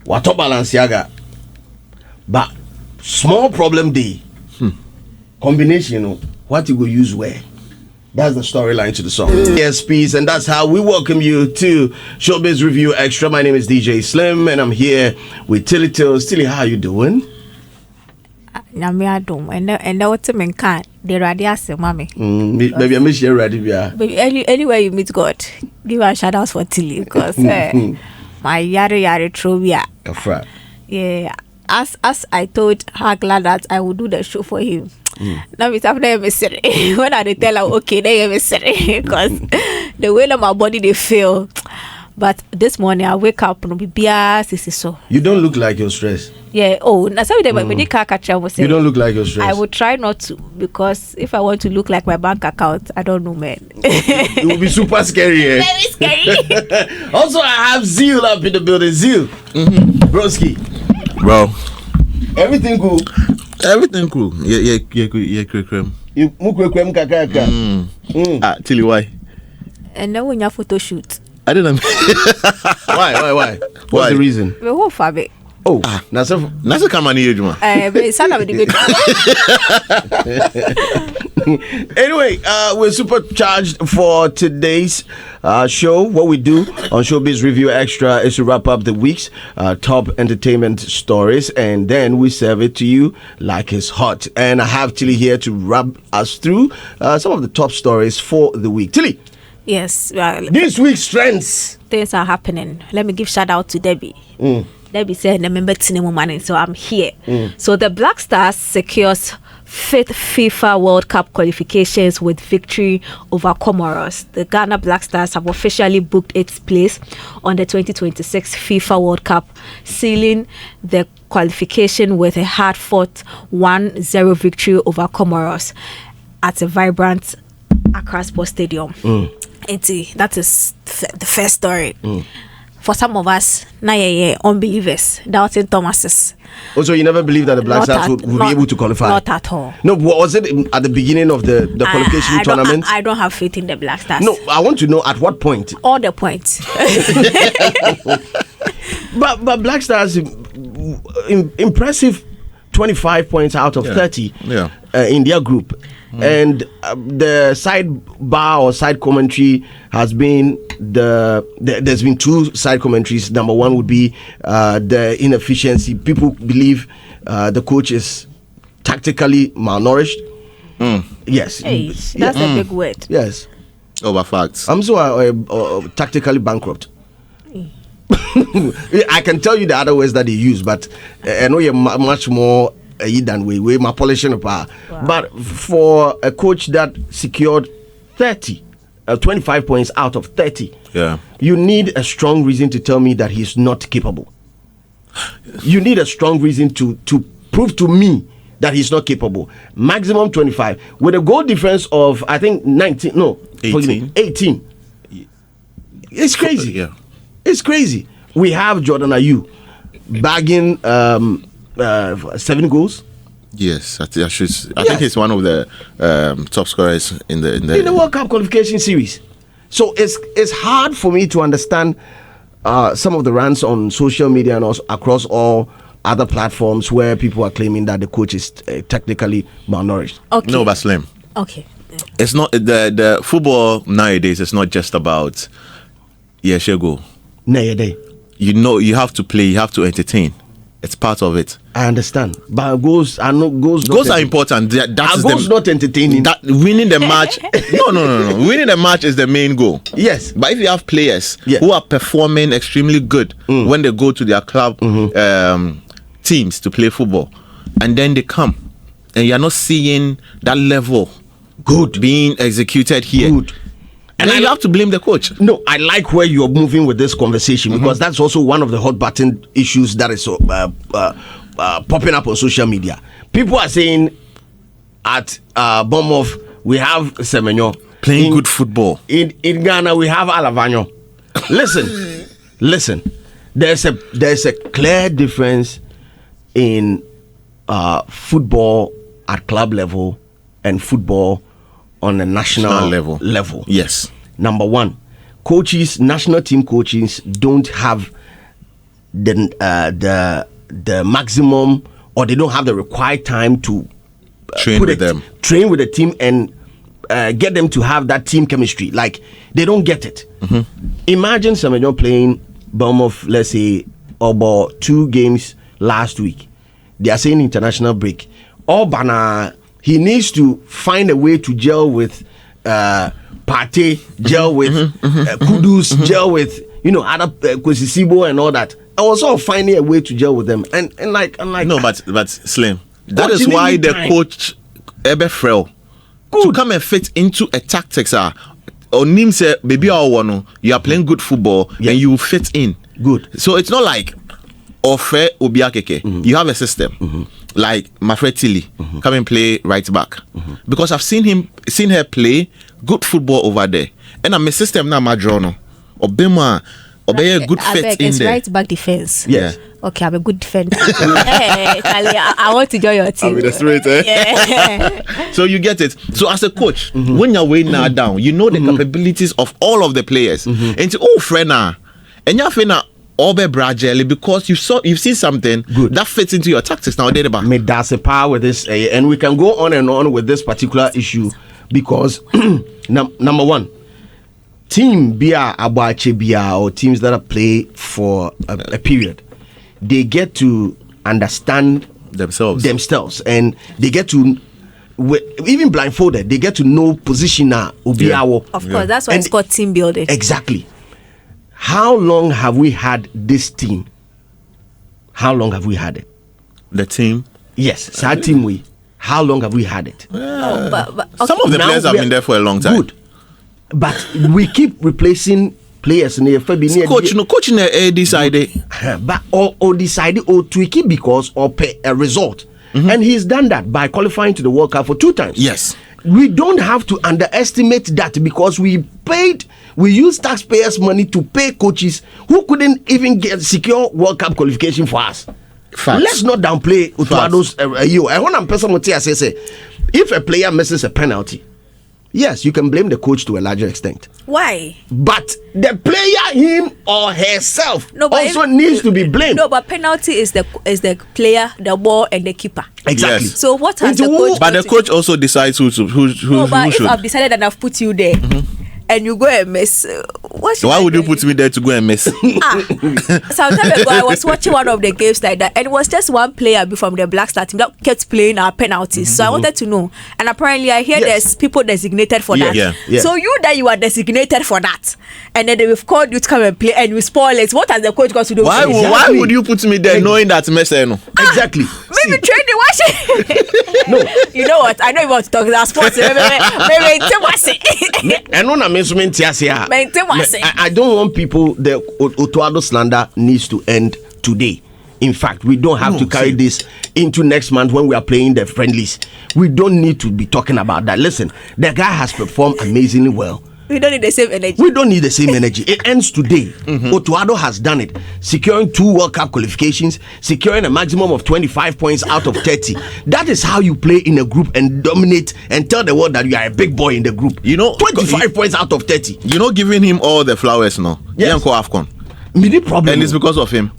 Wato Balenciaga. But small problem day. Combination, you know, what you go use where. That's the storyline to the song. Yes, peace, and that's how we welcome you to Showbiz Review Extra. My name is DJ Slim, and I'm here with Tilly Tills. Tilly, how are you doing? And what's a can they ready as mommy. Maybe I miss you ready. Anywhere you meet God, give a shout out for Tilly because my yare trivia. Yeah, as I told her glad that I would do the show for him. Now it's after emissary. When I tell her okay, they emissary because the way that my body they feel. But this morning I wake up and be so. You don't look like you're stressed. Yeah. Oh, that's how they You don't look like you're stressed. I would try not to because if I want to look like my bank account, I don't know, man. It will be super scary. Eh? Very scary. Also, I have Zeal up in the building. Zeal, broski, bro. Everything cool. Everything cool. Yeah, creme. You mukwem kakaka. Tell you why. And then when you photo shoot. I didn't. Why? What's the reason? The whole fabric. Oh, that's a camera near you, man. Anyway, we're supercharged for today's show. What we do on Showbiz Review Extra is to wrap up the week's top entertainment stories, and then we serve it to you like it's hot. And I have Tilly here to wrap us through some of the top stories for the week. Tilly. Yes. This week's trends. Things are happening. Let me give shout out to Debbie. Debbie said, "Remember Tinemo money, so I'm here." So the Black Stars secures 5th FIFA World Cup qualifications with victory over Comoros. The Ghana Black Stars have officially booked its place on the 2026 FIFA World Cup, sealing the qualification with a hard-fought 1-0 victory over Comoros at a vibrant Accra Sports Stadium. That is the first story. For some of us, unbelievers, doubting Thomases. Also, you never believed that the Black Stars would be able to qualify? Not at all. No, what was it at the beginning of the qualification tournament? I don't have faith in the Black Stars. No, I want to know at what point. All the points. but Black Stars, impressive 25 points out of 30 in their group. And the sidebar or side commentary has been there's been two side commentaries. Number one would be the inefficiency. People believe the coach is tactically malnourished. Yes. Hey, that's a big word. Yes. Over facts. I'm so tactically bankrupt. I can tell you the other words that they use, but I know you're much more than way my polishing power. Wow. But for a coach that secured 25 points out of 30, you need a strong reason to tell me that he's not capable. You need a strong reason to prove to me that he's not capable. Maximum 25 with a goal difference of I think 18. It's crazy. It's crazy. We have Jordan Ayew bagging 7 goals. Yes, I think he's one of the top scorers in the World Cup qualification series. So it's hard for me to understand some of the rants on social media and also across all other platforms where people are claiming that the coach is technically malnourished. Okay. No, but Slim. Okay. It's not the football nowadays. It's not just about go. You have to play. You have to entertain. It's part of it. I understand, but goals are important. Goals not entertaining. That winning the match. No. Winning the match is the main goal. Yes, but if you have players who are performing extremely good when they go to their club teams to play football, and then they come, and you are not seeing that level being executed here. And you have to blame the coach. No, I like where you're moving with this conversation because that's also one of the hot button issues that is popping up on social media. People are saying at Bournemouth we have Semenyo playing good football. In Ghana we have Alavanyo. Listen. There's a clear difference in football at club level and football on a national level. Yes. Number one, national team coaches don't have the maximum, or they don't have the required time to train with the team and get them to have that team chemistry. Like, they don't get it. Imagine Semenyo playing Bournemouth, let's say, about 2 games last week. They are saying international break. Bana, he needs to find a way to gel with Partey, gel with Kudus, gel with other Kwesisibo and all that. I was all finding a way to gel with them, and like no, but Slim, that is why the coach Ebe Frel to come and fit into a tactics or Nim say baby you are playing good football and you fit in good. So it's not like Ofe Obiakeke. You have a system like Mafred Tilly come and play right back because I've seen her play good football over there, and I'm a system now Madrono Obema. Obey a good fit in there. Right back defense. Yeah. Okay, I'm a good defender. Hey, I want to join your team. I'm with the straight, Yeah. So you get it. So as a coach, when you're weighing now down, you know the capabilities of all of the players. And say, friend, and you're friend Obe Brajeli, because you've seen something good that fits into your tactics now. Me that's a power with this, and we can go on and on with this particular issue because number one. Team Bia Abache Bia or teams that are play for a period, they get to understand themselves and they get to even blindfolded, they get to know position now. Of course, that's why it's called team building. Exactly. How long have we had this team? How long have we had it? The team? Yes, it's our team. How long have we had it? But okay. Some of the players have been there for a long time. Good. But we keep replacing players in the coach decided but or decided or tweak it because or pay a result. And he's done that by qualifying to the World Cup for 2 times. Yes. We don't have to underestimate that because we used taxpayers' money to pay coaches who couldn't even secure World Cup qualification for us. Facts. Let's not downplay Utuado's if a player misses a penalty, yes, you can blame the coach to a larger extent. Why? But the player, him or herself, also needs to be blamed. No, but penalty is the player, the ball, and the keeper. Exactly. Yes. So what has the coach? But the coach also decides who should. If I've decided and I've put you there, and you go and miss, why would you put me there to go and miss? Some time ago, I was watching one of the games like that, and it was just one player from the Black Star team that kept playing our penalties. So I wanted to know, and apparently I hear there's people designated for that. Yeah. So you are designated for that, and then they've called you to come and play, and you spoil it. What has the coach got to do? Why would you put me there knowing that Messi? Exactly. Maybe training watching. No, you know what? I know you want to talk about sports. Maybe I don't want people. The Otuado slander needs to end today. In fact, we don't have to carry this into next month when we are playing the friendlies. We don't need to be talking about that. Listen, the guy has performed amazingly well. We don't need the same energy. We don't need the same energy. It ends today. Otuado has done it, securing 2 World Cup qualifications, securing a maximum of 25 points out of 30. That is how you play in a group and dominate and tell the world that you are a big boy in the group. 25 points out of 30. Giving him all the flowers now. Yes. Afcon. Problem. And it's because of him.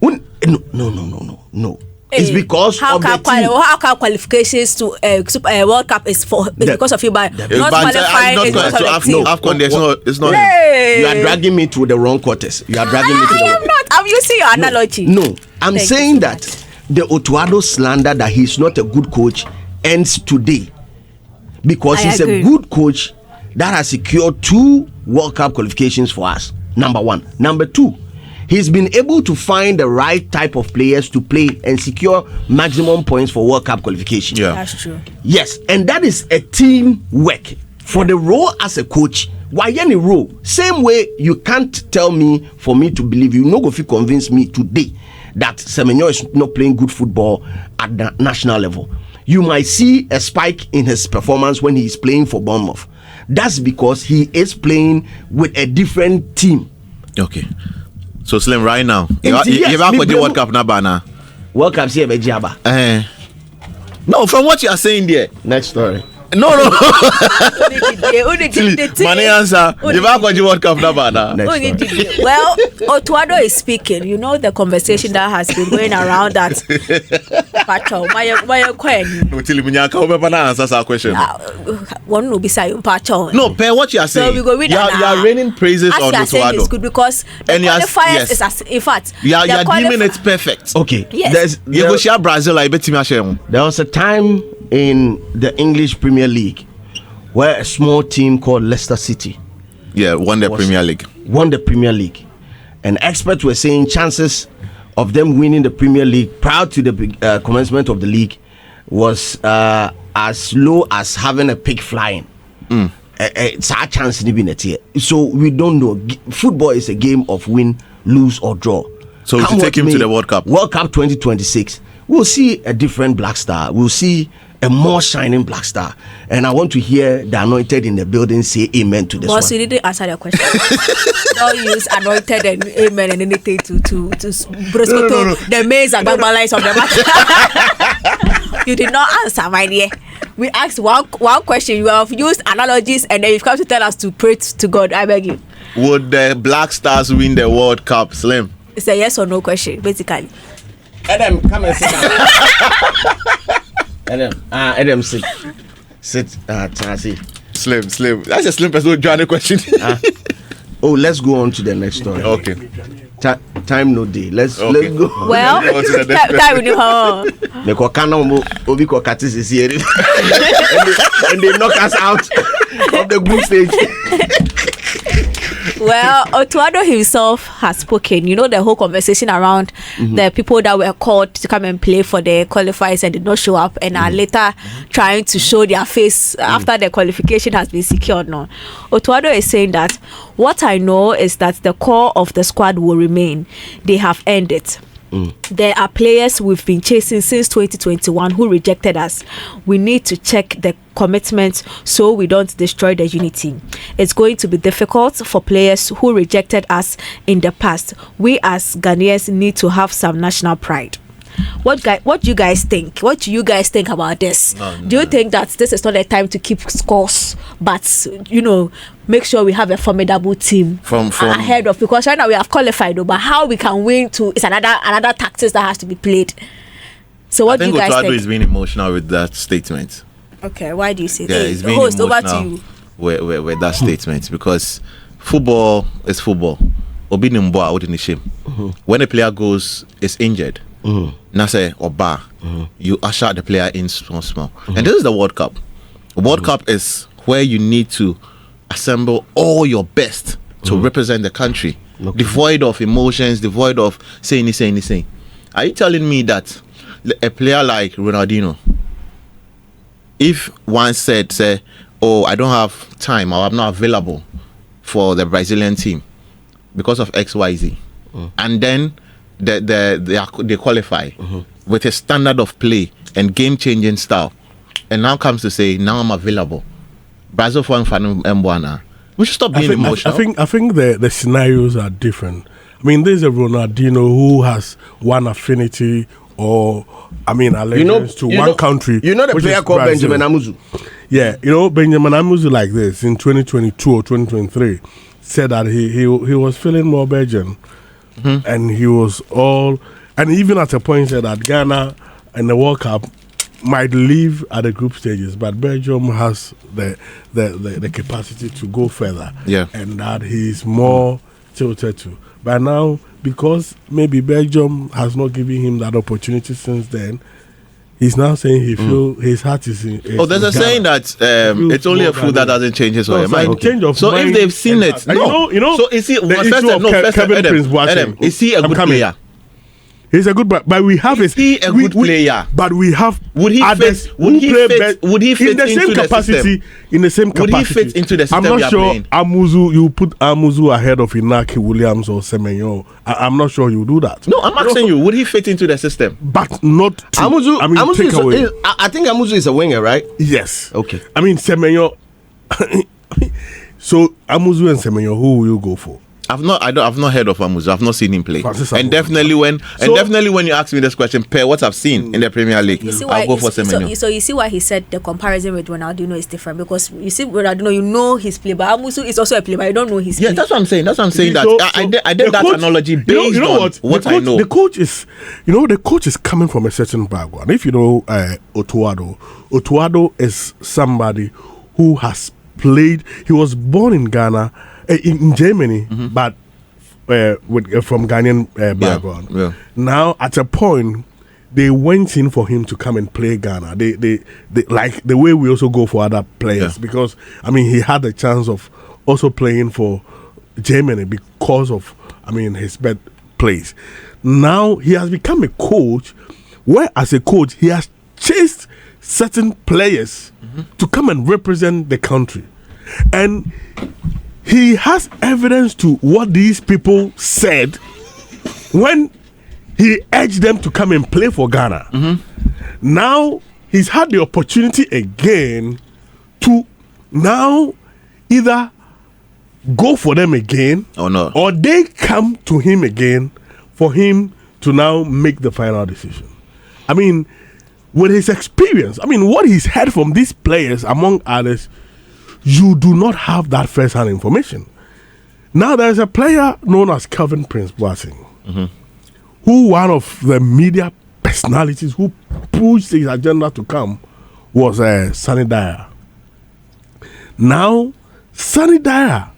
No. It's because of the team. How come qualifications to World Cup is because of you, but not qualifying is because of the team? AFCON, it's not. You are dragging me to the wrong quarters. I am not. I'm using your analogy. No, I'm saying that the Otuado slander that he's not a good coach ends today because he's a good coach that has secured 2 World Cup qualifications for us. Number 1. Number 2. He's been able to find the right type of players to play and secure maximum points for World Cup qualification. Yeah, that's true. Yes, and that is a team work. For the role as a coach, why any role? Same way you can't tell me for me to believe you. No go fit convince me today that Semenyo is not playing good football at the national level. You might see a spike in his performance when he is playing for Bournemouth. That's because he is playing with a different team. Okay. So Slim, right now, you have the World Cup now. World Cup here, Bejaba. No, from what you are saying there. Next story. No. Money answer. If I got you World Cup, well, Otuado is speaking. You know the conversation that has been going around that. Pacho, answers our question. One will be saying Pacho. No, Per, what you are saying. So we go with you are raining praises on Otuado. It's good because the qualifiers is as in fact. You are deeming it perfect. Okay. Yes. You go share Brazil. I bet there was a time in the English Premier League where a small team called Leicester City won the Premier League, and experts were saying chances of them winning the Premier League prior to the commencement of the league was as low as having a pig flying. It's our chance in the year. So we don't know. Football is a game of win, lose or draw. So we should take him to the World Cup 2026. We'll see a different Black Star. We'll see a more shining Black Star. And I want to hear the anointed in the building say amen to this one. Boss, you didn't answer the question. Don't use anointed and amen and anything to broscoto the maize and babalais of the match. You did not answer, my dear. We asked one question. You have used analogies and then you've come to tell us to pray to God. I beg you. Would the Black Stars win the World Cup, Slim? It's a yes or no question, basically. Adam, come and sit down. Adam, sit. Sit. Slim. That's a Slim person who join the question. Let's go on to the next story. Okay. Time no day. Let's go. Well, time no. The Kokana Obi Kokatis is here, and they knock us out of the group stage. Well, Otuado himself has spoken. You know the whole conversation around the people that were called to come and play for the qualifiers and did not show up and are later trying to show their face after the qualification has been secured. No, Otuado is saying that what I know is that the core of the squad will remain. They have earned it. There are players we've been chasing since 2021 who rejected us. We need to check the commitment so we don't destroy the unity. It's going to be difficult for players who rejected us in the past. We as Ghanaians need to have some national pride. What do you guys think? What do you guys think about this? Do you think that this is not a time to keep scores, but make sure we have a formidable team from ahead of, because right now we have qualified, but how we can win is another tactics that has to be played. So what do you guys think? I think Otuado is being emotional with that statement. Okay, why do you say that? He's being emotional over to you. With that statement, because football is football. When a player is injured, Nase or bar, you usher the player in small. And this is the World Cup. World Cup is where you need to assemble all your best to represent the country, devoid of emotions, devoid of saying. Are you telling me that a player like Ronaldinho, if one said, I don't have time or I'm not available for the Brazilian team because of XYZ, and then they qualify with a standard of play and game-changing style, and now comes to say, now I'm available. Brazil for Mbwana. We should stop being emotional. I think the scenarios are different. I mean, there's a Ronaldinho who has one affinity or allegiance to one country. You know the player called Brazil. Benjamin Amuzu? Yeah, Benjamin Amuzu like this in 2022 or 2023 said that he was feeling more Belgian. And he was and even at a point said that Ghana in the World Cup might leave at the group stages, but Belgium has the capacity to go further. Yeah. And that he's more tilted to. But now, because maybe Belgium has not given him that opportunity since then, he's now saying he feel his heart is in. There's a saying that it's only a fool that doesn't change his mind. So if they've seen it, So is he? Adam, is he a good player? He's a good, but we have is he a good player? But we have. Would he fit in the same capacity? In the same capacity, would he fit into the system? I'm not sure. Amuzu, you put Amuzu ahead of Inaki Williams or Semenyo. I'm not sure you do that. No, I'm asking you. Would he fit into the system? But not to, Amuzu. Take away. I think Amuzu is a winger, right? Yes. Okay. Semenyo. So Amuzu and Semenyo, who will you go for? I've not heard of Amuzu. I've not seen him play. And definitely when you ask me this question, pair what I've seen in the Premier League, I'll go for Semenyo. So you see why he said the comparison with Ronaldinho is different, because you see Ronaldinho, you know his play, but Amuzu is also a player, but you don't know his play. Yeah, that's what I'm saying. I did that analogy based on what I know. The coach is coming from a certain background. If you know Otuado is somebody who has played. He was born in Ghana, in Germany, but from Ghanaian background. Yeah. Now, at a point, they went in for him to come and play Ghana. They like the way we also go for other players, because he had the chance of also playing for Germany because of his best plays. Now he has become a coach, where as a coach he has chased certain players to come and represent the country, and he has evidence to what these people said when he urged them to come and play for Ghana. Now he's had the opportunity again to now either go for them again or they come to him again for him to now make the final decision. With his experience, what he's heard from these players, among others, you do not have that first-hand information. Now, there's a player known as Kelvin Prince Boateng, who one of the media personalities who pushed his agenda to come was Sunny Dyer. Now, Sunny Dyer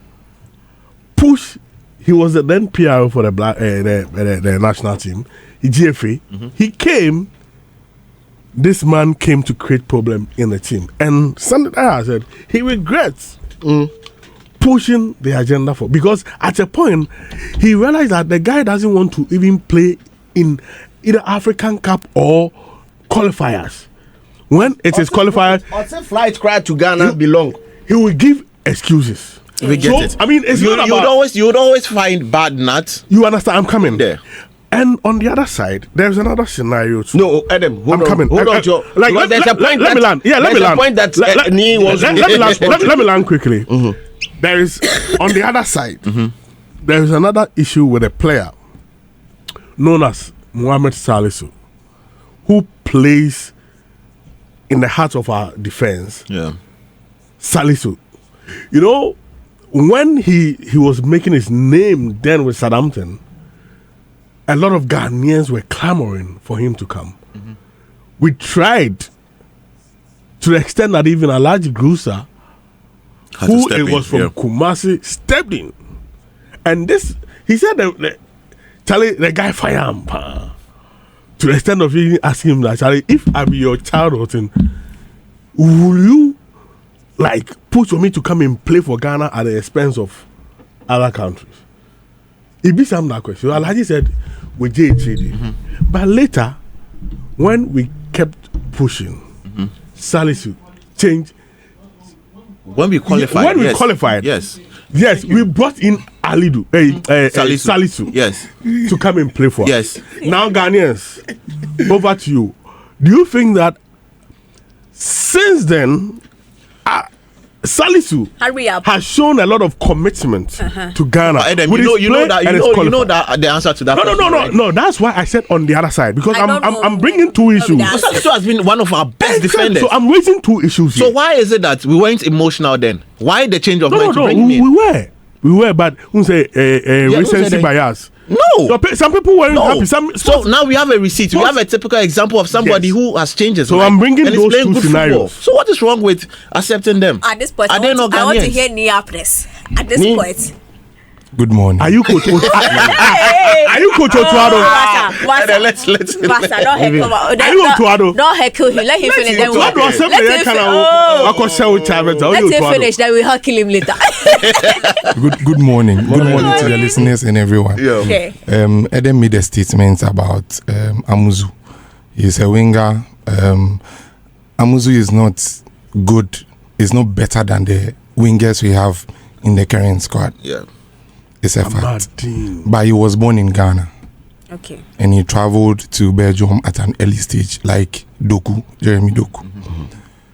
pushed. He was the then PRO for the national team, GFA. He came. This man came to create problem in the team, and Sunny Dyer said he regrets pushing the agenda because at a point he realized that the guy doesn't want to even play in either African Cup or qualifiers. When it is qualifiers, or say flight cry to Ghana belong. He will give excuses. We get it. It's you would always find bad nuts. You understand? I'm coming there. And on the other side, there's another scenario too. No, Adam, hold on. Coming. Hold on, Joe. There's a point. Let me land. Yeah, let me land. Point that let me land quickly. There is on the other side. There is another issue with a player known as Mohamed Salisu, who plays in the heart of our defense. Yeah, Salisu. When he was making his name then with Southampton, a lot of Ghanaians were clamoring for him to come. We tried to the extent that even Alhaji Grusa, who it was from Kumasi, stepped in. And this, he said, Charlie, the guy fire him. To the extent of even asking him that, Charlie, if I be your child, will you push for me to come and play for Ghana at the expense of other countries? He beat him that question. Alhaji said, we did trading. But later, when we kept pushing, Salisu changed. When we qualified, yes, we brought in Alidu, Salisu, yes, to come and play for us. Yes. Now, Ghanaians, over to you. Do you think that since then, Salisu has shown a lot of commitment to Ghana? Adam, you know that the answer to that. No. That's why I said on the other side, because I'm bringing two issues. Salisu has been one of our best defenders. So I'm raising two issues here. So why is it that we weren't emotional then? Why the change of mind to bring him in? We were, but who say recency bias? No. Some people weren't happy. So now we have a receipt. We have a typical example of somebody who has changed his life. So I'm bringing those two scenarios. So what is wrong with accepting them? At this point, I want to hear Niapres. At this point. Good morning. Are you Coach Are you Coach Otuado? Let's don't heckle. Don't heckle him. Let him finish. Let him finish. Then we'll heckle him later. Good morning. Good morning to the listeners and everyone. Okay. Eden made a statement about Amuzu. He's a winger. Amuzu is not good. Is not better than the wingers we have in the current squad. Yeah. It's a fact. But he was born in Ghana. Okay. And he traveled to Belgium at an early stage, like Jeremy Doku.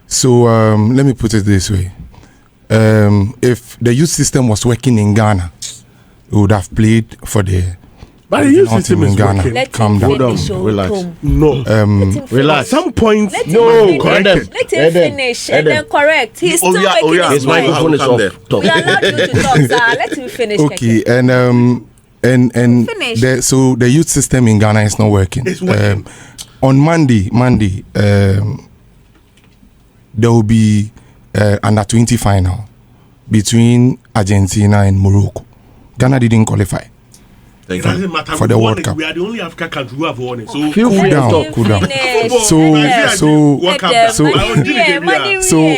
So let me put it this way. If the youth system was working in Ghana, he would have played for the. But the youth system is Ghana. working. Let Calm him down. finish. Relax. No. Relax. At some point, Let him No, finish. Adam. Let him finish and then correct. He's still making yeah. his His point. microphone is Come there. off. Talk. We allowed you to talk, sir. Let him finish. Okay, Keke. and Finish. so the youth system in Ghana is not working. It's working. On Monday, there will be under 20 final between Argentina and Morocco. Ghana didn't qualify. it doesn't matter. For the We World won it. Cup. We are the only African country who have won it. So Feel free to down, talk. cool down. Finish.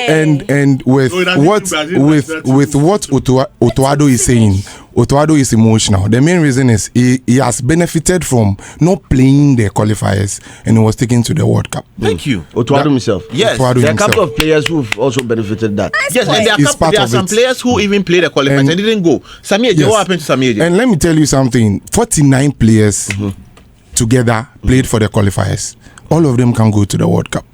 And with what Otuado is saying, Otuado is emotional. The main reason is he has benefited from not playing the qualifiers and he was taken to the World Cup. Thank you. Otuado himself. Yes. Otuado There are a couple himself. of players who've also benefited that. Yes, and It's part there are of some it. players who even played the qualifiers and didn't go. Samir, Yes. what happened to Samir? And let me tell you something: 49 players together played for the qualifiers. All of them can go to the World Cup.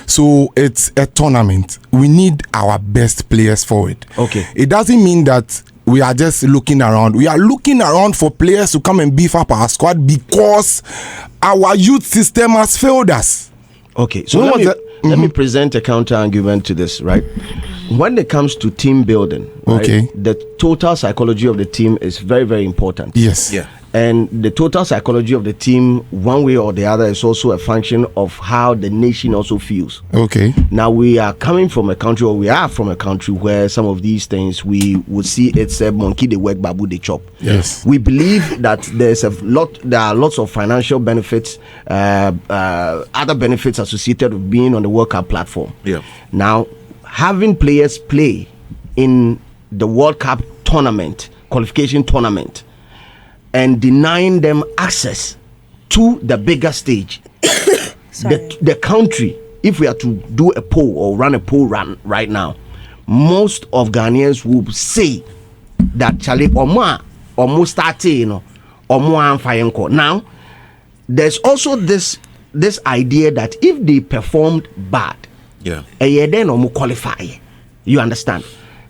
So it's a tournament. We need our best players for it. Okay. It doesn't mean that we are just looking around. We are looking around for players to come and beef up our squad because our youth system has failed us. Okay, so When let was me, that? let me present a counter argument to this, right? When it comes to team building, right, Okay. the total psychology of the team is very, very important. Yes. Yeah. And the total psychology of the team, one way or the other, is also a function of how the nation also feels. Okay. Now, we are coming from a country, or we are from a country where some of these things we would see it's a monkey they work, babu they chop. Yes. We believe that there are lots of financial benefits, other benefits associated with being on the World Cup platform. Yeah. Now, having players play in the World Cup tournament, qualification tournament, and denying them access to the bigger stage, the country, if we are to do a poll or run a poll run right now, most of Ghanaians will say that Charlie almost started, now there's also this idea that if they performed bad, Yeah. then qualify. You understand?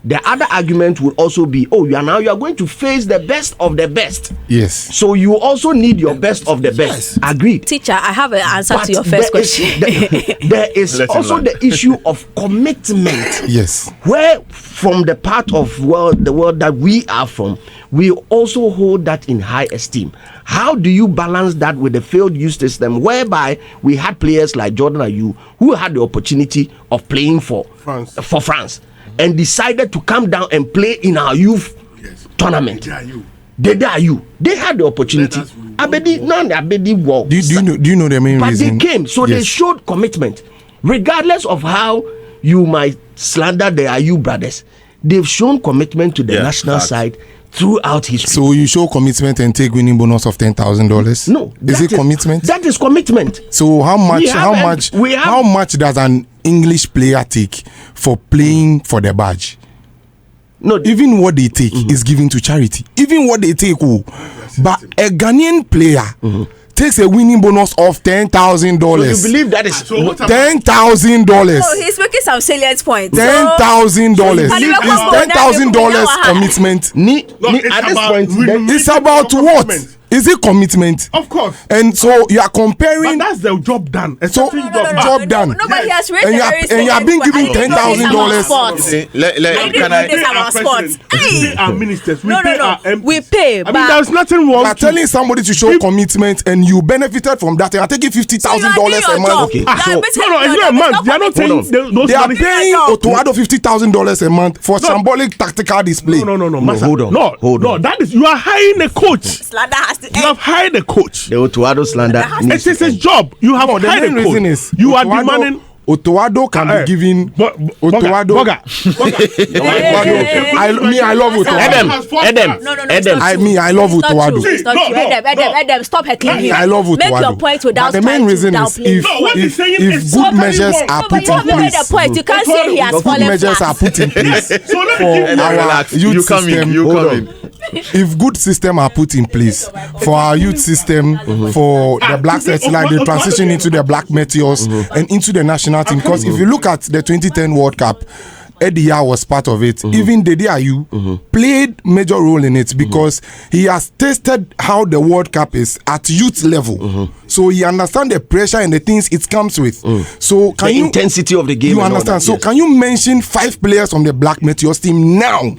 The other argument would also be, you are going to face the best of the best. Yes. So you also need your best of the best. Agreed. Teacher, I have an answer But to your first there is- question. there is Let him also learn. the issue of commitment. Yes. Where from the part of the world that we are from, we also hold that in high esteem. How do you balance that with the failed youth system, whereby we had players like Jordan Ayew who had the opportunity of playing for France and decided to come down and play in our youth tournament? They had the opportunity. Do you know the main But reason? they came, so they showed commitment. Regardless of how you might slander the Ayew brothers, they've shown commitment to the national side throughout history. So you show commitment and take winning bonus of $10,000? No, Is it commitment? That is commitment. So how much how much does an English player take for playing for the badge? No, Even what they take is given to charity. Even what they take, but a Ghanaian player takes a winning bonus of $10,000. so you believe that is $10,000. Oh, he's making some salient points. $10,000 is $10,000 commitment. At this point, It's about what? Is it commitment? Of course. And so you are But comparing. that's the job done. A So certain job done. Nobody has raised And you are- a very and you are being salient given point. I didn't know this $10,000. about sports. Can This I? is our sports. We pay our ministers. We No, pay no, our no. MPs. We pay, I but- mean, there's nothing wrong. You are telling somebody to show commitment and you benefited from that and are taking $50,000 a month. Okay. No, it's not a month. They are not paying those They are money. paying Otuado $50,000 a month for shambolic tactical display. No, Master. Hold on. No, that is, you are hiring a coach. Slander has to You have hired a coach. the Otuado slander. It is his job. You have No, the hired main a coach. reason is You are Otuado- demanding. Otuado can be given Otuado. I love Otuado. Edem. I love It's not true. Otuado. It's not true. Edem, stop heckling him. I love Make Otuado. your point without But the main trying to reason is downplay. No, what he's saying if is good totally measures wrong. are No, but put you in haven't made place, a point. You can't say he has good fallen measures flat. are put in place So let for me give you our Relax. youth You come in. system. You Hold come on. in. If good system are put in place for our youth system, for the black sets, like the transition into the black meteors and into the national team. Because if you look at the 2010 World Cup, Eddie Yao was part of it. Even Dede Ayew played major role in it because he has tasted how the World Cup is at youth level. So he understands the pressure and the things it comes with. So can the intensity of the game. You understand? So can you mention 5 players from the Black Meteors team now?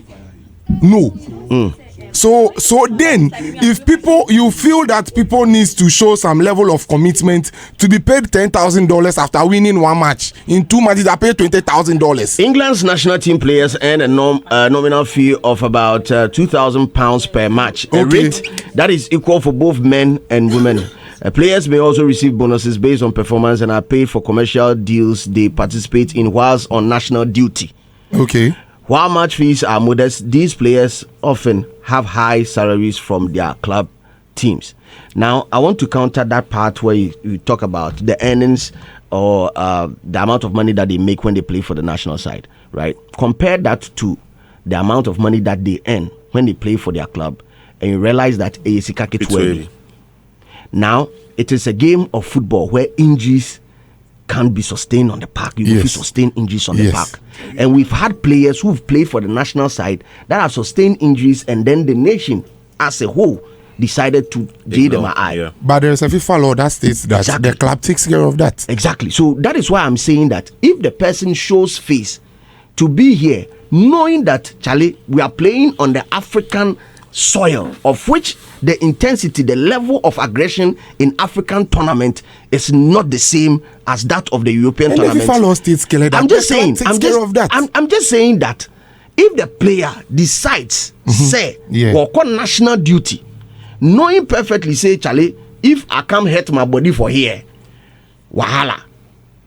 No. So then, if you feel that people needs to show some level of commitment to be paid $10,000 after winning one match, in 2 matches they pay $20,000. England's national team players earn a nominal fee of about £2,000 per match, a rate that is equal for both men and women. Players may also receive bonuses based on performance and are paid for commercial deals they participate in whilst on national duty. Okay. While match fees are modest, these players often have high salaries from their club teams. Now, I want to counter that part where you talk about the earnings or the amount of money that they make when they play for the national side, right? Compare that to the amount of money that they earn when they play for their club, and you realize that now it is a game of football where injuries can't be sustained on the park. You will sustain injuries on the park. And we've had players who've played for the national side that have sustained injuries, and then the nation as a whole decided to give them an eye. Yeah. But there's a FIFA law that states that the club takes care of that. Exactly. So that is why I'm saying that if the person shows face to be here, knowing that, Charlie, we are playing on the African soil, of which the intensity, the level of aggression in African tournament is not the same as that of the European tournament. The FIFA law states I'm just saying that if the player decides, say, walk on national duty, knowing perfectly, say, Charlie, if I come hurt my body for here, wahala,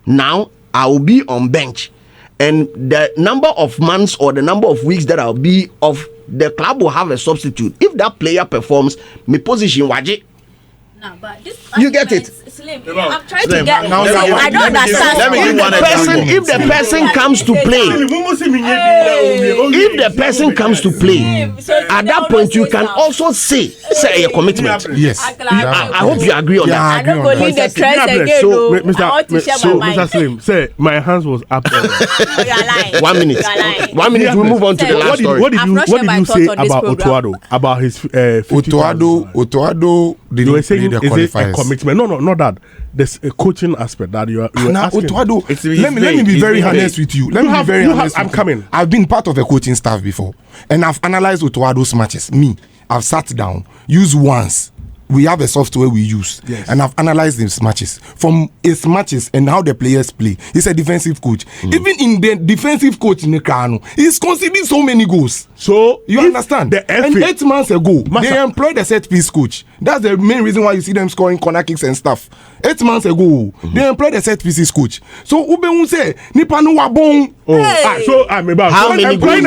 now I will be on bench, and the number of months or the number of weeks that I'll be off, the club will have a substitute. If that player performs, my position waji. No, but this you get it. Slim. I'm trying to get. I don't understand. Let me give one example. If the person comes to play, if the person comes to play, at that point you can also say a commitment. Yes. I hope you agree on that. I don't believe the trend again. So, Mr. Slim, say my hands was up. You're lying. 1 minute. 1 minute. We move on to the last story. What did you say about Otuado? About his Otuado did you were saying is it a commitment? No, not that. There's a coaching aspect that you are asking. Otuado, let me be very honest with you. Let me be very honest. I'm coming. I've been part of a coaching staff before, and I've analyzed Otuado's matches. I've sat down, used once. We have a software we use, and I've analyzed his matches from his matches and how the players play. He's a defensive coach. Even in the defensive coach in the Kano, he's conceding so many goals. So you understand? And 8 months ago, they employed a set piece coach. That's the main reason why you see them scoring corner kicks and stuff. 8 months ago, they employed a set pieces coach. So Ube say, Nipa no wabong. So I'm about how many goals?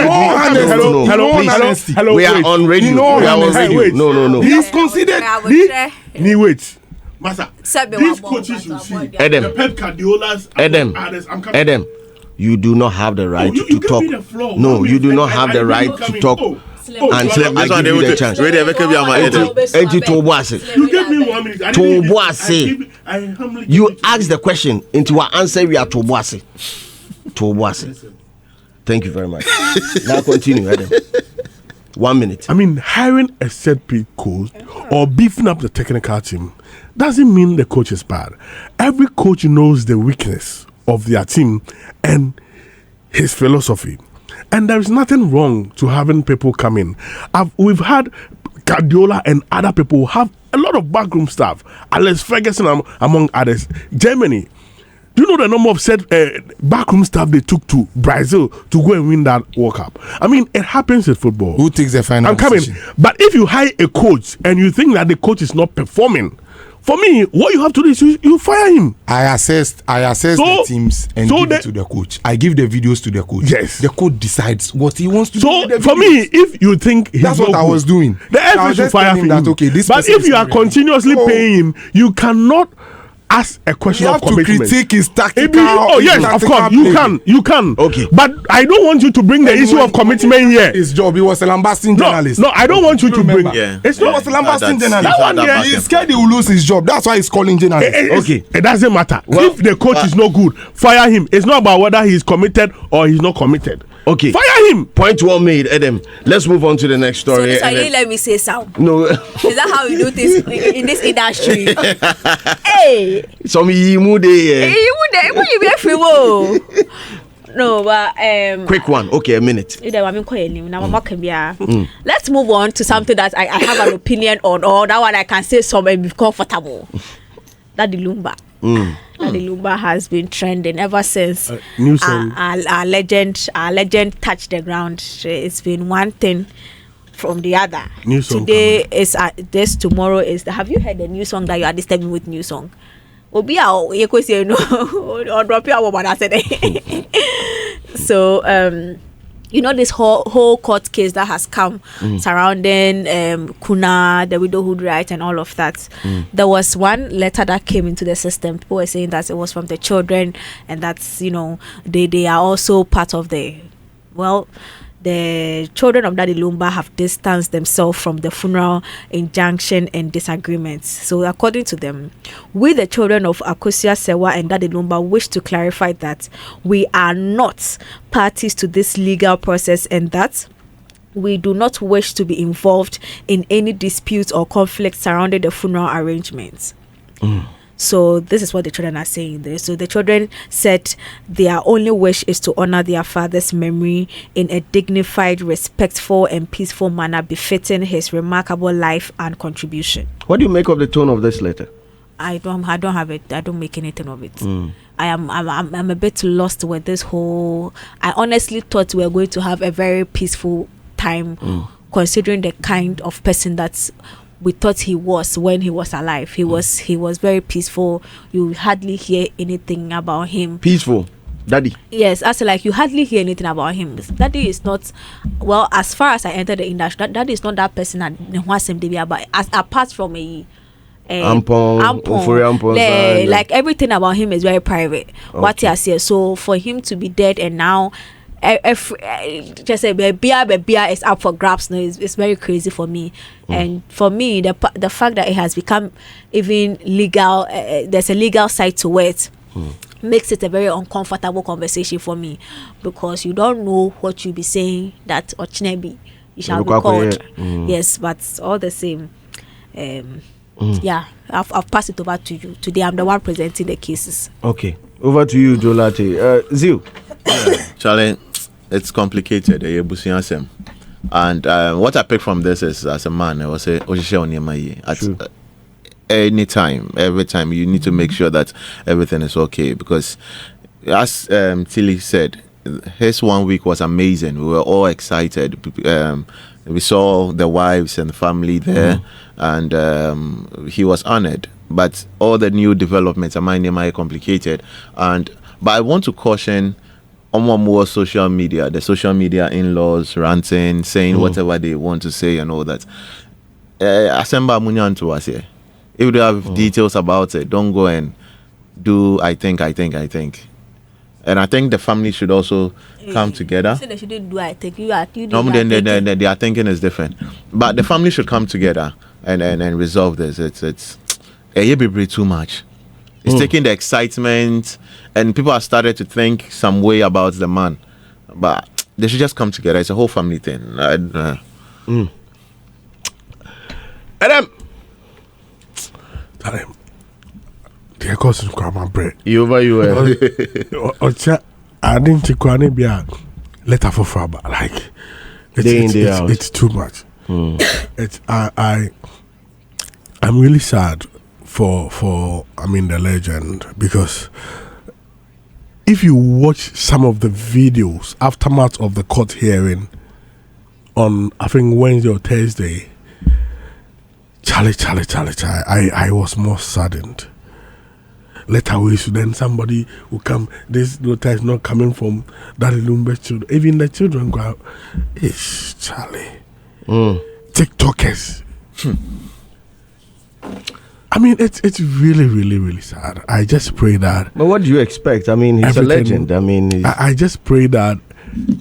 Hello. We are on radio. No. He's considered. Wait. Master, these coaches you see, the Pep Guardiolas, Adam, you do not have the right to talk. No, you do not have the right to talk. Until I give you the chance. You give me 1 minute. You ask the question into our answer. We are Toboase. Thank you very much. Now continue, Adam. 1 minute. I mean, hiring a set piece coach or beefing up the technical team doesn't mean the coach is bad. Every coach knows the weakness of their team and his philosophy. And there is nothing wrong to having people come in. We've had Guardiola and other people who have a lot of backroom staff. Alex Ferguson, among others. Germany. Do you know the number of backroom staff they took to Brazil to go and win that World Cup? I mean, it happens in football. Who takes the final decision? I'm coming. But if you hire a coach and you think that the coach is not performing, for me, what you have to do is you fire him. I assess the teams and give it to the coach. I give the videos to the coach. Yes. The coach decides what he wants to do. So for me, if you think that's what I was doing, the FA should fire him. But if you are continuously paying him, you cannot ask a question of commitment. You have to critique his tactical. Of course, you can. Okay. But I don't want you to bring the issue of commitment here. His job, he was a lambasting journalist. No, I don't want you to bring. It's not a lambasting journalist. That one, he's scared he will lose his job. That's why he's calling journalists. It doesn't matter. If the coach is not good, fire him. It's not about whether he's committed or he's not committed. Okay. Fire him. Point well made, Adam. Let's move on to the next story. So you didn't let me say so. No. Is that how we do things in this industry? Hey. Some you be free. No, but quick one. Okay, a minute. Let's move on to something that I have an opinion on, or that one I can say some and be comfortable. Daddy Lumba. Daddy Lumba has been trending ever since our legend touched the ground. It's been one thing from the other. New song today coming. Is this, tomorrow is the, have you heard the new song that you are disturbing with new song? So you know, this whole court case that has come surrounding Kuna, the widowhood right, and all of that. There was one letter that came into the system. People were saying that it was from the children, and that's, you know, they are also part of the children of Daddy Lumba have distanced themselves from the funeral injunction and disagreements. So according to them, we, the children of Akosia Sewa and Daddy Lumba, wish to clarify that we are not parties to this legal process, and that we do not wish to be involved in any disputes or conflicts surrounding the funeral arrangements. So this is what the children are saying there. So the children said their only wish is to honor their father's memory in a dignified, respectful, and peaceful manner befitting his remarkable life and contribution. What do you make of the tone of this letter? I don't have it. I don't make anything of it. I'm a bit lost with this whole. I honestly thought we were going to have a very peaceful time, considering the kind of person that's we thought he was when he was alive. He was very peaceful. You hardly hear anything about him. Peaceful, Daddy. Yes, as like you hardly hear anything about him. Daddy is not, well, as far as I entered the industry, Daddy is not that person that wants him to be about. As apart from like everything about him is very private. Okay. What he has said. So for him to be dead and now just say baby is up for grabs, no, it's very crazy for me. And for me, the fact that it has become even legal, there's a legal side to it, makes it a very uncomfortable conversation for me, because you don't know what you'll be saying that Ochnebi you shall be called. Yes, but all the same, yeah, I've passed it over to you today. I'm the one presenting the cases. Okay, over to you, Jolate. Zeal. Charlie, it's complicated. And what I pick from this is, as a man, I will say, anytime, every time, you need to make sure that everything is okay. Because, as Tilly said, his 1 week was amazing. We were all excited. We saw the wives and the family there, and he was honored. But all the new developments are complicated. But I want to caution on more social media, the social media in-laws ranting, saying whatever they want to say and all that. Asemba Munyan to us here. If you have details about it, don't go and do I think. And I think the family should also come together. So they shouldn't do I think. Their thinking is different. But the family should come together and resolve this. It's too much. It's taking the excitement, and people have started to think some way about the man. But they should just come together. It's a whole family thing. Adam! The course grab my bread. You over you. I didn't take Akuani be a letter for Fraba. Like it's too much. It's I'm really sad for the legend, because if you watch some of the videos aftermath of the court hearing on, I think, Wednesday or Thursday, Charlie, I was more saddened. Later we should then somebody will come. This letter is not coming from Daddy Lumba's children. Even the children go out. It's Charlie. TikTokers. I mean, it's really, really, really sad. I just pray that. But what do you expect? I mean, he's a legend. I mean, I just pray that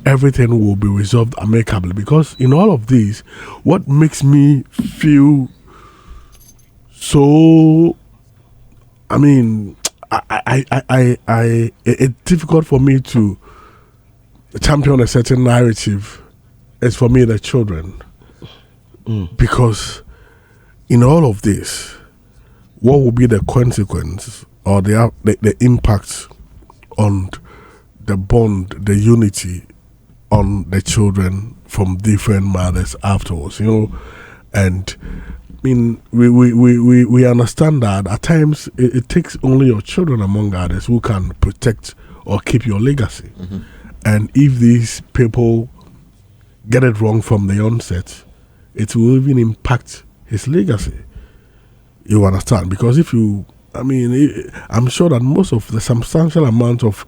everything will be resolved amicably, because in all of these, what makes me feel so, I mean, it's difficult for me to champion a certain narrative is for me the children. Because in all of this, what will be the consequence or the impact on the bond, the unity on the children from different mothers afterwards, and I mean we understand that at times it takes only your children among others who can protect or keep your legacy. And if these people get it wrong from the onset, it will even impact his legacy. You understand? Because I'm sure that most of the substantial amount of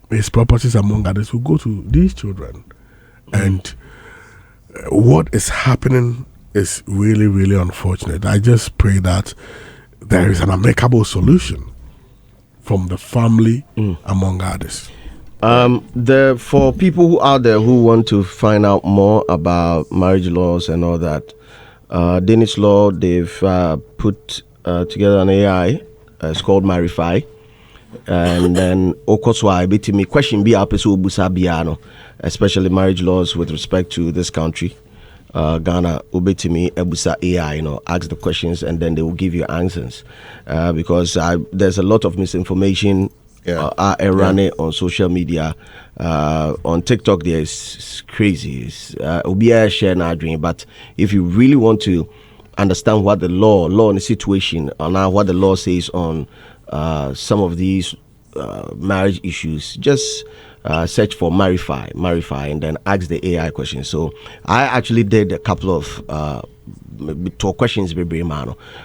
his properties among others will go to these children. And what is happening is really, really unfortunate. I just pray that there is an amicable solution from the family among others. For people who out there who want to find out more about marriage laws and all that, Danish law, they've put together an AI. It's called Marify. And then Okoswa Bitimi question be apeso busa biano, especially marriage laws with respect to this country. Ghana Ubetimi Ebusa AI, ask the questions and then they will give you answers. Because there's a lot of misinformation running on social media. On TikTok, it's crazy. It's share our dream. But if you really want to understand what the law in the situation, or what the law says on some of these marriage issues, just search for Marify and then ask the AI questions. So I actually did a couple of questions,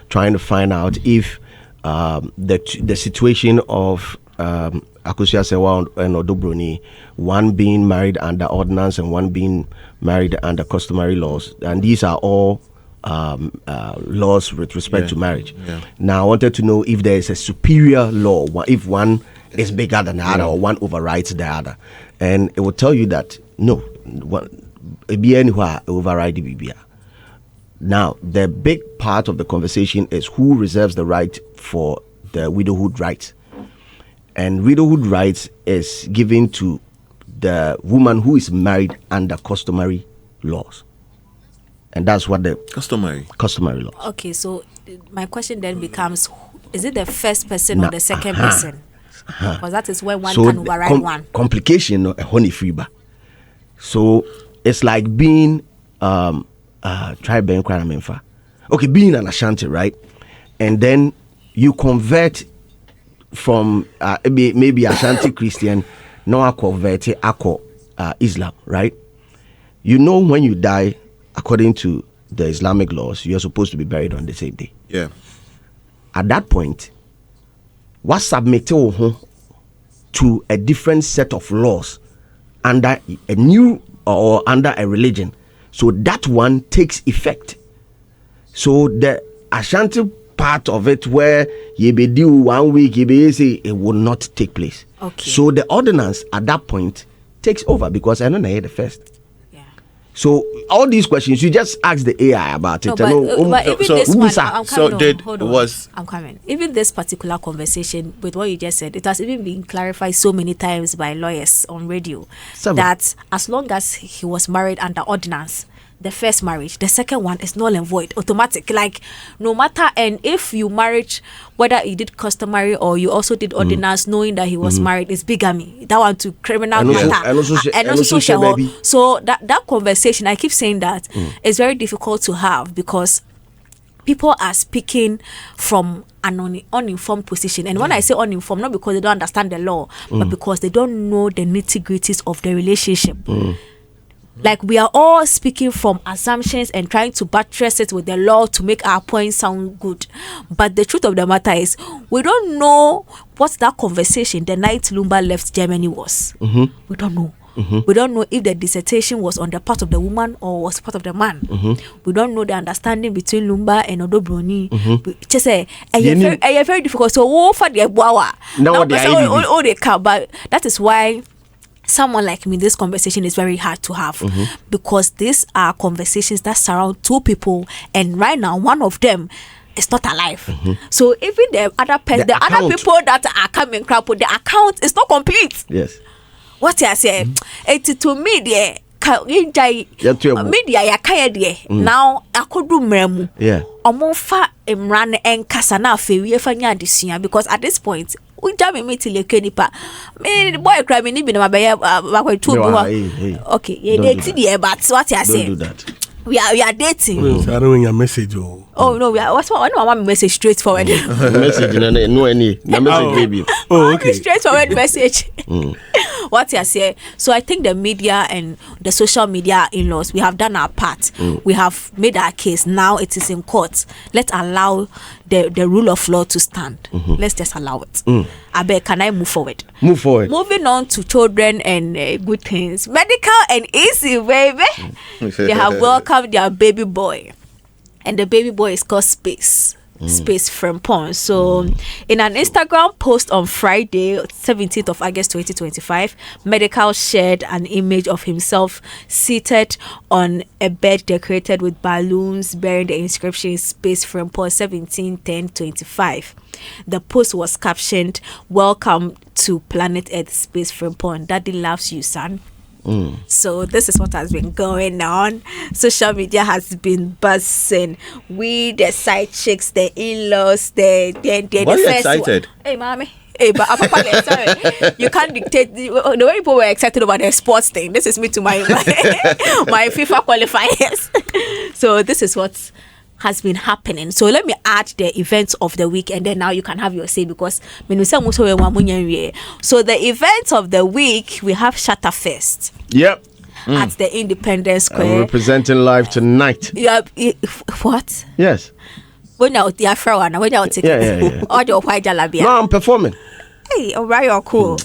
trying to find out if the situation of Akusia Sewa and Odobroni, one being married under ordinance and one being married under customary laws, and these are all laws with respect to marriage. Now I wanted to know if there is a superior law, if one is bigger than the other or one overrides the other, and it will tell you that no, it be anywhere override the BBA. Now the big part of the conversation is who reserves the right for the widowhood rights, and widowhood rights is given to the woman who is married under customary laws. And that's what the customary law. Okay, so my question then becomes: is it the first person or the second person? Because that is when one can override one. Complication, honey freeba. So it's like being okay, being an Ashanti, right? And then you convert from maybe Ashanti Christian, now I convert Islam, right? When you die, according to the Islamic laws, you're supposed to be buried on the same day. Yeah. At that point, what submitted to a different set of laws under a new or under a religion, so that one takes effect. So the Ashanti part of it, where you be due 1 week, you be say it will not take place. Okay. So the ordinance at that point takes over, because I don't know the first. So all these questions, you just ask the AI about it. But even this one, I'm coming. Even this particular conversation with what you just said, it has even been clarified so many times by lawyers on radio that as long as he was married under ordinance, the first marriage, the second one is null and void, automatic. Like no matter, and if you married, whether you did customary or you also did ordinance, knowing that he was married, is bigamy. That one to criminal matter, and also social. So that conversation, I keep saying that is very difficult to have, because people are speaking from an uninformed position. And when I say uninformed, not because they don't understand the law, but because they don't know the nitty-gritties of the relationship. Like we are all speaking from assumptions and trying to buttress it with the law to make our point sound good. But the truth of the matter is, we don't know what that conversation the night Lumba left Germany was. We don't know. We don't know if the dissertation was on the part of the woman or was part of the man. We don't know the understanding between Lumba and Odobroni. Just say, very difficult. So, for the boa, now they come. But that is why someone like me, this conversation is very hard to have, because these are conversations that surround two people, and right now one of them is not alive. So even the other people that are coming crap with the account is not complete. Yes. What I say? It's to me there. Media ya kaya de now akodu mremu omonfa emran enkasa na afewie fanya adesua because at this point we jam me till ekenipa me boy cry me ni bi na mabe okay yeah they the but what you say don't do that. We are dating. I don't want your message. Oh no, we are. What's one of my message straightforward. Message no any. Na message baby. Oh okay. Straightforward message. What you say? So I think the media and the social media in-laws, we have done our part. We have made our case. Now it is in court. Let's allow the rule of law to stand. Let's just allow it. I beg, can I move forward? Move forward. Moving on to children and good things. Medical and easy, baby. They have welcomed their baby boy. And the baby boy is called Space. Space Frimpong. So in an Instagram post on Friday, 17th of August 2025, Medical shared an image of himself seated on a bed decorated with balloons bearing the inscription Space Frimpong 171025. The post was captioned, "Welcome to Planet Earth, Space Frimpong. Daddy loves you, son." So this is what has been going on. Social media has been buzzing. We, the side chicks, the in-laws, the Why are you excited? Hey, mommy. Hey, but I'm sorry. You can't dictate the way people were excited about the sports thing. This is me to my FIFA qualifiers. So this is what has been happening. So let me add the events of the week, and then now you can have your say because so the events of the week, we have ShattaFest. Yep. At the Independence Square. I'm representing live tonight. What? Yes. When you're the Afro one, when you're taking or the white jalabia. No, I'm performing. Hey, all right, you're cool.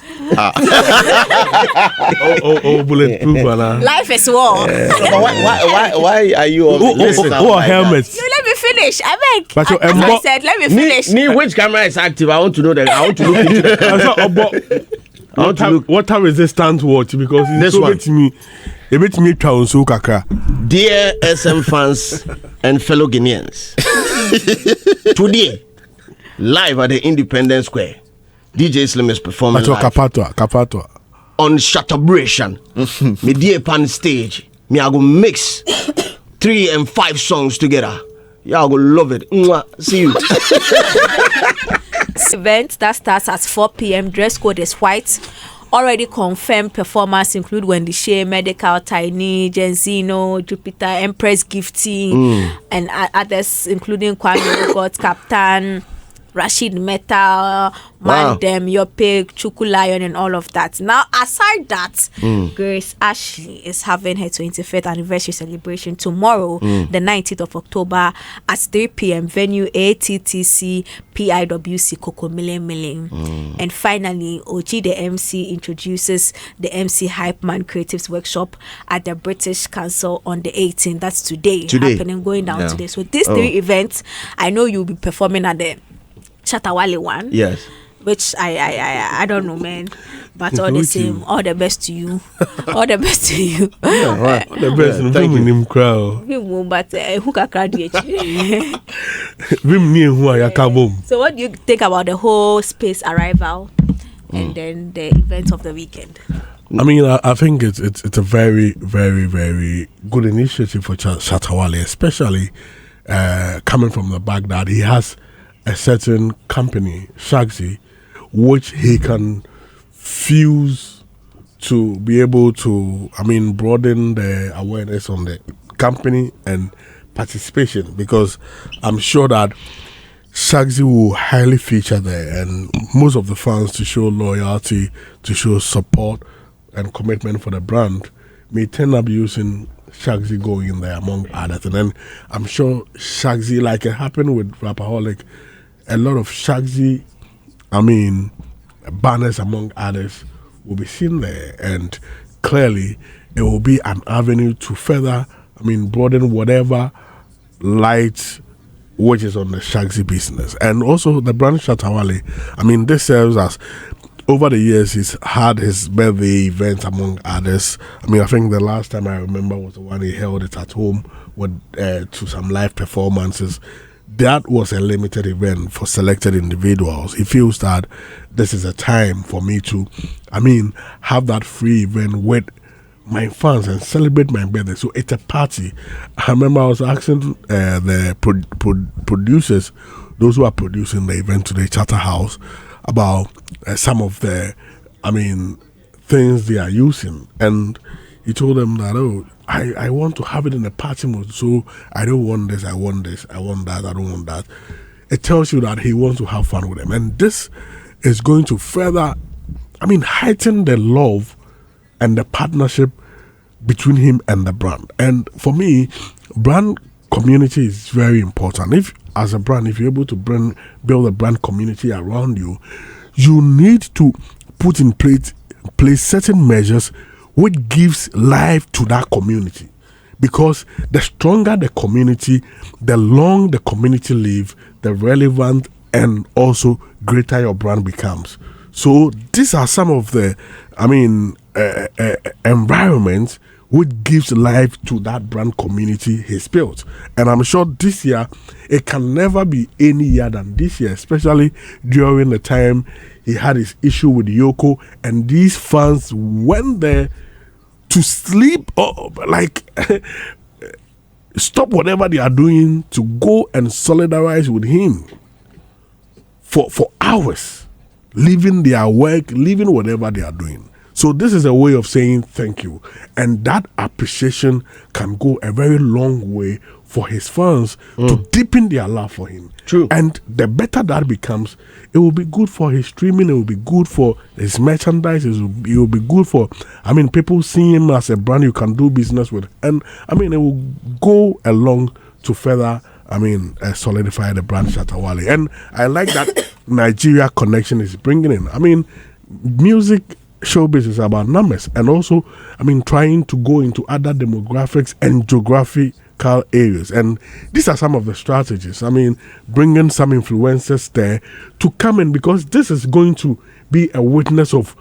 Bulletproof. Life is war. Why are you all helmets? You let me finish. I beg. But I said, let me finish. Which camera is active? I want to know that. I want to look into What time is this stand watch? Because this so one. Dear SM fans and fellow Guineans, today, live at the Independence Square, DJ Slim is performing live Kapatwa. on ShattaBration. Me dear pan stage, me I go mix 3 and 5 songs together. Y'all go love it. Mwah. See you. Event that starts at 4 p.m. Dress code is white. Already confirmed performers include Wendy Shea, Medical, Tiny, Genzino, Jupiter, Empress Gifty, and others including Kwame Records, Captain, Rashid Metal, Mandem, Yope, Chuku Lion, and all of that. Now, aside that, Grace Ashley is having her 25th anniversary celebration tomorrow, the 19th of October, at 3 p.m. venue ATTC PIWC Coco Milling. And finally, Oji the MC introduces the MC Hype Man Creatives Workshop at the British Council on the 18th. That's today. Happening, going down today. So these 3 events, I know you'll be performing at the Chatawale one. Yes. Which I don't know, man. But all the same, all the best to you. All the best to you. All the best. Thank you. But who can cry? So what do you think about the whole Space arrival and then the events of the weekend? I mean, I think it's a very, very, very good initiative for Shattawale, especially coming from the back that he has a certain company, Shagsy, which he can fuse to be able to, broaden the awareness on the company and participation, because I'm sure that Shagsy will highly feature there, and most of the fans, to show loyalty, to show support and commitment for the brand, may tend to be using Shagsy going in there among others. And then I'm sure Shagsy, like it happened with Rapaholic, a lot of Shagsy, banners among others will be seen there, and clearly it will be an avenue to further, broaden whatever light which is on the Shagsy business. And also the brand Shattawale, this serves as, over the years, he's had his birthday events among others. I think the last time I remember was the one he held it at home with to some live performances. that was a limited event for selected individuals. He feels that this is a time for me to, have that free event with my fans and celebrate my birthday. So it's a party. I remember I was asking the producers, those who are producing the event today, Charterhouse, about some of the, things they are using. And he told them that, I want to have it in a party mode, so I don't want this, I want this, I want that, I don't want that. It tells you that he wants to have fun with them. And this is going to further, heighten the love and the partnership between him and the brand. And for me, brand community is very important. If, as a brand, if you're able to build a brand community around you, you need to put in place certain measures which gives life to that community. Because the stronger the community, the long the community live, the relevant and also greater your brand becomes. So these are some of the, environments which gives life to that brand community he's built. And I'm sure this year, it can never be any year than this year, especially during the time he had his issue with Yoko, and these fans went there to sleep, or stop whatever they are doing to go and solidarize with him for hours, leaving their work, leaving whatever they are doing. So this is a way of saying thank you, and that appreciation can go a very long way for his fans to deepen their love for him. True. And the better that becomes, it will be good for his streaming, it will be good for his merchandise, it will be good for, people seeing him as a brand you can do business with. And, it will go along to further, solidify the brand Shatta And I like that Nigeria connection is bringing in. Music showbiz is about numbers, and also, trying to go into other demographics and geographical areas. And these are some of the strategies. Bringing some influencers there to come in, because this is going to be a witness of,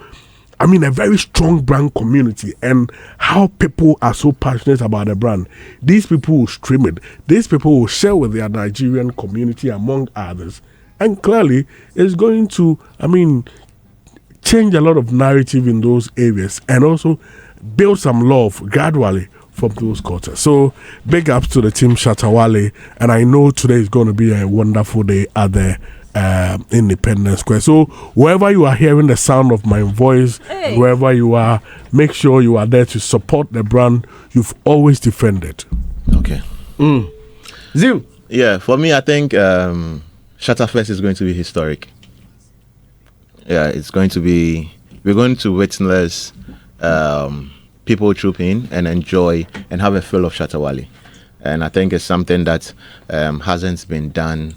a very strong brand community and how people are so passionate about the brand. These people will stream it. These people will share with their Nigerian community, among others. And clearly, it's going to, change a lot of narrative in those areas, and also build some love gradually from those quarters. So big ups to the team Shatta, and I know today is going to be a wonderful day at the Independence Square. So wherever you are hearing the sound of my voice, wherever you are, make sure you are there to support the brand you've always defended. Okay. Zeal. Yeah, for me, I think ShattaFest is going to be historic. Yeah, it's going to be, we're going to witness people troop in and enjoy and have a feel of Shatta. And I think it's something that hasn't been done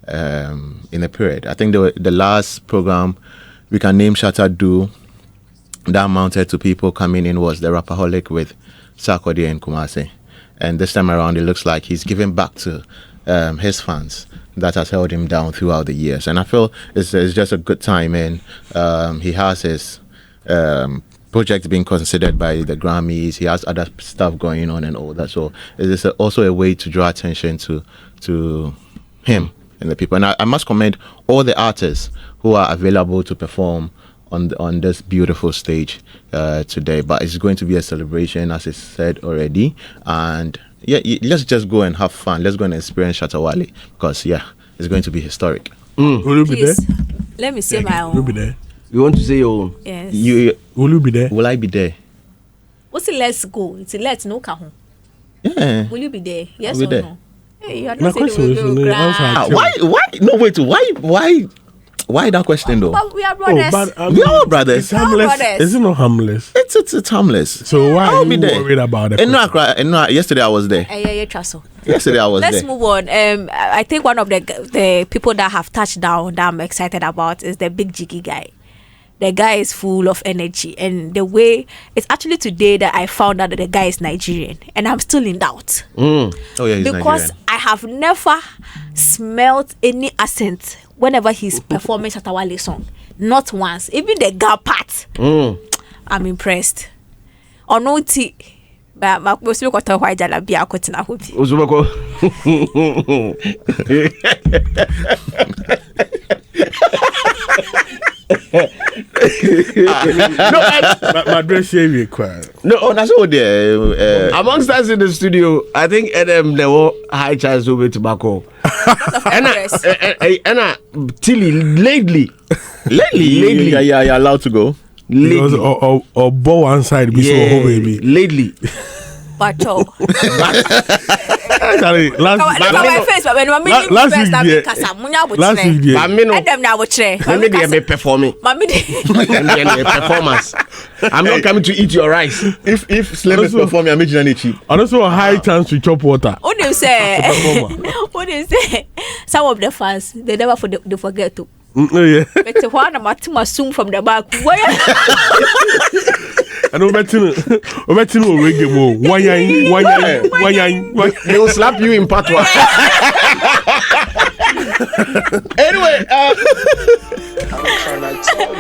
in a period. I think the last program we can name Shatta Do that amounted to people coming in was the Rapaholic with Sarkodie and Kumasi. And this time around, it looks like he's giving back to his fans that has held him down throughout the years. And I feel it's just a good time, and he has his project being considered by the Grammys. He has other stuff going on and all that. So it's also a way to draw attention to him and the people. And I must commend all the artists who are available to perform on this beautiful stage today. But it's going to be a celebration, as I said already. And yeah, let's just go and have fun. Let's go and experience Shatta, because it's going to be historic. Will you be there? Let me say my own. Will you be there? You want to say your own? Yes. Will you be there? Will I be there? What's it? Let's go. It's a let's no kahun. Yeah. Will you be there? Yes I'll or be there. no? Hey, you are My not saying question we is, will the answer go. Why? No, wait. Why that question though? But we are brothers. We are all brothers. It's harmless. brothers. Is it not harmless? It's harmless. So why I'll are be you there. worried about it? Yesterday I was there. Yeah, trust. Yesterday I was Let's there. move on. I think one of the people that have touched down that I'm excited about is the Big Jiggy guy. The guy is full of energy, and the way it's actually today that I found out that the guy is Nigerian, and I'm still in doubt. Oh yeah, he's Because Nigerian. I have never smelled any accent whenever he's performing Shatta song. Not once. Even the girl part. I'm impressed. Onoti But my most look at why that be a cotton. I hope. Uzubako. My dress shave required. No, that's all there. Amongst us in the studio, I think Adam there were high chance over tobacco. And Tilly lately, yeah, allowed to go. Because or bow one side be so whole baby. Lately. Bacho. Actually, last week, Adam now watch Maybe they may performing. Performance. I'm not coming to eat your rice. If Slim is performing, I'm making any cheap. and also a high chance to chop water. What do you say? What do you say? Some of the fans they never forget to. Yeah. But one I'm assume from the back. And we they will slap you in patois. Anyway,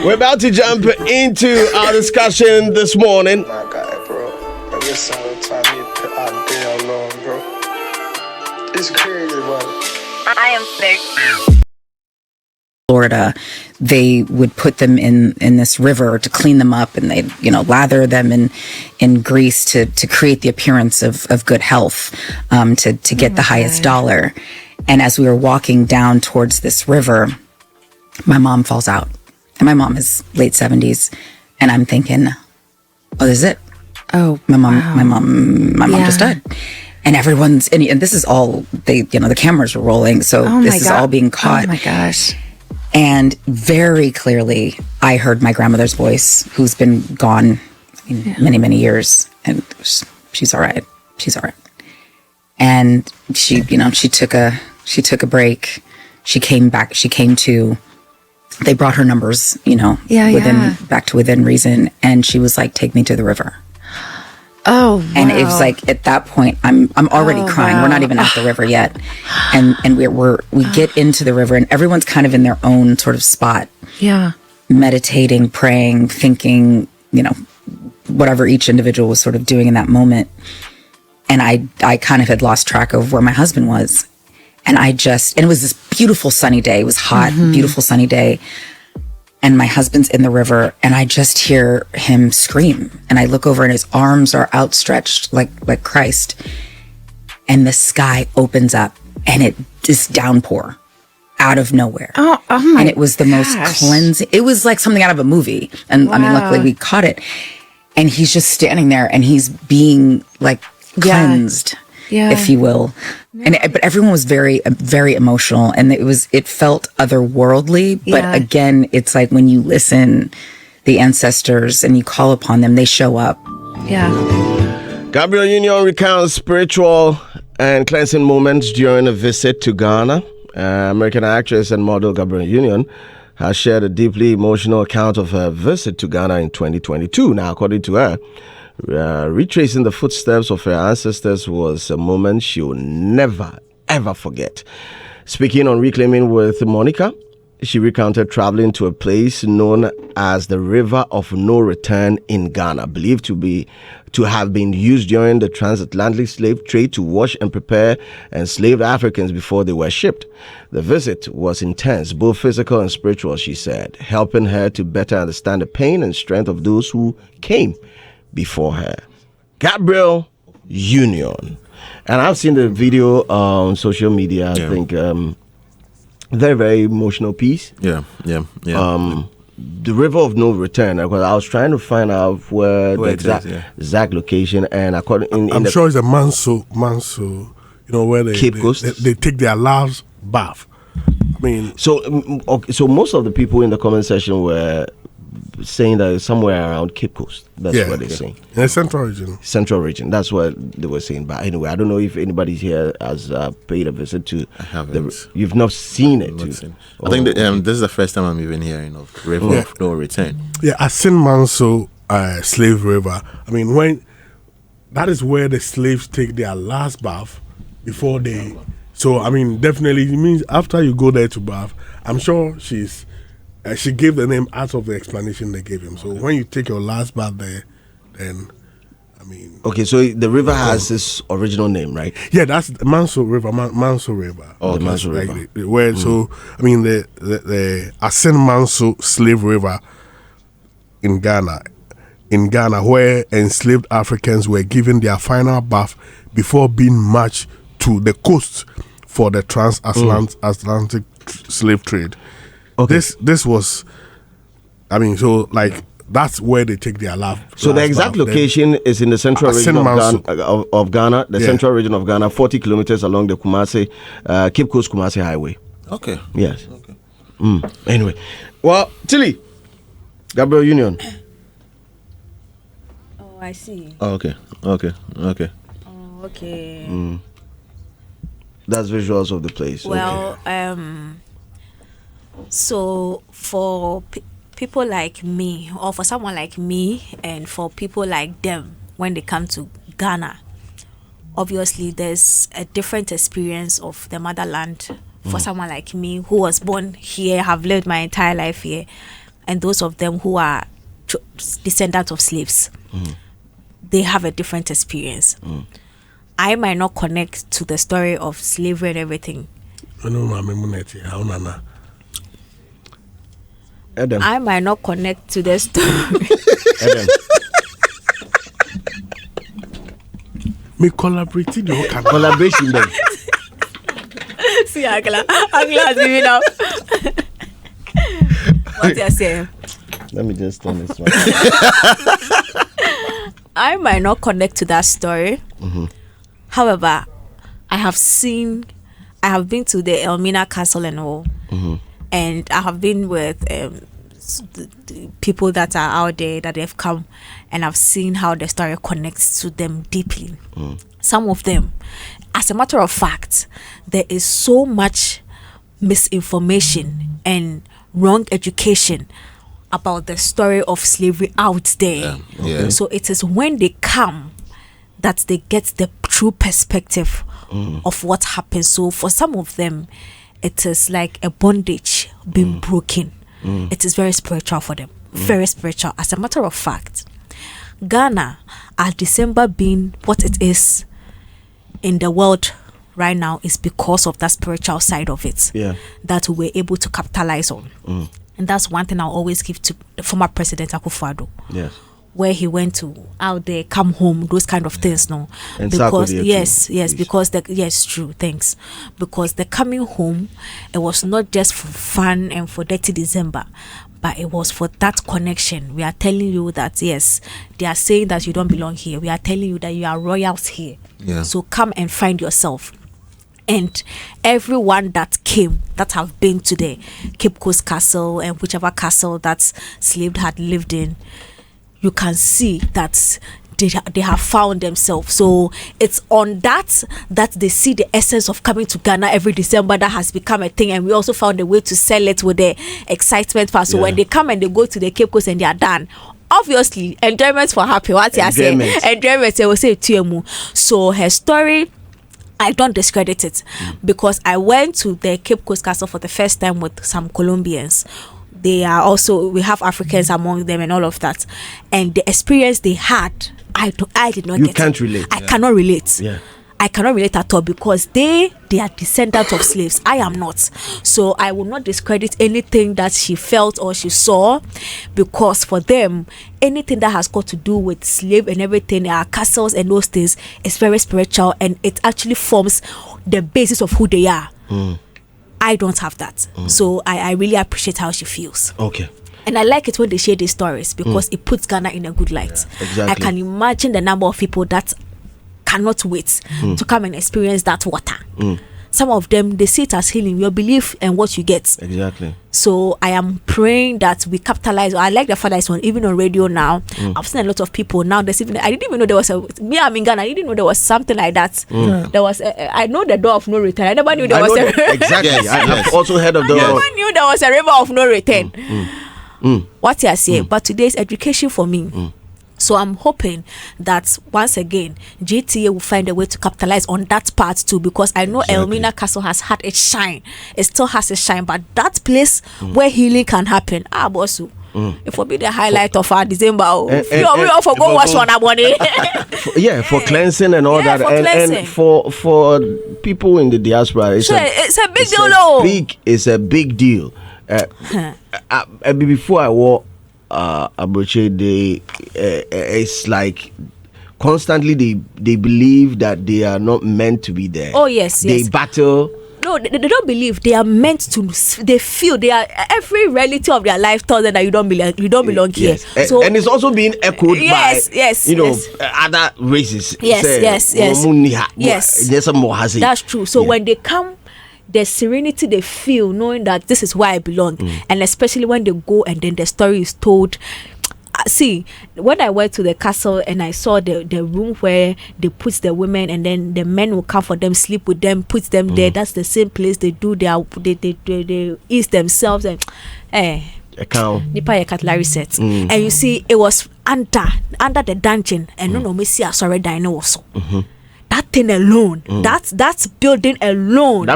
we're about to jump into our discussion this morning. My guy, bro. This time you put out there alone, bro. It's crazy, bro. I am sick. Florida, they would put them in this river to clean them up, and they'd lather them in grease to create the appearance of good health, to get the highest dollar. And as we were walking down towards this river, my mom falls out, and my mom is late 70s, and I'm thinking, oh, this is it. Oh, my mom just died. And everyone's and this is all the cameras were rolling, so this is all being caught. Oh my gosh. And very clearly, I heard my grandmother's voice, who's been gone many, many years, and she's all right. She's all right. And she took a break. She came back. She came to. They brought her numbers, back to within reason, and she was like, "Take me to the river." Oh, wow. And it was like at that point, I'm already crying. Wow. We're not even at the river yet, and we get into the river, and everyone's kind of in their own sort of spot. Yeah, meditating, praying, thinking, whatever each individual was sort of doing in that moment. And I kind of had lost track of where my husband was, and it was this beautiful sunny day. It was hot, beautiful sunny day. And my husband's in the river, and I just hear him scream. And I look over, and his arms are outstretched like Christ. And the sky opens up, and it is downpour out of nowhere. Oh my! And it was the most cleansing. It was like something out of a movie. And I mean, luckily we caught it. And he's just standing there, and he's being like cleansed, if you will. But everyone was very, very emotional, and it felt otherworldly. But again, it's like when you listen, the ancestors, and you call upon them, they show up. Yeah. Gabriel Union recounts spiritual and cleansing moments during a visit to Ghana. American actress and model Gabriel Union has shared a deeply emotional account of her visit to Ghana in 2022. Now, according to her, retracing the footsteps of her ancestors was a moment she will never, ever forget. Speaking on Reclaiming with Monica, she recounted traveling to a place known as the River of No Return in Ghana, believed to have been used during the transatlantic slave trade to wash and prepare enslaved Africans before they were shipped. The visit was intense, both physical and spiritual, she said, helping her to better understand the pain and strength of those who came before her. Gabriel Union. And I've seen the video on social media. I think very, very emotional piece. Yeah. The River of No Return, because I was trying to find out where the exact location, and I'm sure it's a Manso, where Cape Coast. They take their last bath. I mean, so most of the people in the comment section were saying that it's somewhere around Cape Coast. That's what they're saying. In Central region. Central region. That's what they were saying. But anyway, I don't know if anybody here has paid a visit to. I haven't. You've not seen it. I think this is the first time I'm even hearing of River of No Return. Yeah, I seen Manso Slave River. I mean, that is where the slaves take their last bath before they. So I mean, definitely it means after you go there to bath, I'm sure she gave the name out of the explanation they gave him. So when you take your last bath there, then Okay, so the river has its original name, right? Yeah, that's the Manso River. Manso River. Oh, the Manso River. Where so the Asin Manso Slave River in Ghana, where enslaved Africans were given their final bath before being marched to the coast for the transatlantic slave trade. Okay. This was, that's where they take their last. So the exact location is in the central region of Ghana, the central region of Ghana, 40 kilometers along the Cape Coast Kumasi Highway. Okay. Yes. Okay. Anyway, well, Tilly, Gabriel Union. Oh, I see. Oh, okay. Oh, okay. That's visuals of the place. Well, so for people like me, or for someone like me, and for people like them, when they come to Ghana, obviously there's a different experience of the motherland. For someone like me, who was born here, have lived my entire life here, and those of them who are descendants of slaves, they have a different experience. I might not connect to the story of slavery and everything. Adam. I might not connect to the story. Adam. Me collaborating, you can Collaboration then. See, Agla has given up. What you saying? Let me just turn this one. I might not connect to that story. However, I have been to the Elmina Castle and all, and I have been with the people that are out there that have come, and I've seen how the story connects to them deeply. Some of them, as a matter of fact, there is so much misinformation and wrong education about the story of slavery out there. So it is when they come that they get the true perspective of what happened. So for some of them, it is like a bondage being broken. It is very spiritual for them. Very spiritual. As a matter of fact, Ghana, as December being what it is in the world right now, is because of that spiritual side of it that we were able to capitalize on. And that's one thing I'll always give to the former president Akufo-Addo. Yes. Where he went to out there, come home, those kind of things, no. And because Sarkodie, because true, thanks. Because the coming home, it was not just for fun and for dirty December, but it was for that connection. We are telling you that yes, they are saying that you don't belong here. We are telling you that you are royals here. So come and find yourself. And everyone that came, that have been to the Cape Coast Castle and whichever castle that slave had lived in, you can see that they have found themselves. So it's on that they see the essence of coming to Ghana every December that has become a thing, and we also found a way to sell it with the excitement part. So when they come and they go to the Cape Coast and they are done, obviously enjoyment for happy. What you say? Enjoyment. They will say Tuemu. So her story, I don't discredit it because I went to the Cape Coast Castle for the first time with some Colombians. They are also, we have Africans among them and all of that, and the experience they had, I did not. You can't relate. I cannot relate. Yeah. I cannot relate at all because they are descendants of slaves. I am not. So I will not discredit anything that she felt or she saw, because for them, anything that has got to do with slave and everything, our castles and those things, is very spiritual, and it actually forms the basis of who they are. I don't have that. So I really appreciate how she feels. Okay. And I like it when they share these stories because it puts Ghana in a good light. Yeah, exactly. I can imagine the number of people that cannot wait to come and experience that water. Some of them, they see it as healing, your belief and what you get. Exactly. So I am praying that we capitalize. I like the fact that it's even on radio now. I've seen a lot of people now. I didn't even know there was I'm in Ghana. I didn't know there was something like that. There was I know the door of no return. I never knew there was exactly. I've also heard of the. I never knew there was a river of no return. What you are saying, but today's education for me. So I'm hoping that once again GTA will find a way to capitalize on that part too, because I know Elmina Castle has had its shine. It still has its shine, but that place where healing can happen, boss, It will be the highlight of our December. We and all for go wash on our body. For cleansing and all that, and for people in the diaspora, it's a big deal. It's a big deal. Before I wore Abroche, it's like constantly they believe that they are not meant to be there. Oh yes, they battle. No, they don't believe they are meant to. They feel they are. Every reality of their life tells them that you don't belong here. Yes. So, and it's also being echoed by other races. Yes. That's true. So when they come, the serenity they feel knowing that this is where I belong, and especially when they go and then the story is told. See, when I went to the castle and I saw the room where they put the women and then the men will come for them, sleep with them, put them there. That's the same place they do they ease themselves and Nipa cutlery set. And you see, it was under the dungeon and no me see sorry dino also. That thing alone, that's building alone.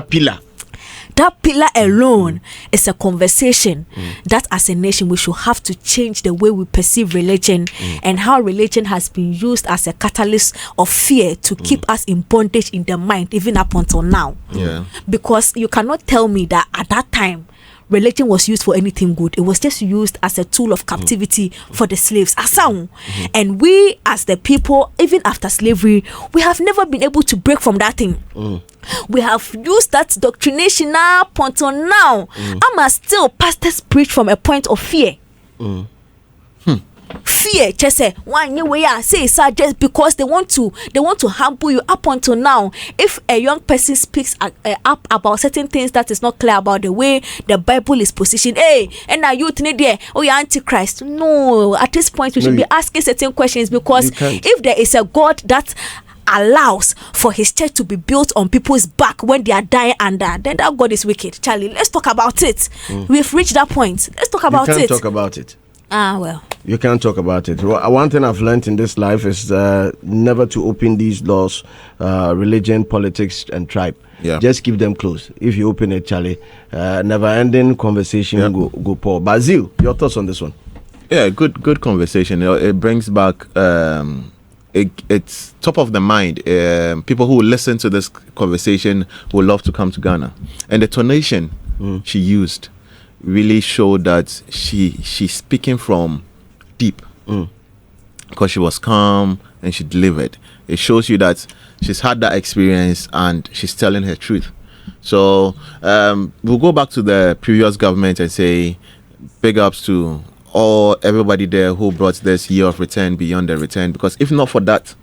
That pillar alone is a conversation that as a nation we should have to change the way we perceive religion and how religion has been used as a catalyst of fear to keep us in bondage in the mind even up until now. Because you cannot tell me that at that time religion was used for anything good. It was just used as a tool of captivity for the slaves. And we as the people, even after slavery, we have never been able to break from that thing. We have used that doctrination up until now. Still pastors preach from a point of fear. Fear, just say one new way I say just because they want to humble you up until now. If a young person speaks up about certain things that is not clear about the way the Bible is positioned, and now you think there, you're antichrist. No, at this point we should be asking certain questions because if there is a God that allows for his church to be built on people's back when they are dying under, then that God is wicked. Charlie, let's talk about it. We've reached that point. Let's talk about it. You can't talk about it. Well. You can't talk about it. One thing I've learned in this life is never to open these laws, religion, politics, and tribe. Just keep them close. If you open it, Charlie, never-ending conversation go poor. But Zeal, your thoughts on this one? Yeah, good conversation. It brings back. It's top of the mind. People who listen to this conversation will love to come to Ghana, and the tonation she used really showed that she's speaking from deep because she was calm and she delivered. It shows you that she's had that experience and she's telling her truth. So we'll go back to the previous government and say big ups to everybody there who brought this year of return beyond the return, because if not for that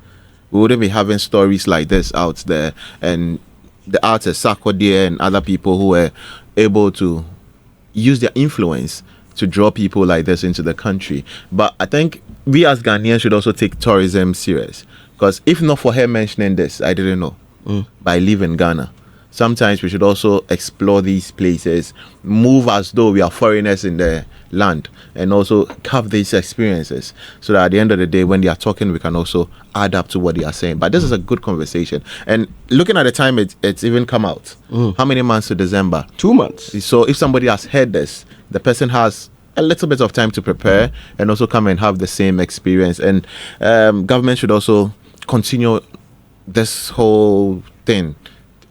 we wouldn't be having stories like this out there, and the artists Sarkodie and other people who were able to use their influence to draw people like this into the country. But I think we as Ghanaians should also take tourism serious, because if not for her mentioning this, I didn't know. But I live in Ghana. Sometimes we should also explore these places, move as though we are foreigners in the land, and also have these experiences so that at the end of the day when they are talking we can also add up to what they are saying. But this is a good conversation, and looking at the time it's even come out. How many months to December? 2 months. So if somebody has heard this, the person has a little bit of time to prepare and also come and have the same experience. And government should also continue this whole thing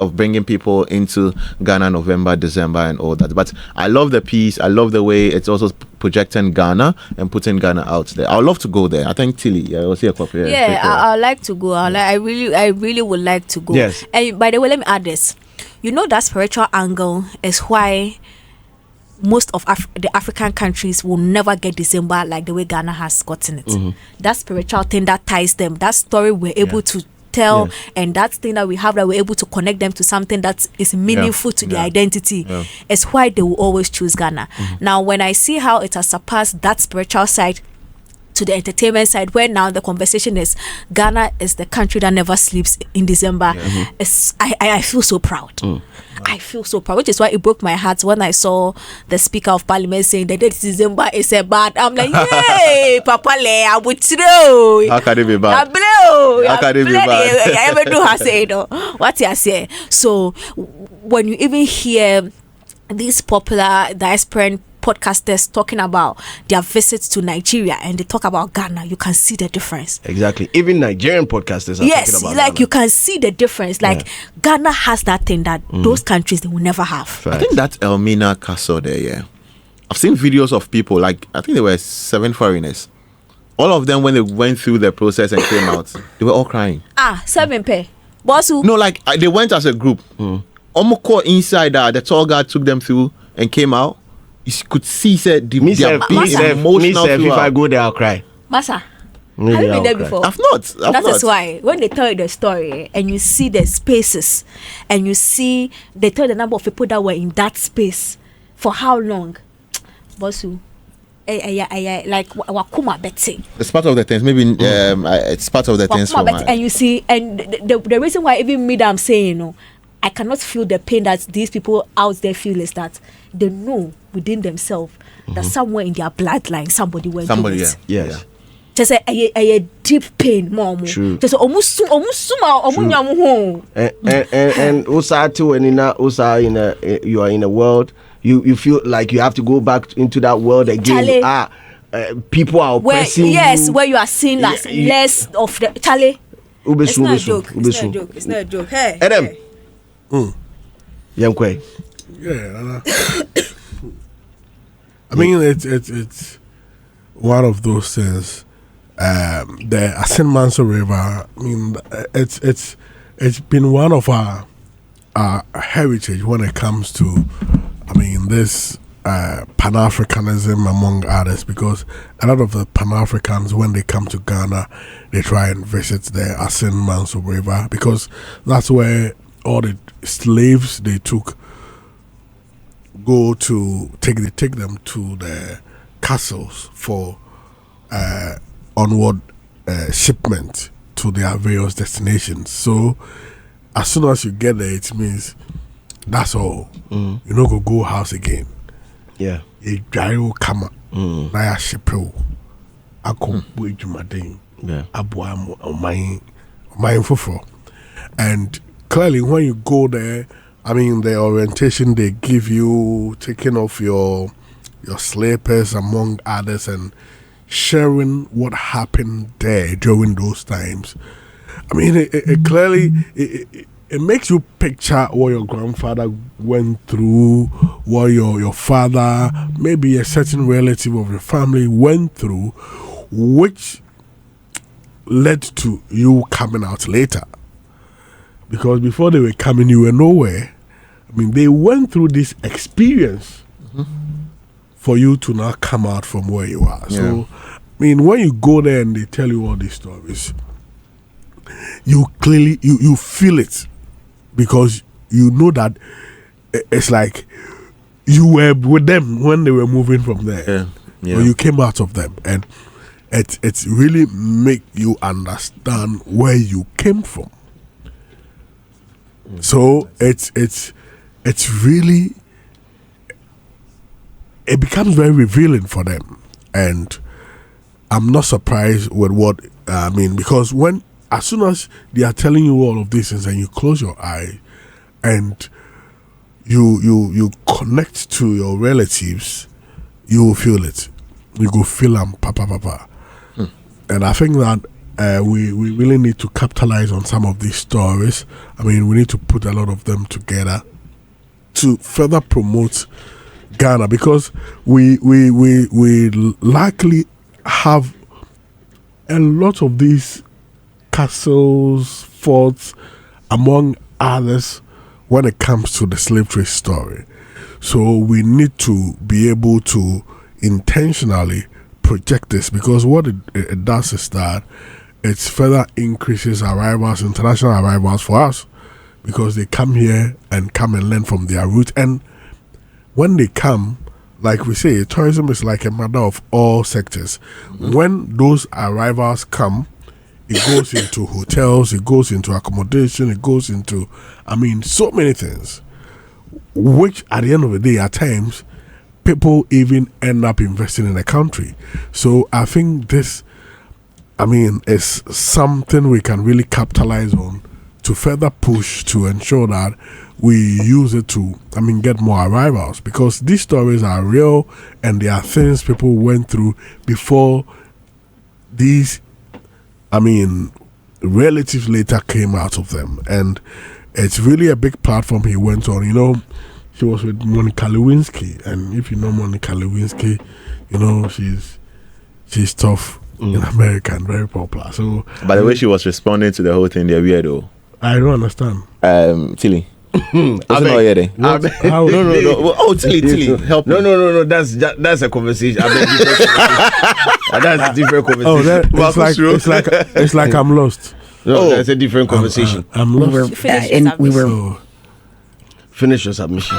of bringing people into Ghana, November, December, and all that. But I love the piece. I love the way it's also projecting Ghana and putting Ghana out there. I would love to go there. I think Tilly, I was here. I'd like to go. I really would like to go. Yes. And by the way, let me add this. You know that spiritual angle is why most of the African countries will never get December like the way Ghana has gotten it. That spiritual thing that ties them, that story we're able to tell, and that thing that we have that we're able to connect them to something that is meaningful to their identity is why they will always choose Ghana. Now, when I see how it has surpassed that spiritual side to the entertainment side, where now the conversation is Ghana is the country that never sleeps in December, I feel so proud. I feel so proud, which is why it broke my heart when I saw the Speaker of Parliament saying that December is a bad. I'm like, yay, Papa Le, I would throw. How can it be bad? How can it be bad? I ever do her say, what you say. So when you even hear these popular diasporan podcasters talking about their visits to Nigeria and they talk about Ghana, you can see the difference. Exactly. Even Nigerian podcasters are talking about like Ghana. you can see the difference. Like Ghana has that thing that those countries they will never have. I think that Elmina Castle there, yeah. I've seen videos of people, like, I think there were 7 foreigners. All of them, when they went through the process and came out, they were all crying. 7 pay. Bossu. No, like, they went as a group. Omoko inside, the tour guide took them through and came out. You could see, said, the emotional if I go there, I'll cry. Masa, have you been there before? I've not. That is why when they tell you the story and you see the spaces and you see they tell the number of people that were in that space for how long, Bossu. Like wakuma bete. It's part of the things. Maybe it's part of the things. And you see, and the reason why even me that I'm saying, you know, I cannot feel the pain that these people out there feel is that they know within themselves that somewhere in their bloodline somebody went through it. Yes. Just a deep pain, mom. True. Just almost and also too, when you are in a world, you feel like you have to go back into that world again. People are oppressing you. Where you are seeing less of the Charlie. It's not a joke. It's not a joke. Hey. Adam. Yankwe. Yeah. I mean, it's one of those things. The Asin Manso River. I mean, it's been one of our heritage when it comes to, I mean, this Pan-Africanism among others, because a lot of the Pan-Africans, when they come to Ghana, they try and visit the Asin Manso River, because that's where all the slaves they took take them to the castles for onward shipment to their various destinations. So as soon as you get there, it means that's all. You know, go house again. Yeah. A gyro kama. Naya shipro. Ako buijumadin. Yeah. Abwa my fufro. And clearly, when you go there, I mean, the orientation they give you, taking off your slippers among others, and sharing what happened there during those times. I mean, it clearly it makes you picture what your grandfather went through, what your father, maybe a certain relative of your family went through, which led to you coming out later. Because before they were coming, you were nowhere. I mean, they went through this experience for you to now come out from where you are. Yeah. So, I mean, when you go there and they tell you all these stories, you clearly, you feel it, because you know that it's like you were with them when they were moving from there. Yeah. Or you came out of them. And it's really make you understand where you came from. So it's really, it becomes very revealing for them, and I'm not surprised with what I mean, because as soon as they are telling you all of these things and you close your eye and you connect to your relatives, you will feel it. You go feel them, papa. And I think that we really need to capitalize on some of these stories. I mean, we need to put a lot of them together to further promote Ghana, because we likely have a lot of these castles, forts, among others, when it comes to the slave trade story. So we need to be able to intentionally project this, because what it does is that it further increases arrivals, international arrivals for us, because they come here and come and learn from their roots. And when they come, like we say, tourism is like a matter of all sectors. When those arrivals come, it goes into hotels, it goes into accommodation, it goes into, I mean, so many things, which at the end of the day, at times, people even end up investing in the country. So I think this, I mean, is something we can really capitalize on to further push to ensure that we use it to, get more arrivals, because these stories are real and they are things people went through before these, relatives later came out of them. And it's really a big platform he went on. She was with Monica Lewinsky, and if you know Monica Lewinsky, she's tough in America and very popular. So, by the way, she was responding to the whole thing, they're weird though. I don't understand. Tilly. No. Oh, Tilly, help me. No. That's a conversation. That's a different conversation. It's like I'm lost. No, that's a different conversation. I'm lost. We were finish your submission.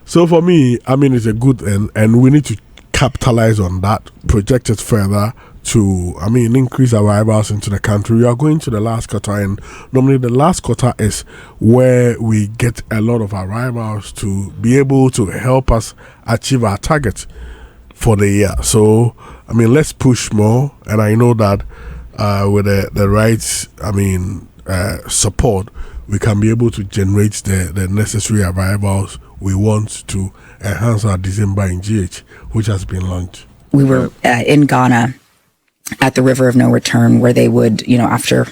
So for me, it's a good and we need to capitalize on that, project it further to, increase arrivals into the country. We are going to the last quarter, and normally the last quarter is where we get a lot of arrivals to be able to help us achieve our target for the year. So, let's push more, and I know that with the right, support, we can be able to generate the necessary arrivals we want to enhance our December in GH, which has been launched. We were in Ghana at the River of No Return, where they would, after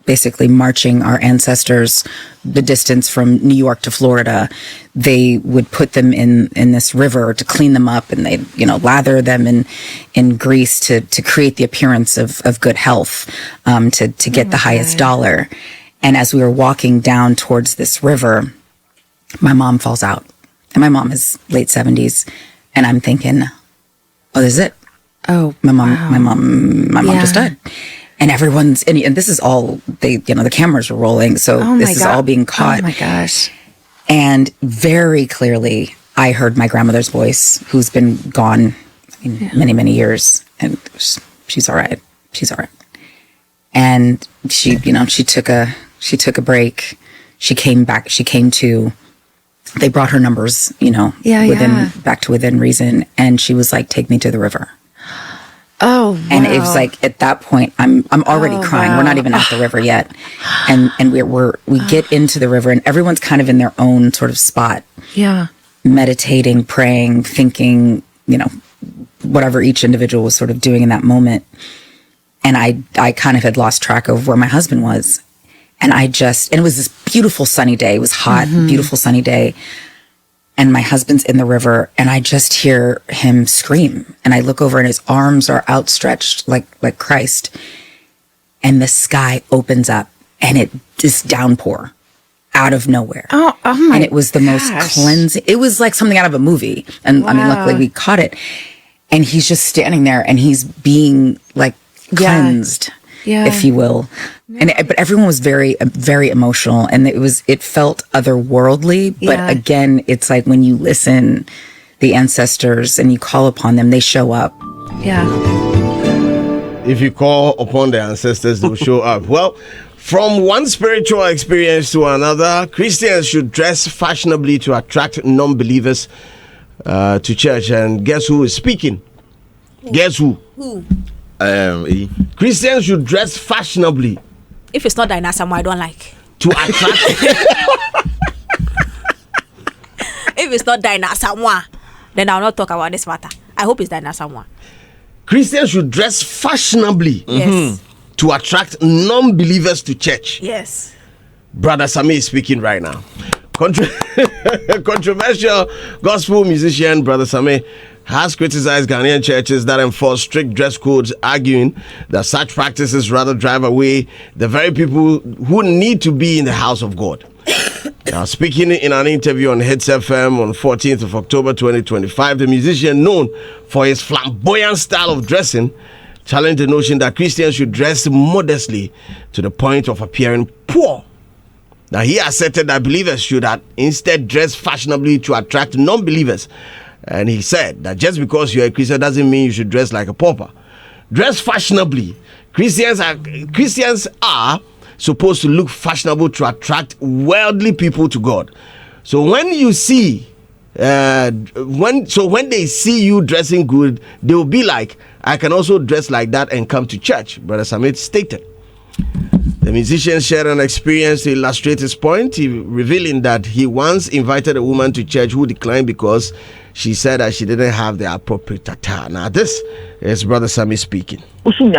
basically marching our ancestors the distance from New York to Florida, they would put them in this river to clean them up, and they lather them in grease to create the appearance of good health, to get the highest dollar. And as we were walking down towards this river, my mom falls out, and my mom is late 70s, and I'm thinking, oh, this is it. Oh, my mom just died. And everyone's, and this is all, the cameras were rolling. So this is all being caught. Oh my gosh. And very clearly, I heard my grandmother's voice, who's been gone many, many years. And she's all right. She's all right. And she took a break. She came back. She came to, they brought her numbers, back to within reason. And she was like, take me to the river. Oh, wow. And it was like, at that point, I'm already crying. Wow. We're not even at the river yet. And we get into the river, and everyone's kind of in their own sort of spot. Yeah. Meditating, praying, thinking, whatever each individual was sort of doing in that moment. And I kind of had lost track of where my husband was. And it was this beautiful sunny day. It was hot, beautiful sunny day. And my husband's in the river, and I just hear him scream. And I look over, and his arms are outstretched like Christ. And the sky opens up, and it is downpour out of nowhere. Oh my! And it was the most cleansing. It was like something out of a movie. And luckily we caught it. And he's just standing there, and he's being like cleansed, if you will. But everyone was very, very emotional, and it felt otherworldly. But again, it's like when you listen, the ancestors, and you call upon them, they show up. Yeah. If you call upon the ancestors, they will show up. Well, from one spiritual experience to another, Christians should dress fashionably to attract non-believers to church. And guess who is speaking? Guess who? Christians should dress fashionably. If it's not Dinah Samoa, I don't like. To attract. If it's not Dinah Samoa, then I'll not talk about this matter. I hope it's Dinah Samoa. Christians should dress fashionably. Yes. To attract non-believers to church. Yes. Brother Sami is speaking right now. Controversial gospel musician Brother Sami has criticized Ghanaian churches that enforce strict dress codes, arguing that such practices rather drive away the very people who need to be in the house of God. Now, speaking in an interview on Hits FM on 14th of October 2025, the musician, known for his flamboyant style of dressing, challenged the notion that Christians should dress modestly to the point of appearing poor. Now, he asserted that believers should instead dress fashionably to attract non-believers. And he said that just because you're a Christian doesn't mean you should dress like a pauper. Dress fashionably. Christians are supposed to look fashionable to attract worldly people to God. So when you see, when they see you dressing good, they will be like, I can also dress like that and come to church, Brother Samit stated. The musician shared an experience to illustrate his point, revealing that he once invited a woman to church who declined because she said that she didn't have the appropriate attire. Now, this is Brother Sammy speaking. She can't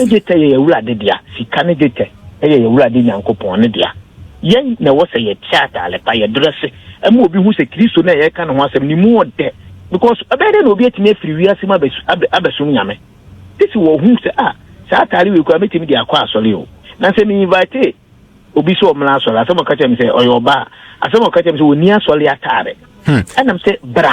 get a Uradia, she can't get a Uradian Coponedia. Yen, there was a chat by a dress, a movie who's a Christian, I can't want some more there. Because a better will be at me 3 years in my Abasunyame. This is who say, Satari will commit me the Aquasolio. Nancy me invite Obiso Mlasola, some catch him say, or your bar, as some catch him say, near Soliatare. And I'm say, bra.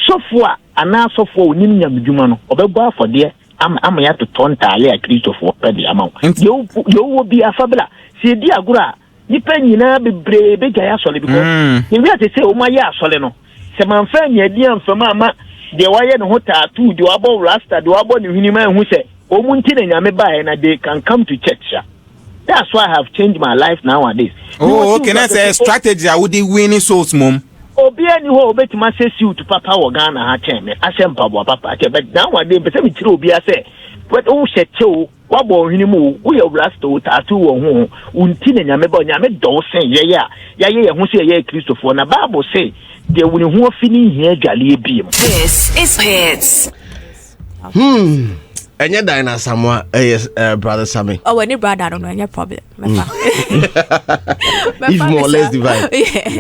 So far, and now so for Nimia Jumano, or the bar for dear. I'm here to turn tally at least for the amount. You will be a fabula. See, dear Gura, you penny now be brave, big solid because you have to say, oh my ya soleno. Some family, dear from Mamma, the wire and hotel, two, do about Rasta, do about the human who say, oh, Muntin and Yameba, and they can come to church. That's why I have changed my life nowadays. Oh, can I say a strategy? I would be winning souls, mom. Obi any ho bet ma say you to papa wo Ghana ha chen me asem papa papa but nowadays be say me tire obi ase but o hye chew wa bo hwini mu wo ye rasta o tattoo wo ho unti na nyame ba nyame do sen ye ho say ye Christopher na Bible say de wo ni ho fini hia adwale ebiem. This is hits. Enya Dina Samoa, yes, Brother Sammy. Oh, any brother, I don't know any problem. If more or less divine. Yeah.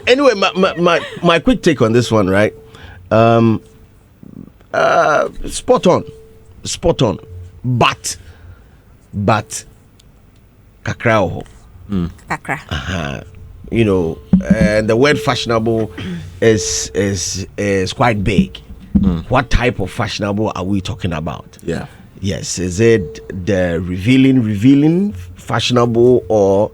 Anyway, my quick take on this one, right? Spot on, but kakra. Kakra. You know, and the word fashionable is quite big. What type of fashionable are we talking about? Yeah. Yes. Is it the revealing fashionable or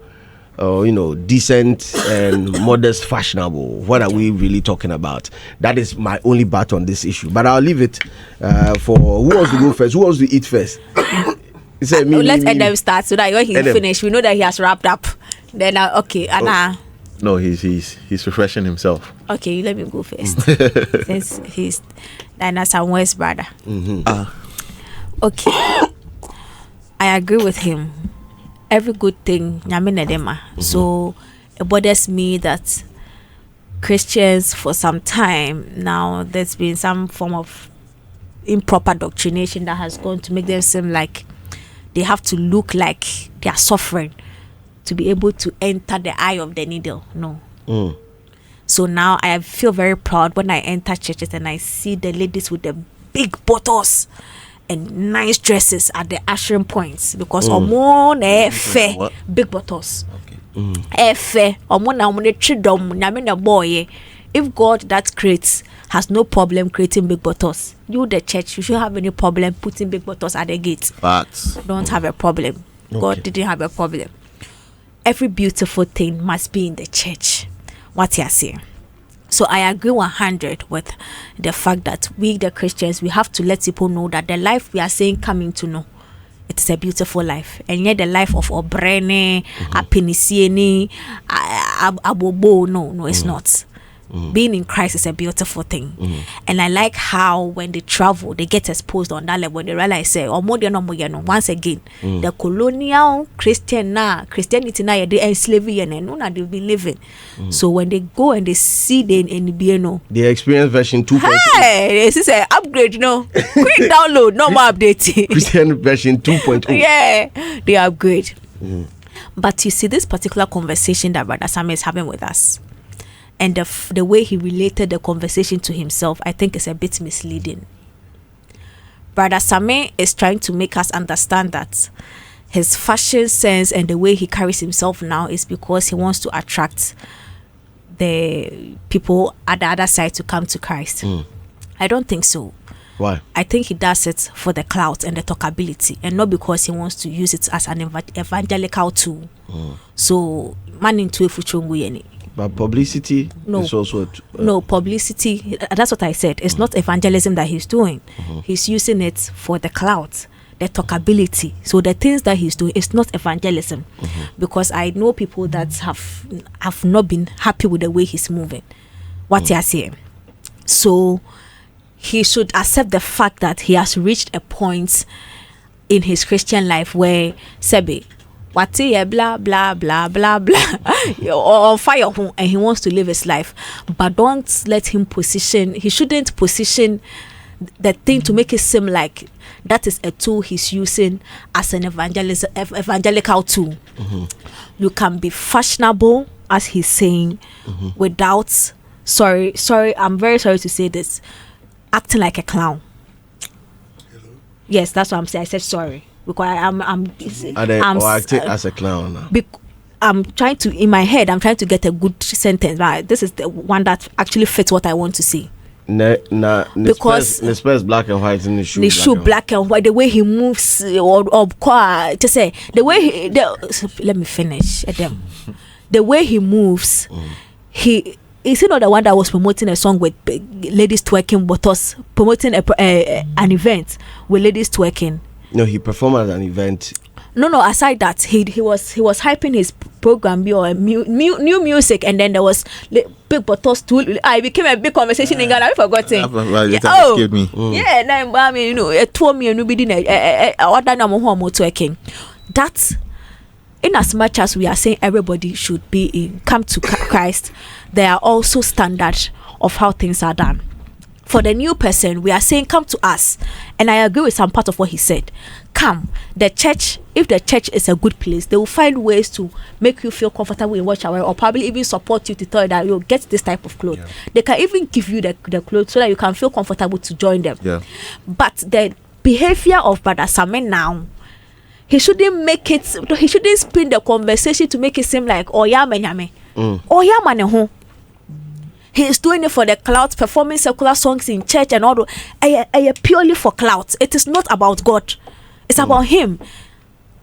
decent and modest fashionable? What are we really talking about? That is my only bet on this issue. But I'll leave it for who wants to go first? Who wants to eat first? Let's let them start so that when he's finished, we know that he has wrapped up. Then okay, Anna. No, he's refreshing himself. Okay, let me go first. Since he's Dinah Samuel's brother. Okay. I agree with him. Every good thing, so it bothers me that Christians for some time now there's been some form of improper doctrination that has gone to make them seem like they have to look like they are suffering to be able to enter the eye of the needle. No. So now I feel very proud when I enter churches and I see the ladies with the big bottles and nice dresses at the ushering points because big bottles. If God that creates has no problem creating big bottles, you the church, you shouldn't have any problem putting big bottles at the gate. Facts. Don't have a problem. God didn't have a problem. Every beautiful thing must be in the church. What you're saying. So I agree 100 with the fact that we, the Christians, we have to let people know that the life we are saying coming to know, it is a beautiful life. And yet the life of Obrene, Apinisieni, Abobo, no, it's not. Being in Christ is a beautiful thing. And I like how when they travel, they get exposed on that level. When they realize, say, once again, the colonial Christianity now, they enslave and they've been living. So when they go and they see the NBNO, the experience version 2.0. Hey, this is an upgrade, quick download, no more updating. Christian version 2.0. Yeah, they upgrade. But you see, this particular conversation that Brother Sam is having with us, and the way he related the conversation to himself, I think is a bit misleading. Brother Same is trying to make us understand that his fashion sense and the way he carries himself now is because he wants to attract the people at the other side to come to Christ. I don't think so. Why? I think he does it for the clout and the talkability, and not because he wants to use it as an evangelical tool. So, man into a fuchungu. But publicity is also... no, publicity, that's what I said. It's not evangelism that he's doing. He's using it for the clout, the talkability. So the things that he's doing, it's not evangelism. Because I know people that have not been happy with the way he's moving. What you're saying. So he should accept the fact that he has reached a point in his Christian life where Sebi, blah blah blah blah blah or fire home, and he wants to live his life. But don't let him he shouldn't position the thing to make it seem like that is a tool he's using as an evangelical tool. You can be fashionable, as he's saying, without I'm very sorry to say this, acting like a clown. Yes, that's what I'm saying. I said sorry because I'm acting as a clown. I'm trying to, in my head, I'm trying to get a good sentence. Right? This is the one that actually fits what I want to say. Because the space black and white in the shoe. The shoe black and white. The way he moves, or to say the way let me finish. The way he moves, is he not the one that was promoting a song with ladies twerking, but was promoting an event with ladies twerking? No, he performed at an event. No. Aside that, he was hyping his program or new music, and then there was big bottles too. I became a big conversation in Ghana. I forgot it. Excuse me. Yeah, I mean, it told me nobody other than twerking. That's in as much as we are saying everybody should come to Christ, there are also standards of how things are done. For the new person, we are saying come to us, and I agree with some part of what he said. Come, the church. If the church is a good place, they will find ways to make you feel comfortable in what you wear, or probably even support you to tell you that you'll get this type of clothes. They can even give you the clothes so that you can feel comfortable to join them. But the behavior of Brother Samuel now, he shouldn't spin the conversation to make it seem like he is doing it for the clout, performing secular songs in church and all purely for clout. It is not about God. It's about him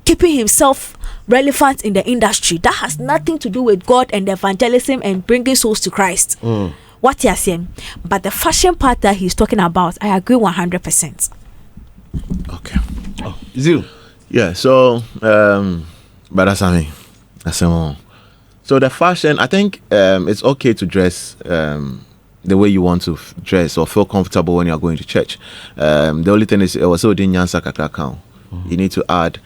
keeping himself relevant in the industry. That has nothing to do with God and evangelism and bringing souls to Christ. What he is saying. But the fashion part that he's talking about, I agree 100%. Okay. Zeal. Yeah, so Brother Sammy, so the fashion, I think it's okay to dress the way you want to dress or feel comfortable when you're going to church. The only thing is, you need to add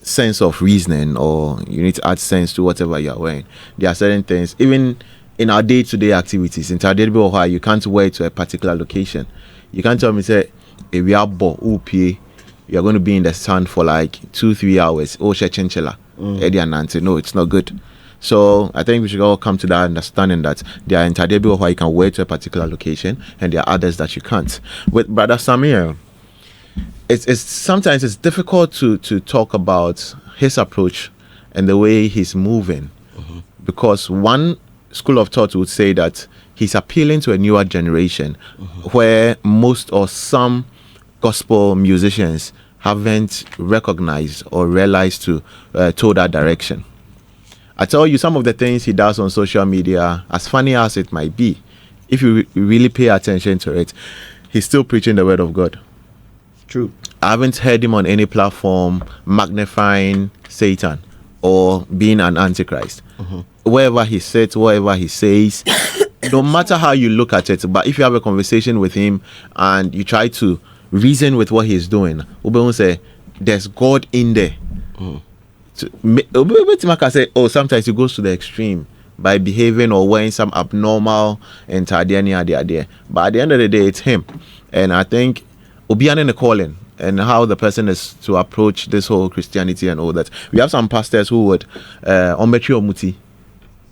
sense of reasoning, or you need to add sense to whatever you're wearing. There are certain things, even in our day-to-day activities, in Tadebe, you can't wear it to a particular location. You can't tell me, say, if we are you're going to be in the sun for like 2-3 hours. No, it's not good. So I think we should all come to that understanding that there are entire where you can wear to a particular location, and there are others that you can't. With Brother Samir, it's sometimes it's difficult to talk about his approach and the way he's moving, because one school of thought would say that he's appealing to a newer generation, where most or some gospel musicians haven't recognized or realized to toe that direction. I tell you, some of the things he does on social media, as funny as it might be, if you really pay attention to it, he's still preaching the word of God. True. I haven't heard him on any platform magnifying Satan or being an antichrist. Wherever he sits, whatever he says, no matter how you look at it, but if you have a conversation with him and you try to reason with what he's doing, Ube will say, there's God in there. Say, sometimes he goes to the extreme by behaving or wearing some abnormal and but at the end of the day, it's him. And I think Obian in the calling and how the person is to approach this whole Christianity and all that. We have some pastors who would muti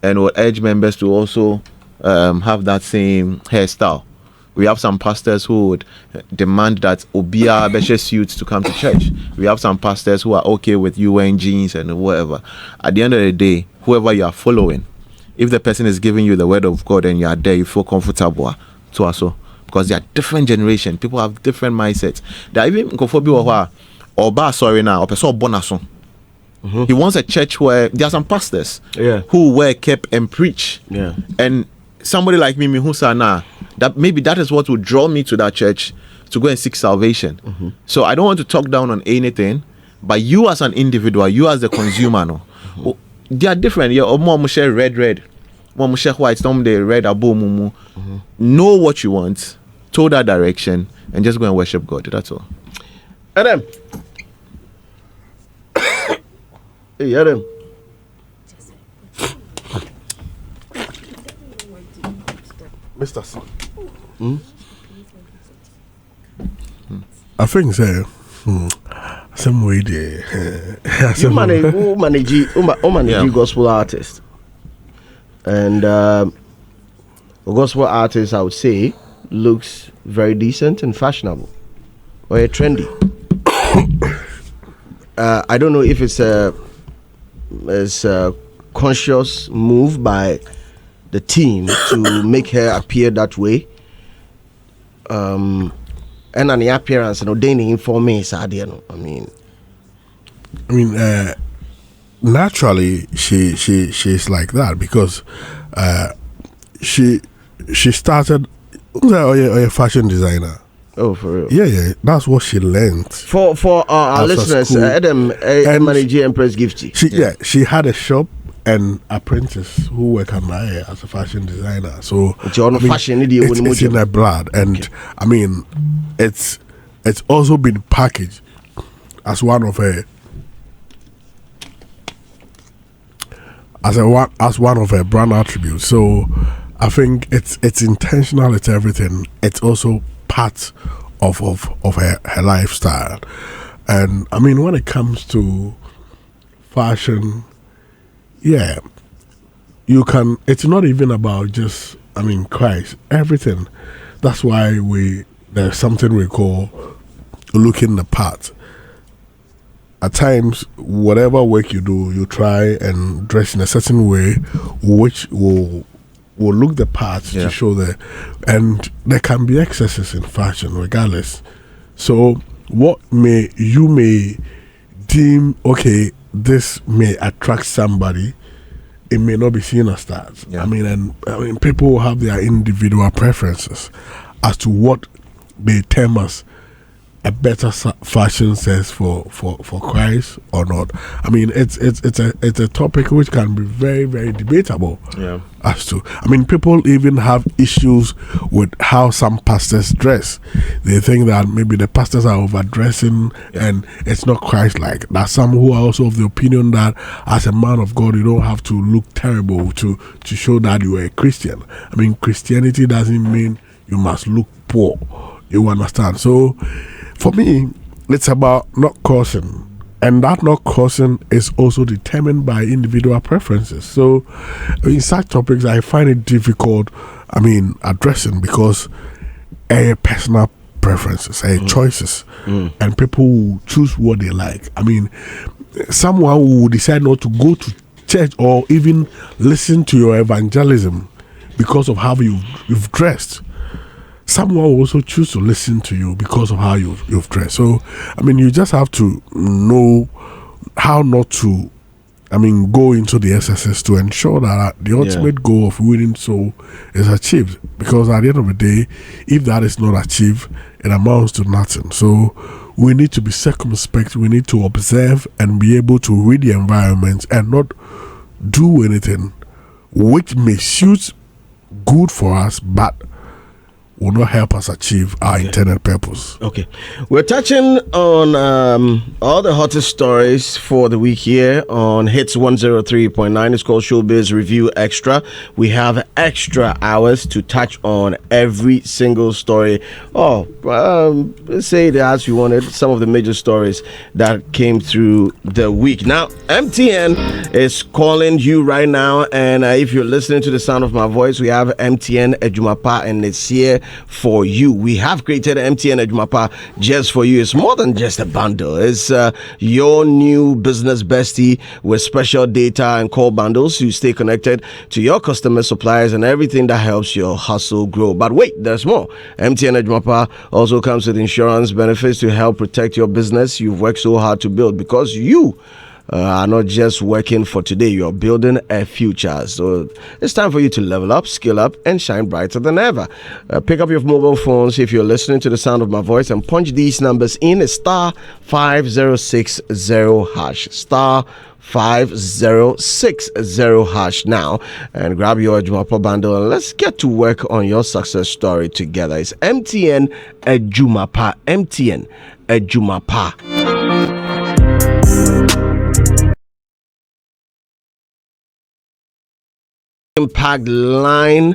and would urge members to also have that same hairstyle. We have some pastors who would demand that Obia Beshe suits to come to church. We have some pastors who are okay with you wearing jeans and whatever. At the end of the day, whoever you are following, if the person is giving you the word of God and you are there, you feel comfortable to also, because they are different generation. People have different mindsets. There are even he wants a church where there are some pastors who wear cape and preach. And somebody like me, Mihusana, that maybe that is what would draw me to that church to go and seek salvation. So I don't want to talk down on anything, but you as an individual, you as the consumer, they are different. Yeah, more red, more white, some they red abo mumu. Know what you want toe that direction and just go and worship God. That's all. Adam. Hey, Adam. Mr. Son. I think so. Some way there. You manage gospel artist. And a gospel artist, I would say, looks very decent and fashionable. Or trendy. I don't know if it's a conscious move by the team to make her appear that way. And on the appearance, ordaining for me, naturally she's like that because she started a fashion designer. Oh, for real? Yeah, that's what she learned. For our listeners, Adam, manager Empress Gifty. She had a shop and apprentice who work under her as a fashion designer. So it's in her blood, and it's also been packaged as one of her one of her brand attributes. So I think it's intentional. It's everything. It's also part of her lifestyle. And when it comes to fashion, yeah, you can. It's not even about just Christ. Everything. That's why there's something we call looking the part. At times, whatever work you do, you try and dress in a certain way, which will look the part to show that. And there can be excesses in fashion, regardless. So, what you may deem okay, this may attract somebody. It may not be seen as that. Yeah. People have their individual preferences as to what they term as a better fashion sense for Christ or not. It's a topic which can be very, very debatable. Yeah. As to, people even have issues with how some pastors dress. They think that maybe the pastors are overdressing and it's not Christ-like. There's some who are also of the opinion that as a man of God, you don't have to look terrible to show that you are a Christian. Christianity doesn't mean you must look poor. You understand? So, for me, it's about not causing. And that not causing is also determined by individual preferences. So, in such topics, I find it difficult, addressing because personal preferences, choices, and people will choose what they like. Someone who will decide not to go to church or even listen to your evangelism because of how you've dressed. Someone will also choose to listen to you because of how you've dressed. So, you just have to know how not to, go into the excesses to ensure that the ultimate goal of winning soul is achieved. Because at the end of the day, if that is not achieved, it amounts to nothing. So, we need to be circumspect. We need to observe and be able to read the environment and not do anything which may suit good for us, but will not help us achieve our intended purpose. Okay. We're touching on all the hottest stories for the week here on Hits 103.9. It's called Showbiz Review Extra. We have extra hours to touch on every single story. Let's say it as you wanted, some of the major stories that came through the week. Now, MTN is calling you right now, and if you're listening to the sound of my voice, we have MTN Ejumapa, and it's here for you. We have created MTN Ejumapa just for you. It's more than just a bundle. It's your new business bestie with special data and call bundles. You stay connected to your customer, suppliers, and everything that helps your hustle grow. But wait, there's more. MTN Ejumapa also comes with insurance benefits to help protect your business you've worked so hard to build, because you are not just working for today, you're building a future. So it's time for you to level up, skill up, and shine brighter than ever. Pick up your mobile phones if you're listening to the sound of my voice and punch these numbers in *5060# *5060# now and grab your Jumapa bundle and let's get to work on your success story together. It's MTN Jumapa. MTN Jumapa. Impact line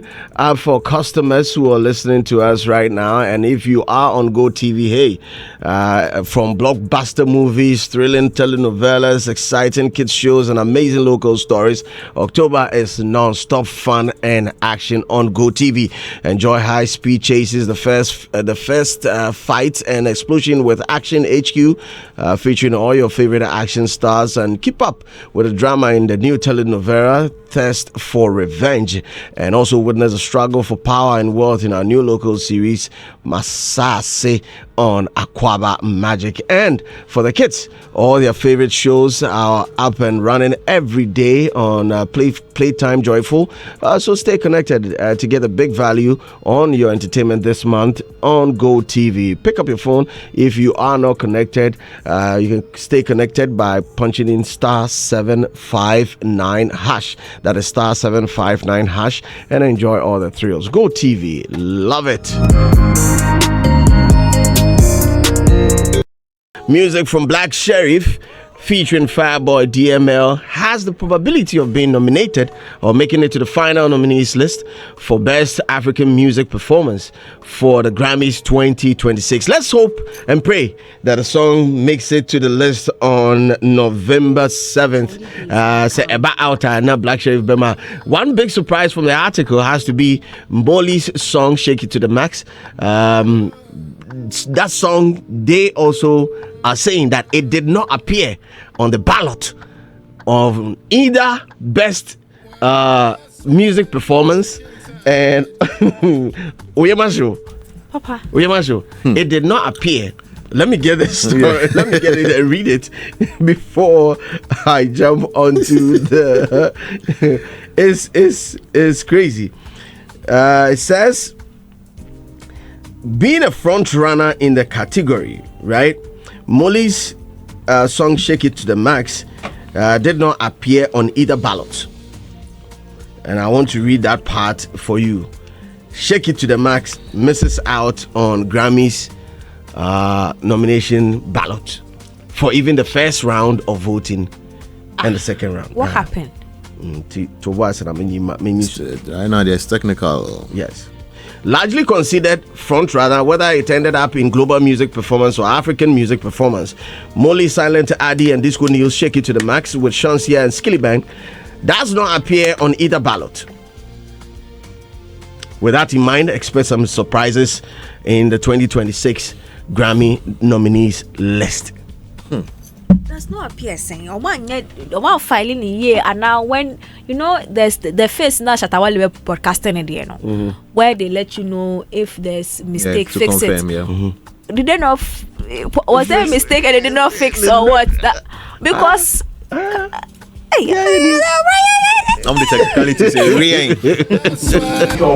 for customers who are listening to us right now, and if you are on Go TV, hey, from blockbuster movies, thrilling telenovelas, exciting kids shows, and amazing local stories, October is non-stop fun and action on Go TV. Enjoy high-speed chases, the first fight and explosion with Action HQ, featuring all your favorite action stars, and keep up with the drama in the new telenovela Thirst for Revenge, and also witness a struggle for power and wealth in our new local series Masase on Aquaba Magic. And for the kids, all their favorite shows are up and running every day on Playtime Joyful, so stay connected to get a big value on your entertainment this month on Go TV. Pick up your phone if you are not connected. You can stay connected by punching in *759#. That is *759# and enjoy all the thrills. Go TV, love it. Music from Black Sheriff featuring Fireboy DML has the probability of being nominated or making it to the final nominees list for Best African Music Performance for the Grammys 2026. Let's hope and pray that the song makes it to the list on November 7th. Black Sheriff Bema. One big surprise from the article has to be Molly's song Shake It to the Max. That song, they also are saying that it did not appear on the ballot of either Best Music Performance and Oyemasho. Papa. Oyemasho. It did not appear. Let me get this story. Let me get it and read it before I jump onto the. It's crazy. It says, being a front runner in the category, right? Molly's song Shake It to the Max did not appear on either ballot. And I want to read that part for you. Shake It to the Max misses out on Grammys nomination ballot for even the first round of voting and the second round. What happened? To what I know there's technical. Yes. Largely considered front runner, whether it ended up in global music performance or African music performance. Molly, Silent Addy, and Disco News Shake It to the Max with Shansia and Skillibang does not appear on either ballot. With that in mind, expect some surprises in the 2026 Grammy nominees list. Does not appear saying one filing a year, and now when you know there's the first now ShattaFest broadcasting in the where they let you know if there's mistake, fix confirm, it. Did they not? Was there a mistake and they did not fix or what? That because. I'm the technicality say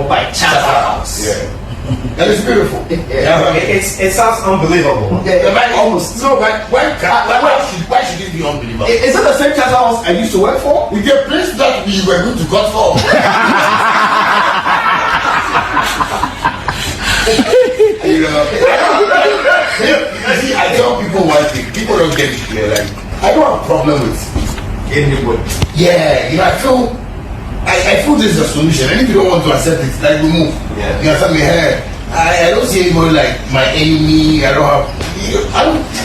by ShattaFest. And it's beautiful. It sounds unbelievable. Almost. No, why should it be unbelievable? Is it the same ShattaFest I used to work for? With the place that we were going to God for. You know, see, I tell people one thing. People don't get it clear. Like, I don't have a problem with anybody. Yeah, you know, I feel this is a solution, and if you don't want to accept it, like we move. Yeah. You understand me? I don't see anybody like my enemy. I don't.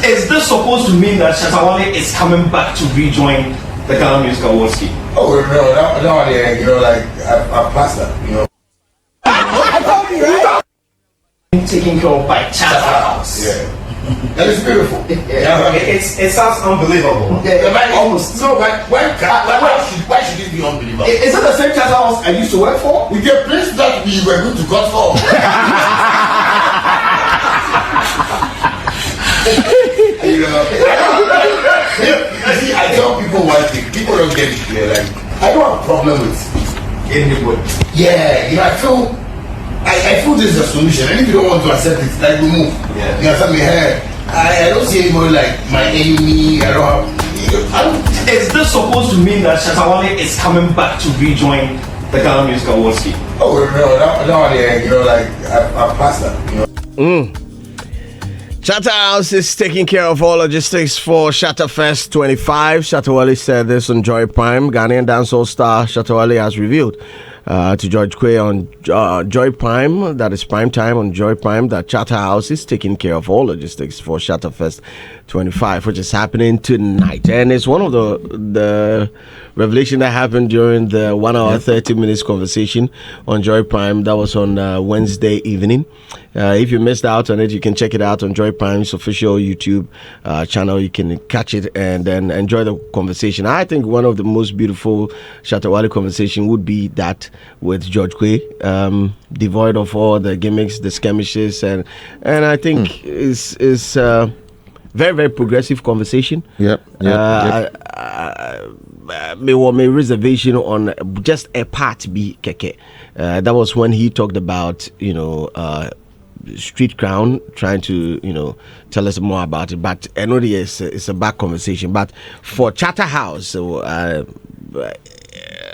Is this supposed to mean that ShattaFest is coming back to rejoin the Ghana Music Awards team? Oh no, you know, like I passed that, you know. I told you, right? Taken care of by ShattaFest. Yeah. And it's beautiful. It sounds unbelievable. Almost. No, why should it be unbelievable? Is it the same ShattaFest I used to work for? With the place that we were going to God for. You know, see, I tell people one thing. People don't get it clear. Like, I don't have a problem with anybody. Yeah, you know, I feel this is a solution. And if you don't want to accept it, like, we move. Yeah. You understand me? Hey, I don't see anybody like my enemy. I don't have. Is this supposed to mean that ShattaWale is coming back to rejoin the Ghana Music Awards team? Oh no, you know, like I'm past that. You know. Shatta House is taking care of all logistics for ShattaFest 25. ShattaWale said this on Joy Prime. Ghanaian dancehall star ShattaWale has revealed to George Quay on Joy Prime, that is prime time on Joy Prime, that Shatta House is taking care of all logistics for ShattaFest 25, which is happening tonight. And it's one of the revelation that happened during the 1 hour 30 minutes conversation on Joy Prime. That was on Wednesday evening. If you missed out on it, you can check it out on Joy Prime's official YouTube channel. You can catch it and then enjoy the conversation. I think one of the most beautiful ShattaWale conversation would be that with George Quay, devoid of all the gimmicks, the skirmishes, and I think it's very, very progressive conversation. My reservation on just a part B keke. That was when he talked about, Street Crown, trying to, tell us more about it. But I know it's a back conversation. But for Shatta House,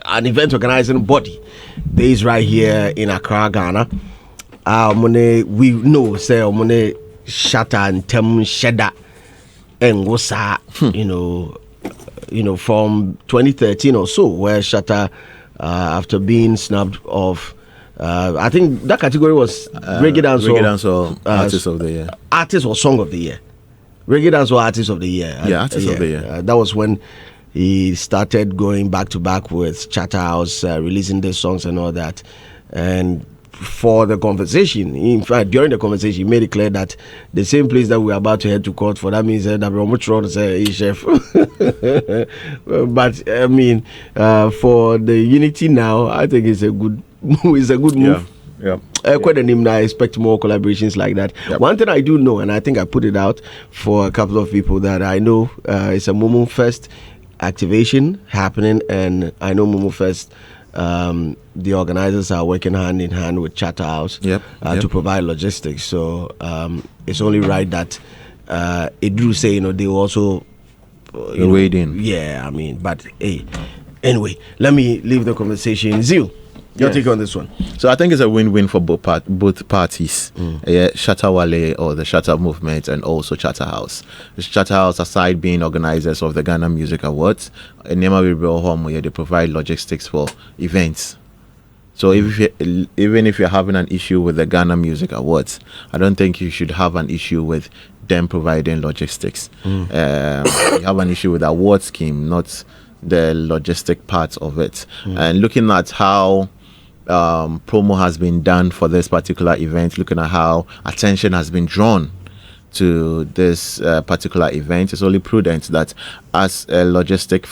an event organizing body based right here in Accra, Ghana, we know, say, Shatta and Tem Sheda and Wosa, from 2013 or so, where Shatta, after being snubbed off, I think that category was reggae dance or artist of the year, artist or song of the year, reggae dance or artist of the year. Artist of the year. That was when he started going back to back with Shatta House, releasing their songs and all that. And for the conversation, in fact, during the conversation, he made it clear that the same place that we're about to head to court for, that means that we're much rather say, hey, chef. But I mean, for the unity now, I think it's a good move. I expect more collaborations like that. One thing I do know, and I think I put it out for a couple of people that I know, it's a Mumu Fest activation happening, and I know Mumu Fest, the organizers are working hand in hand with Shatta House to provide logistics. So it's only right that it do say, they also wade in. Yeah, I mean, but hey, anyway, let me leave the conversation. Zeal, your take on this one. So I think it's a win-win for both parties. ShattaWale or the Shatta movement, and also Shatta House. Shatta House, aside being organizers of the Ghana Music Awards, they provide logistics for events. So even if you're having an issue with the Ghana Music Awards, I don't think you should have an issue with them providing logistics. You have an issue with the award scheme, not the logistic part of it. And looking at how promo has been done for this particular event, looking at how attention has been drawn to this particular event, it's only prudent that as a logistic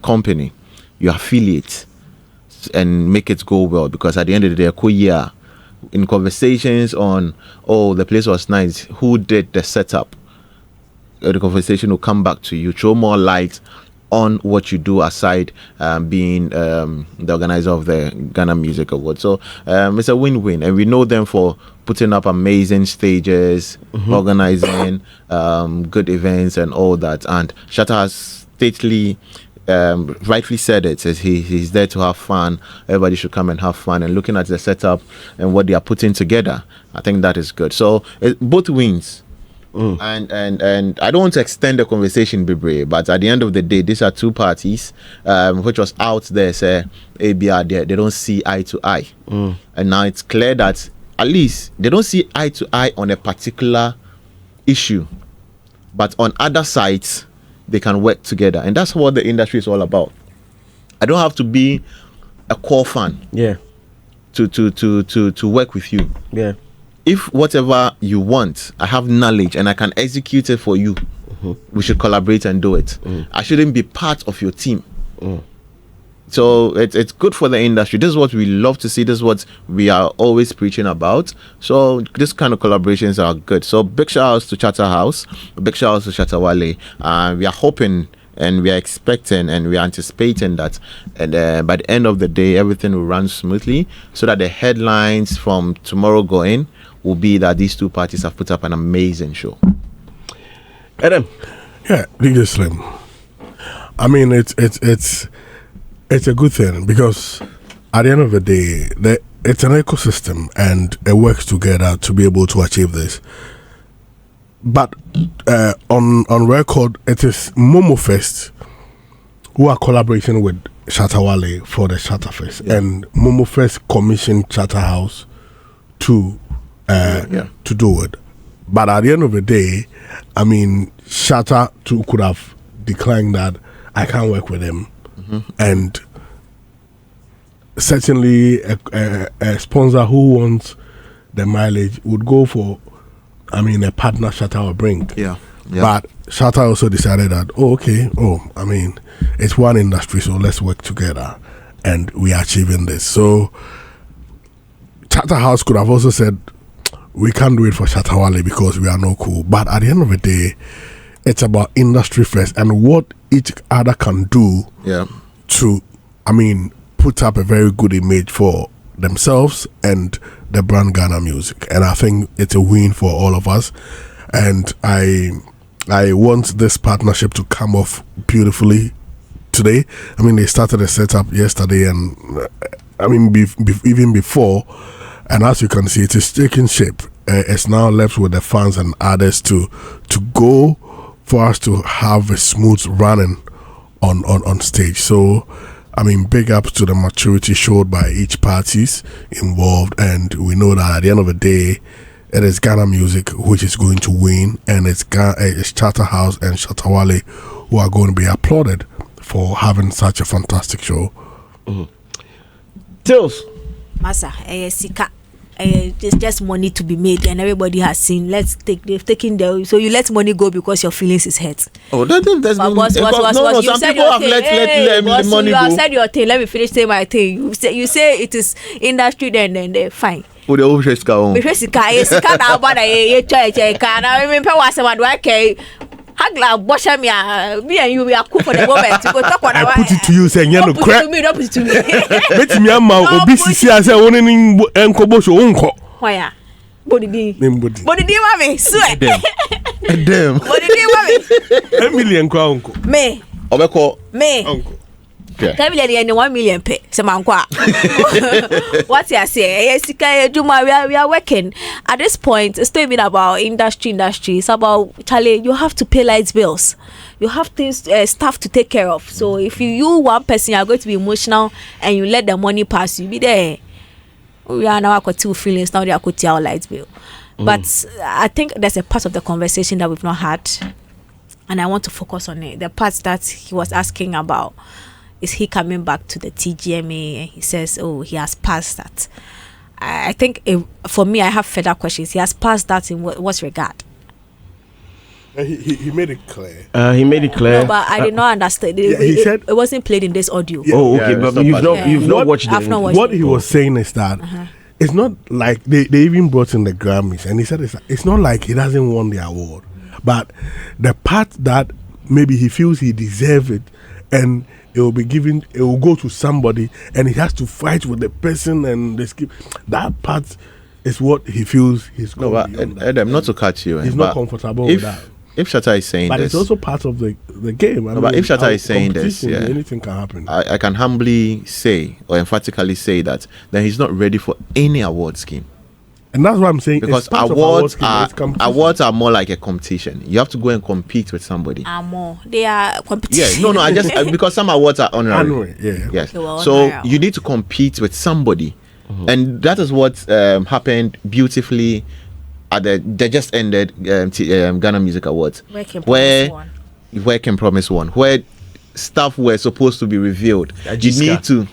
company, you affiliate and make it go well, because at the end of the day, in conversations on, the place was nice, who did the setup, the conversation will come back to you, throw more light on what you do aside being the organizer of the Ghana Music Awards. So it's a win-win, and we know them for putting up amazing stages, organizing good events and all that. And Shatta has stately rightly said it, says he's there to have fun. Everybody should come and have fun. And looking at the setup and what they are putting together, I think that is good. So both wins. And I don't want to extend the conversation, Bibre, but at the end of the day, these are two parties which was out there, say ABR, they don't see eye to eye. And now it's clear that at least they don't see eye to eye on a particular issue, but on other sides they can work together, and that's what the industry is all about. I don't have to be a core fan to work with you. If whatever you want, I have knowledge and I can execute it for you, we should collaborate and do it. I shouldn't be part of your team. So it's good for the industry. This is what we love to see. This is what we are always preaching about. So this kind of collaborations are good. So big shout outs to Chatter House, big shout outs to Shatta Wale. We are hoping and we are expecting and we are anticipating that, and by the end of the day, everything will run smoothly, so that the headlines from tomorrow going will be that these two parties have put up an amazing show. Adam, yeah, DJ Slim. I mean, it's a good thing, because at the end of the day, it's an ecosystem and it works together to be able to achieve this. But on record, it is MomoFest who are collaborating with Shatta Wale for the ShattaFest, and MomoFest commissioned Chatter House to do it. But at the end of the day, I mean, Shatta too could have declined that. I can't work with him. And certainly a sponsor who wants the mileage would go for, I mean, a partner Shatta will bring. Yeah. But Shatta also decided that, I mean, it's one industry, so let's work together, and we are achieving this. So Chatter House could have also said, we can't do it for Shatta Wale because we are no cool. But at the end of the day, it's about industry first and what each other can do to, I mean, put up a very good image for themselves and the brand Ghana Music. And I think it's a win for all of us. And I want this partnership to come off beautifully today. I mean, they started a setup yesterday, and I mean, even before. And as you can see, it is taking shape. It's now left with the fans and others to go for us to have a smooth running on stage. So, I mean, big ups to the maturity showed by each parties involved, and we know that at the end of the day, it is Ghana Music which is going to win, and it's Chatter House and Shatta Wale who are going to be applauded for having such a fantastic show. Tills. Massa, Sika. It's just money to be made, and everybody has seen. They've taken the, so you let money go because your feelings is hurt. Oh, that's some people have let the money go. You have said your thing. Let me finish saying my thing. You say it is industry, then fine. Oh, the old Sika. Sika now, but I remember what I do. Okay. Hagla, wash me and you, we are cool for the moment. To go talk what I put it to you, saying, don't put it to me. Let me am obesity as I want in Enkobo show unko. Why? Body mami, swear. Damn. Body $1 million unko. Me. Obeko. Me. Unko. $10 million, 1 million pay. What you say? Yes, we are working. At this point, it's not even about industry. It's about, Charlie, you have to pay lights bills. You have things, stuff to take care of. So if you one person, you are going to be emotional and you let the money pass, you be there. We are now got 2 feelings. Now they are got our lights bill. But I think there's a part of the conversation that we've not had, and I want to focus on it. The part that he was asking about. Is he coming back to the TGMA? And he says, he has passed that. I think for me, I have further questions. He has passed that in what regard? He made it clear. He made it clear. No, but I did not understand. He said it wasn't played in this audio. Okay, but you've not watched it. I've not watched what he was saying is that it's not like they even brought in the Grammys, and he said it's not like he doesn't want the award, but the part that maybe he feels he deserves it, and it will go to somebody, and he has to fight with the person, and they skip. That part is what he feels he's going to be. Adam, not to catch you. He's not comfortable with that. If Shatta is saying but this, it's also part of the game. But if Shatta is saying this, anything can happen. I can humbly say or emphatically say that he's not ready for any award scheme. And that's what I'm saying. Because awards are more like a competition. You have to go and compete with somebody. They are competition. Yeah, I just because some awards are honorary. Yes. So you need to compete with somebody, and that is what happened beautifully at the just ended Ghana Music Awards, where Work and Promise won, where stuff were supposed to be revealed. You need to.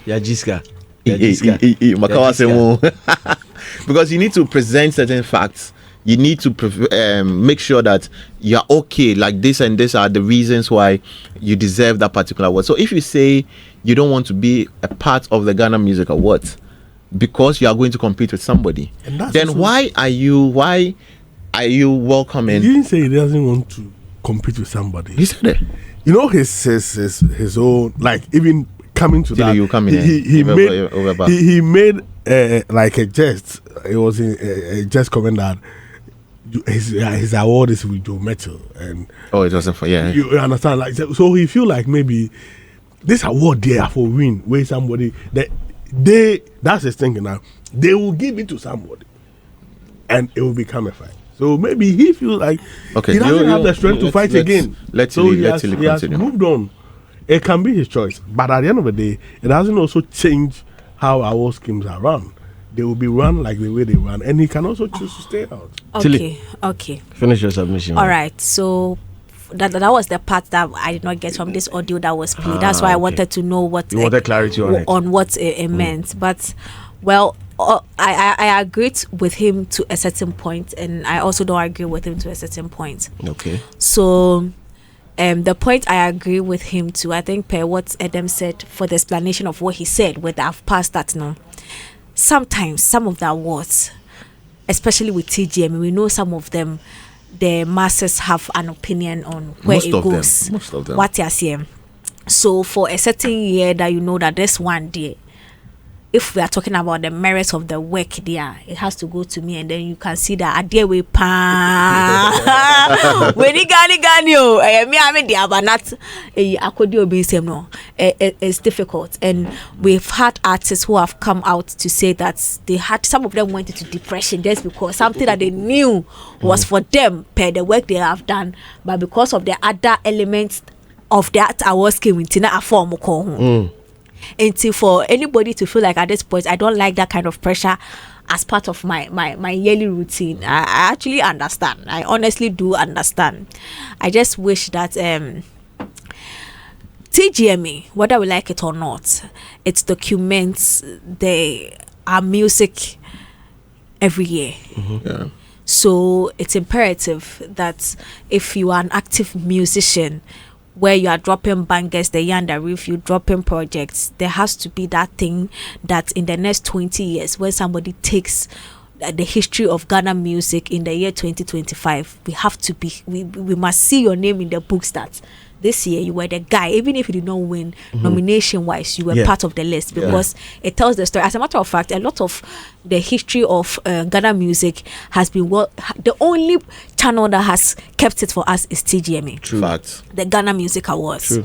Because you need to present certain facts you need to make sure that you're okay. Like this and this are the reasons why you deserve that particular award. So if you say you don't want to be a part of the Ghana Music Awards because you are going to compete with somebody, then why are you welcoming? He didn't say he doesn't want to compete with somebody. He said it. You know his own, like, even coming to that. You come in he made like a jest. It was a jest comment that his award is with Joe Metal, and it wasn't for you understand, like, so he feel like maybe this award there for win where somebody that's his thinking now, they will give it to somebody and it will become a fight. So maybe he feels like he doesn't have the strength to fight again. He has moved on. It can be his choice, but at the end of the day, it doesn't also change how our schemes are run. They will be run like the way they run, and he can also choose to stay out. Okay. Finish your submission. All right. So that was the part that I did not get from this audio that was played. That's why I wanted to know what you wanted clarity on what it meant. But well, I agreed with him to a certain point, and I also don't agree with him to a certain point. Okay. So the point I agree with him to, I think per what Adam said for the explanation of what he said, whether I've passed that now. Sometimes some of the awards, especially with TGM, we know some of them, the masses have an opinion on where it goes. Most of them. What you're saying. So for a certain year that you know that this one day, if we are talking about the merits of the work there, it has to go to me, and then you can see that I deal with when you gani me I mean but not akodio be same no. It's difficult, and we've had artists who have come out to say that some of them went into depression just because something that they knew was for them per the work they have done, but because of the other elements of that awards came into a form. Until for anybody to feel like at this point I don't like that kind of pressure as part of my yearly routine, I actually understand. I honestly do understand. I just wish that TGMA, whether we like it or not, it documents our music every year. Yeah. So it's imperative that if you are an active musician where you are dropping bangers, the yonder roof, you dropping projects, there has to be that thing that in the next 20 years, when somebody takes the history of Ghana music in the year 2025, we must see your name in the books that this year you were the guy, even if you did not win nomination wise, you were part of the list, because it tells the story. As a matter of fact, a lot of the history of Ghana music has been the only channel that has kept it for us is TGMA. True. Fact. The Ghana Music Awards. True.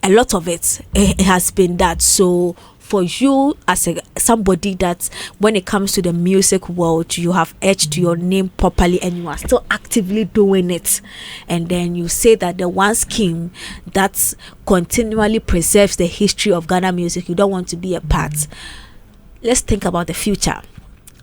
A lot of it has been that. So for you as somebody that when it comes to the music world, you have etched your name properly and you are still actively doing it, and then you say that the one scheme that continually preserves the history of Ghana music, you don't want to be a part. Let's think about the future.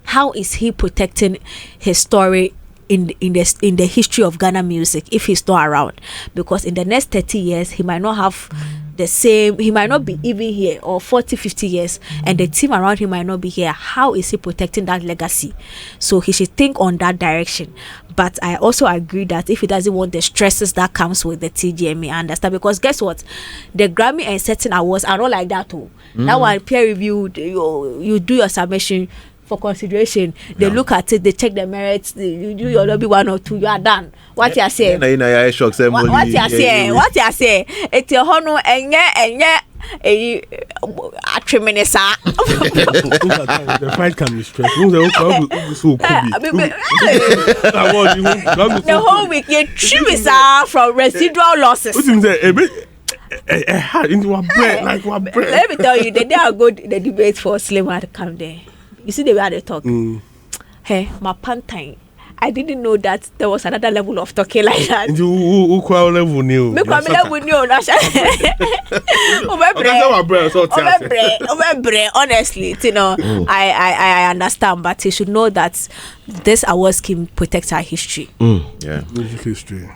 How is he protecting his story in the history of Ghana music if he's still around? Because in the next 30 years he might not have the same, he might not be even here, or 40-50 years, and the team around him might not be here. How is he protecting that legacy? So he should think on that direction. But I also agree that if he doesn't want the stresses that comes with the TGMA, I understand, because guess what, the Grammy and certain awards are not like that too. That one peer reviewed, you do your submission for consideration, they look at it, they check the merits, you do your lobby 1 or 2, you are done. What you say? What you say? It's your honor and a tremenesa. The fight can be stressed. The whole week you trimisa from residual losses. Let me tell you, the day I go the debate for Slim had come there. You see the way they talk. Hey, my pantine. I didn't know that there was another level of talking like that. Who level new? Me come level new. Honestly, you know, I understand, but you should know that this award scheme protects our history. Music history.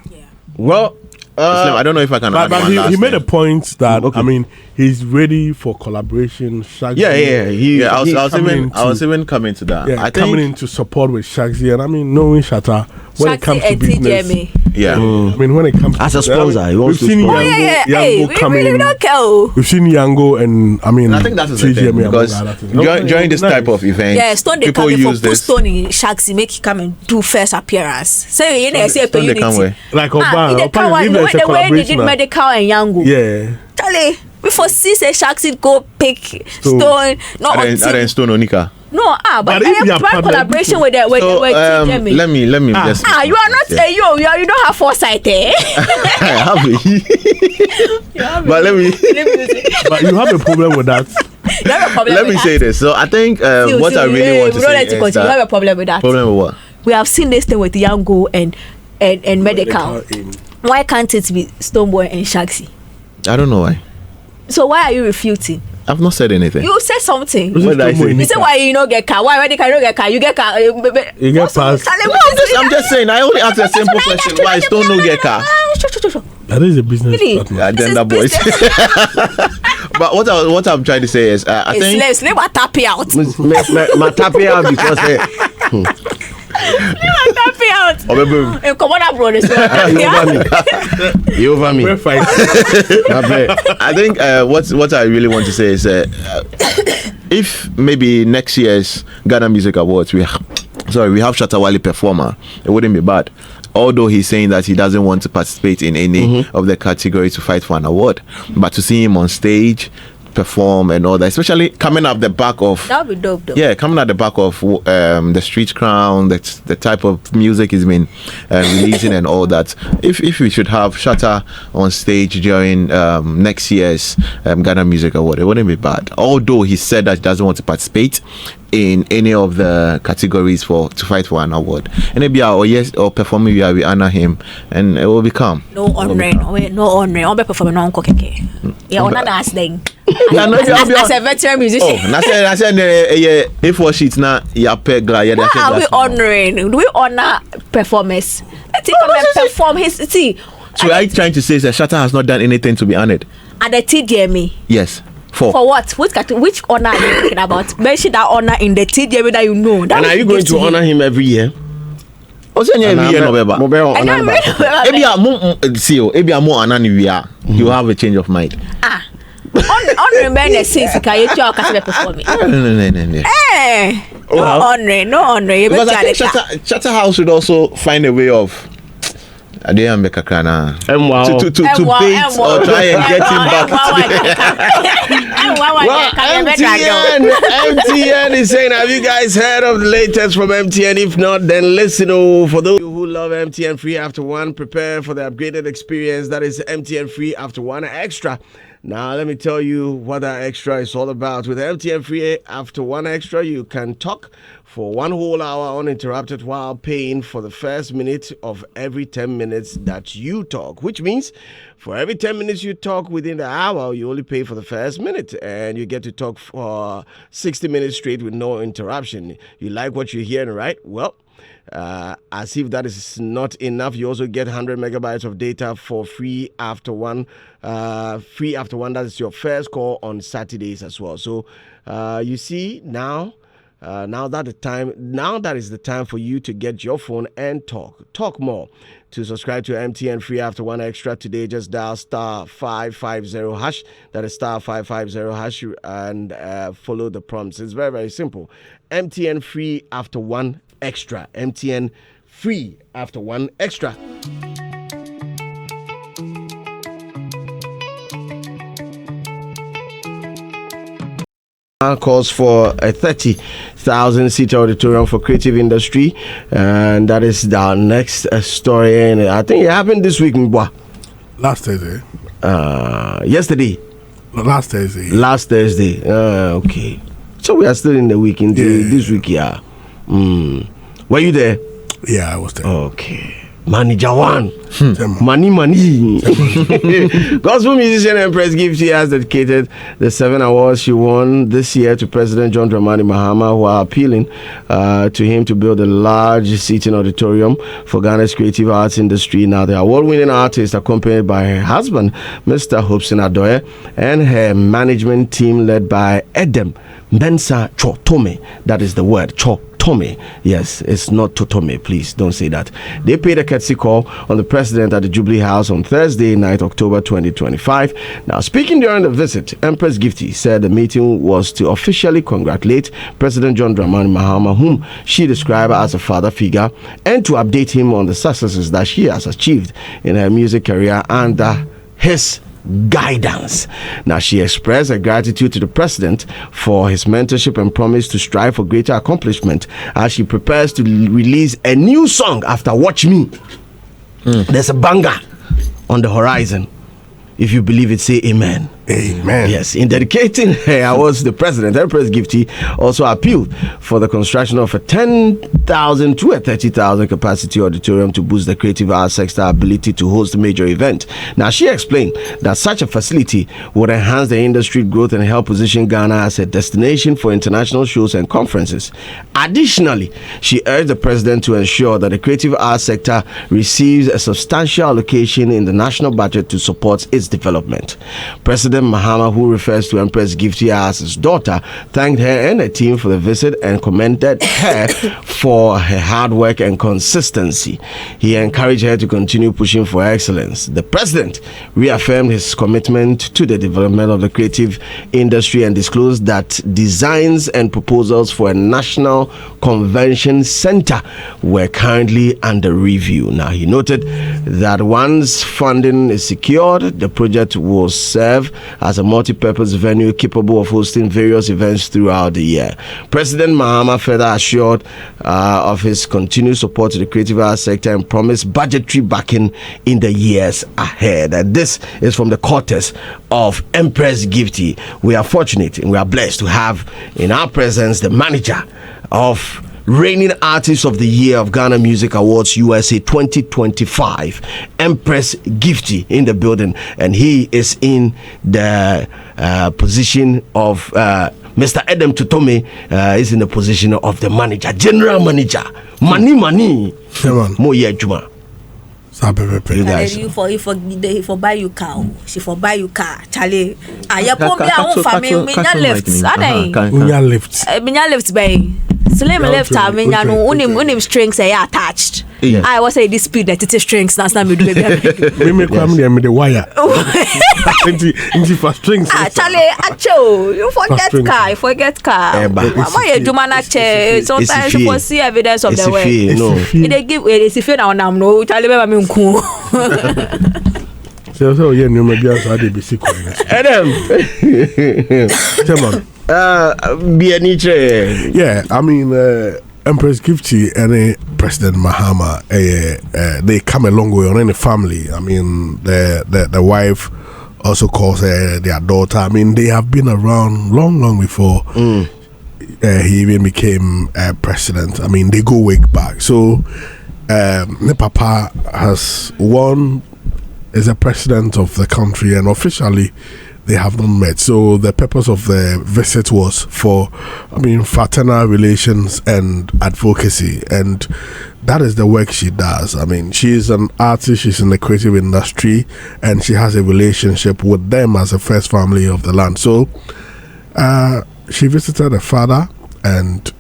Well, Slim, I don't know if I can add But one last he made a thing. point that I mean he's ready for collaboration. Shagsy, I was even coming to that. Yeah, I coming think in to support with Shagsy, and I mean knowing Shatta when it comes to business. yeah. I mean when it comes As to a sponsor, he wants to seen sponsor. Yango coming. We don't care. We've seen Yango and I mean I think that is the thing, TGMA because among other things. during this type of event, Yeah, Stone they people come use for put this. Stone in Shagsy, make he come and do first appearance. So you know, say Stone they come unity. with. Like He the Oba, car one, if the there's a way they did collaboration. medical and Yango. Yeah. Charlie, before see say Shagsy go pick Stone, not I until didn't Stone Onika. no, but But I if you have are planned partner- collaboration with TGMA. Let me just. You are not you don't have foresight, eh? I have it. But let me But you have a problem with that. You have a problem let with me that. say this. So I think what I really want to we don't say let you is continue. You have a that problem with that. problem with what? We have seen this thing with Yango and medical. Why can't it be Stoneboy and Shagsy? I don't know why. So why are you refuting? I've not said anything. You said something. What did I say? You say why you don't get car? Why when they can get car? You get car. You get pass. I'm just saying. I only asked a simple question. Why Stone no get car? That is a business Really? partner. Agenda boys. But what I'm trying to say is, I think Slave are tapping out. My tapping out because Tapping out. Come on, bro. you over me. We're fighting. I think what I really want to say is if maybe next year's Ghana Music Awards we have ShattaWale performer, it wouldn't be bad. Although he's saying that he doesn't want to participate in any of the categories to fight for an award, but to see him on stage perform and all that, especially coming up the back of That would be dope, though. yeah, coming at the back of the Street Crown, the type of music he's been releasing and all that. If we should have Shatta on stage during next year's Ghana Music Award, it wouldn't be bad. Although he said that he doesn't want to participate in any of the categories to fight for an award. And maybe or performing we honor him and it will become No honoring. I'm performing no uncle keke. Yeah, on that thing. As a veteran musician. I said A4 sheets now ya pegla ya. How are we honoring? Do we honor performers? Let's come and perform his see. So are you trying to say that Shatta has not done anything to be honored? At the TDMA. Yes. For what? Which honor are you talking about? Mention that honor in the TDMA that you know. And are you going to honor him every year? every year November. You have a change of mind. Honoring men that says you can't perform it. No honoring. Because I think Shatta House should also find a way of to bait or try and get him back. MTN is saying, have you guys heard of the latest from MTN? If not, then listen. For those who love MTN Free After One, prepare for the upgraded experience that is MTN Free After One Extra. Now, let me tell you what that extra is all about. With MTN Free After One Extra, you can talk for 1 whole hour uninterrupted while paying for the first minute of every 10 minutes that you talk, which means for every 10 minutes you talk within the hour, you only pay for the first minute, and you get to talk for 60 minutes straight with no interruption. You like what you're hearing, right? Well, as if that is not enough, you also get 100 megabytes of data for free after one. Free after one, that is your first call on Saturdays as well. So you see now that is the time for you to get your phone and talk more. To subscribe to MTN Free After One Extra today, just dial *550#. That is *550# and follow the prompts. It's very, very simple. MTN Free After One Extra. MTN Free After One Extra. Calls for a 30,000 seat auditorium for creative industry, and that is the next story. And I think it happened this week, Mbwa. Last Thursday. Yesterday. Last Thursday. Last Thursday. Okay. So we are still in the week. This week, yeah. Were you there? Yeah, I was there. Okay. Manager one. Money. Gospel musician Empress Gifty has dedicated the 7 awards she won this year to President John Dramani Mahama, who are appealing to him to build a large seating auditorium for Ghana's creative arts industry. Now, the award-winning artist, accompanied by her husband, Mr. Hobson Adoye, and her management team led by Edem Mensa Chotome. That is the word, Tommy. Yes, it's not Totome. Please don't say that. They paid a courtesy call on the president at the Jubilee House on Thursday night, October 2025. Now, speaking during the visit, Empress Gifty said the meeting was to officially congratulate President John Dramani Mahama, whom she described as a father figure, and to update him on the successes that she has achieved in her music career under his guidance. Now, she expressed her gratitude to the president for his mentorship and promised to strive for greater accomplishment as she prepares to release a new song after Watch Me. There's a banger on the horizon. If you believe it, say amen. Amen. Yes, in dedicating her awards, the president, Empress Gifty, also appealed for the construction of a 10,000 to a 30,000 capacity auditorium to boost the creative arts sector ability to host a major event. Now, she explained that such a facility would enhance the industry growth and help position Ghana as a destination for international shows and conferences. Additionally, she urged the president to ensure that the creative arts sector receives a substantial allocation in the national budget to support its development. President Mahama, who refers to Empress Gifty as his daughter, thanked her and her team for the visit and commended her for her hard work and consistency. He encouraged her to continue pushing for excellence. The president reaffirmed his commitment to the development of the creative industry and disclosed that designs and proposals for a national convention center were currently under review. Now, he noted that once funding is secured, the project will serve as a multi-purpose venue capable of hosting various events throughout the year. President Mahama further assured of his continued support to the creative arts sector and promised budgetary backing in the years ahead. And this is from the quarters of Empress Gifty. We are fortunate and we are blessed to have in our presence the manager of Reigning Artist of the Year of Ghana Music Awards USA 2025, Empress Gifty, in the building, and he is in the position of Mr. Edem Tutome is in the position of the manager, general manager. Money. Mo ye juma. You guys. You for buy you car. She for buy you car. Charlie. Ya pon me a family minya left. Minya left. Minya left by. Slim left her minya no unim strings attached. I was say this speed that it is strings na me do baby. Me come there me the wire. Into for strings. Charlie, acho. You forget car. Why you do man ache? Sometimes you see evidence of the way. No. They give it's if you now no Charlie baby me nku. So yeah, no maybe I dey be sick. Adam. Come on. Yeah, I mean, Empress Gifty and President Mahama, they come a long way on any family. I mean, the wife also calls her their daughter. I mean, they have been around long before he even became president. I mean, they go way back. So, the papa has won as a president of the country, and officially they have not met. So the purpose of the visit was for, fraternal relations and advocacy, and that is the work she does. I mean, she's an artist, she's in the creative industry, and she has a relationship with them as a first family of the land. So she visited the father and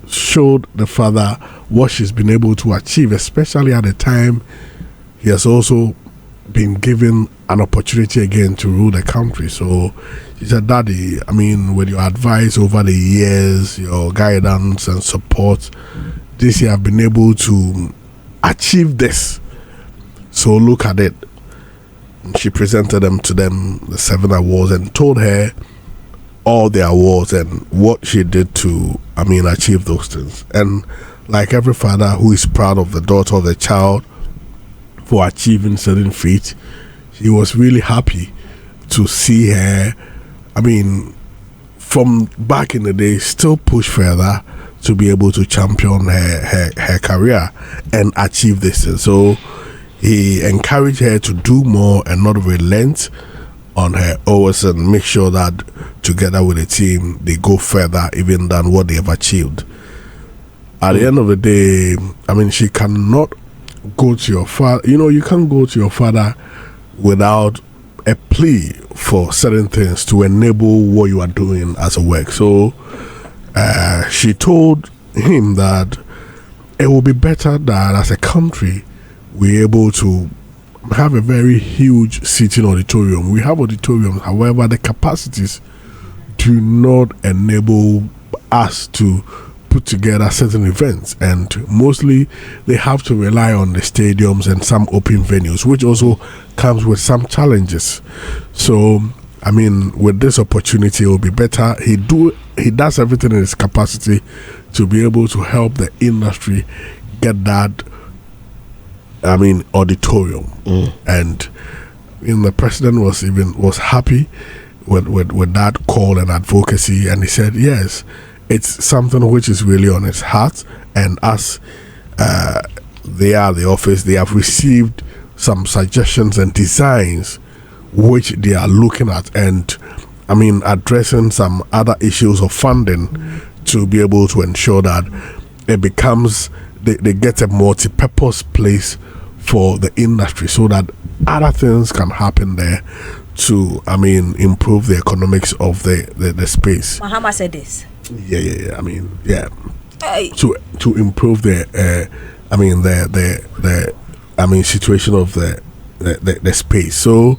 showed the father what she's been able to achieve, especially at the time he has also been given an opportunity again to rule the country. So she said, Daddy, with your advice over the years, your guidance and support, this year I've been able to achieve this. So look at it. And she presented them to them, the 7 awards, and told her all the awards and what she did to achieve those things. And like every father who is proud of the daughter of the child for achieving certain feats, he was really happy to see her, from back in the day, still push further to be able to champion her career and achieve this. And so he encouraged her to do more and not relent on her always, and make sure that together with the team they go further even than what they have achieved. At the end of the day, I mean, she cannot go to your father. You know, you can't go to your father without a plea for certain things to enable what you are doing as a work. So she told him that it will be better that as a country we're able to have a very huge sitting auditorium. We have auditoriums, however, the capacities do not enable us to put together certain events, and mostly they have to rely on the stadiums and some open venues, which also comes with some challenges. So I mean, with this opportunity it will be better he does everything in his capacity to be able to help the industry get that, I mean, auditorium. And the president was happy with that call and advocacy, and he said yes, it's something which is really on his heart, and as they are the office, they have received some suggestions and designs which they are looking at, and I mean addressing some other issues of funding to be able to ensure that it becomes they get a multi-purpose place for the industry, so that other things can happen there to, I mean, improve the economics of the space. Mahama said this. Yeah. I mean, yeah. To improve the I mean the situation of the space. So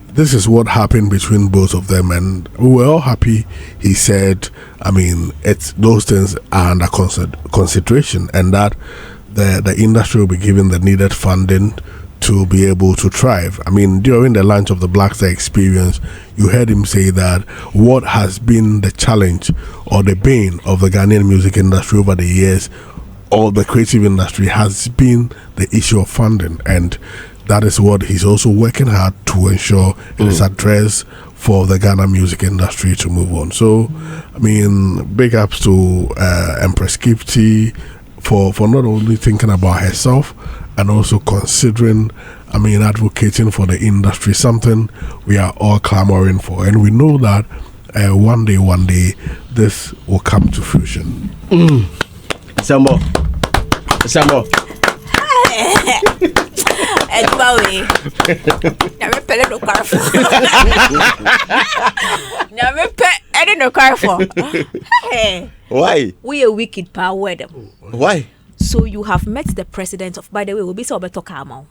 this is what happened between both of them, and we were all happy. He said, I mean, it's those things are under consideration, and that the industry will be given the needed funding to be able to thrive. I mean, during the launch of the Black Star Experience, you heard him say that what has been the challenge or the bane of the Ghanaian music industry over the years, or the creative industry, has been the issue of funding, and that is what he's also working hard to ensure it is addressed for the Ghana music industry to move on. So, I mean, big ups to Empress Kipti for not only thinking about herself and also considering, I mean, advocating for the industry, something we are all clamoring for. And we know that one day, this will come to fruition. Some more. Anyway, never pay no car for. Never pay no car for. Hey. Why? We a wicked power them. Why? So you have met the president of, by the way, we'll be so better Kamo.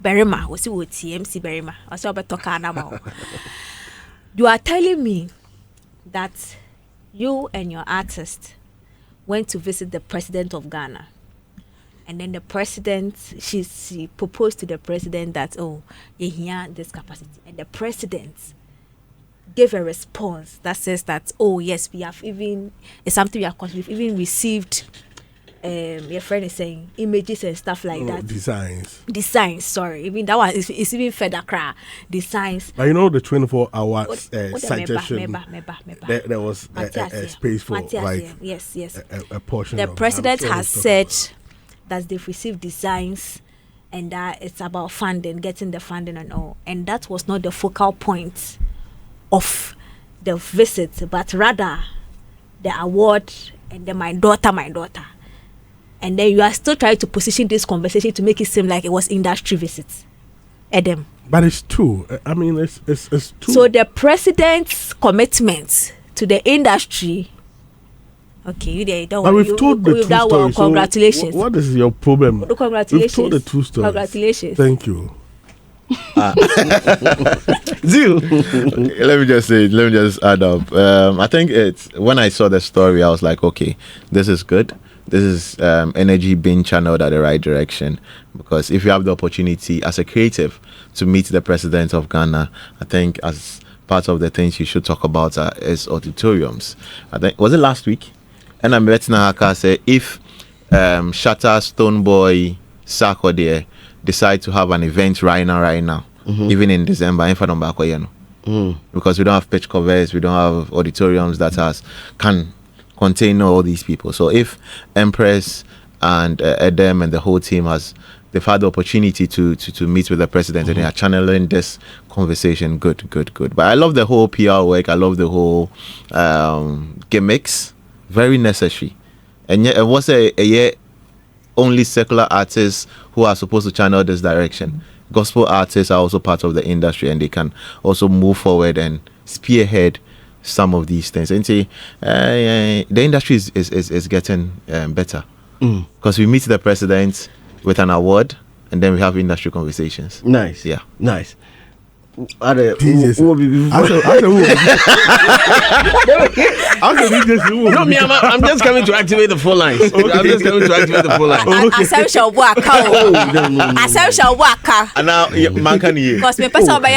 Berima, we see what TMC Berima. I saw better Kanamo. You are telling me that you and your artist went to visit the president of Ghana. And then the president, she proposed to the president that, oh, you hear this capacity. And the president gave a response that says that, oh, yes, we have even, it's something we have, we've even received, your friend is saying, images and stuff like that. Designs, sorry. Even that one is even further cry. Designs. But you know the 24 hours suggestion, there was a space for like yes. A portion. The president has said that they've received designs and that it's about funding, getting the funding and all. And that was not the focal point of the visit, but rather the award and then my daughter. And then you are still trying to position this conversation to make it seem like it was industry visits. Adam. But it's true. I mean, it's true. So the president's commitment to the industry. Okay, you there. Don't worry. We've told the two stories. Congratulations. So what is your problem? Congratulations. We've told the two stories. Congratulations. Thank you. Zeal. Let me just add up. I think it's when I saw the story, I was like, okay, this is good. This is energy being channeled at the right direction, because if you have the opportunity as a creative to meet the president of Ghana, I think as part of the things you should talk about is auditoriums. I think, was it last week? And I met Nahaka say if Shatta, Stoneboy, Sako there decide to have an event right now, even in December, because we don't have pitch covers, we don't have auditoriums that can contain all these people. So if Empress and Edem and the whole team they've had the opportunity to meet with the president and they are channeling this conversation, good. But I love the whole PR work. I love the whole gimmicks, very necessary. And yet, it was a year only secular artists who are supposed to channel this direction. Gospel artists are also part of the industry, and they can also move forward and spearhead some of these things. And see, the industry is getting better because we meet the president with an award, and then we have industry conversations. Nice, yeah, nice. Who will be before? No, me, I'm just coming to activate the phone lines. Okay. I'm just coming to activate the phone lines. And now, man can hear. Because my person be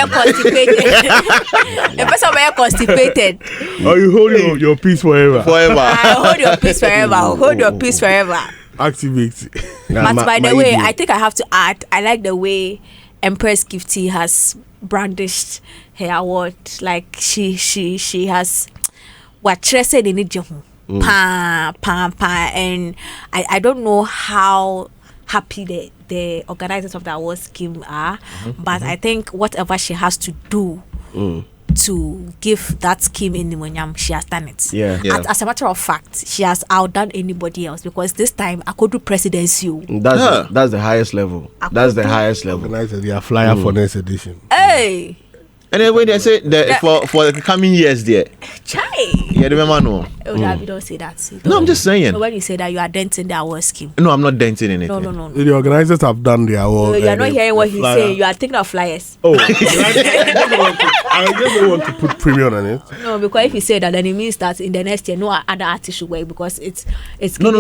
constipated. Oh, you hold your peace forever. I hold your peace forever. Hold your peace forever. Activate. But by the way, I think I have to add, I like the way Empress Gifty has brandished her award. Like she has what said in it, and I don't know how happy the organizers of the award scheme are, but I think whatever she has to do to give that scheme in Nimonyam, she has done it. As a matter of fact, she has outdone anybody else, because this time I could do presidency. That's the highest level. That's the highest level. Organizers, they are flyer for next edition. Hey. And then when they say for the coming years there. Chai. Yeah, remember no. You don't say that. No, I'm just saying. So when you say that, you are denting the award scheme. No, I'm not denting anything. No. The organizers have done their award. You are not hearing what he's saying. You are thinking of flyers. Oh, I just don't want to put premium on it. No, because if you say that, then it means that in the next year, no other artist should work, because it's no.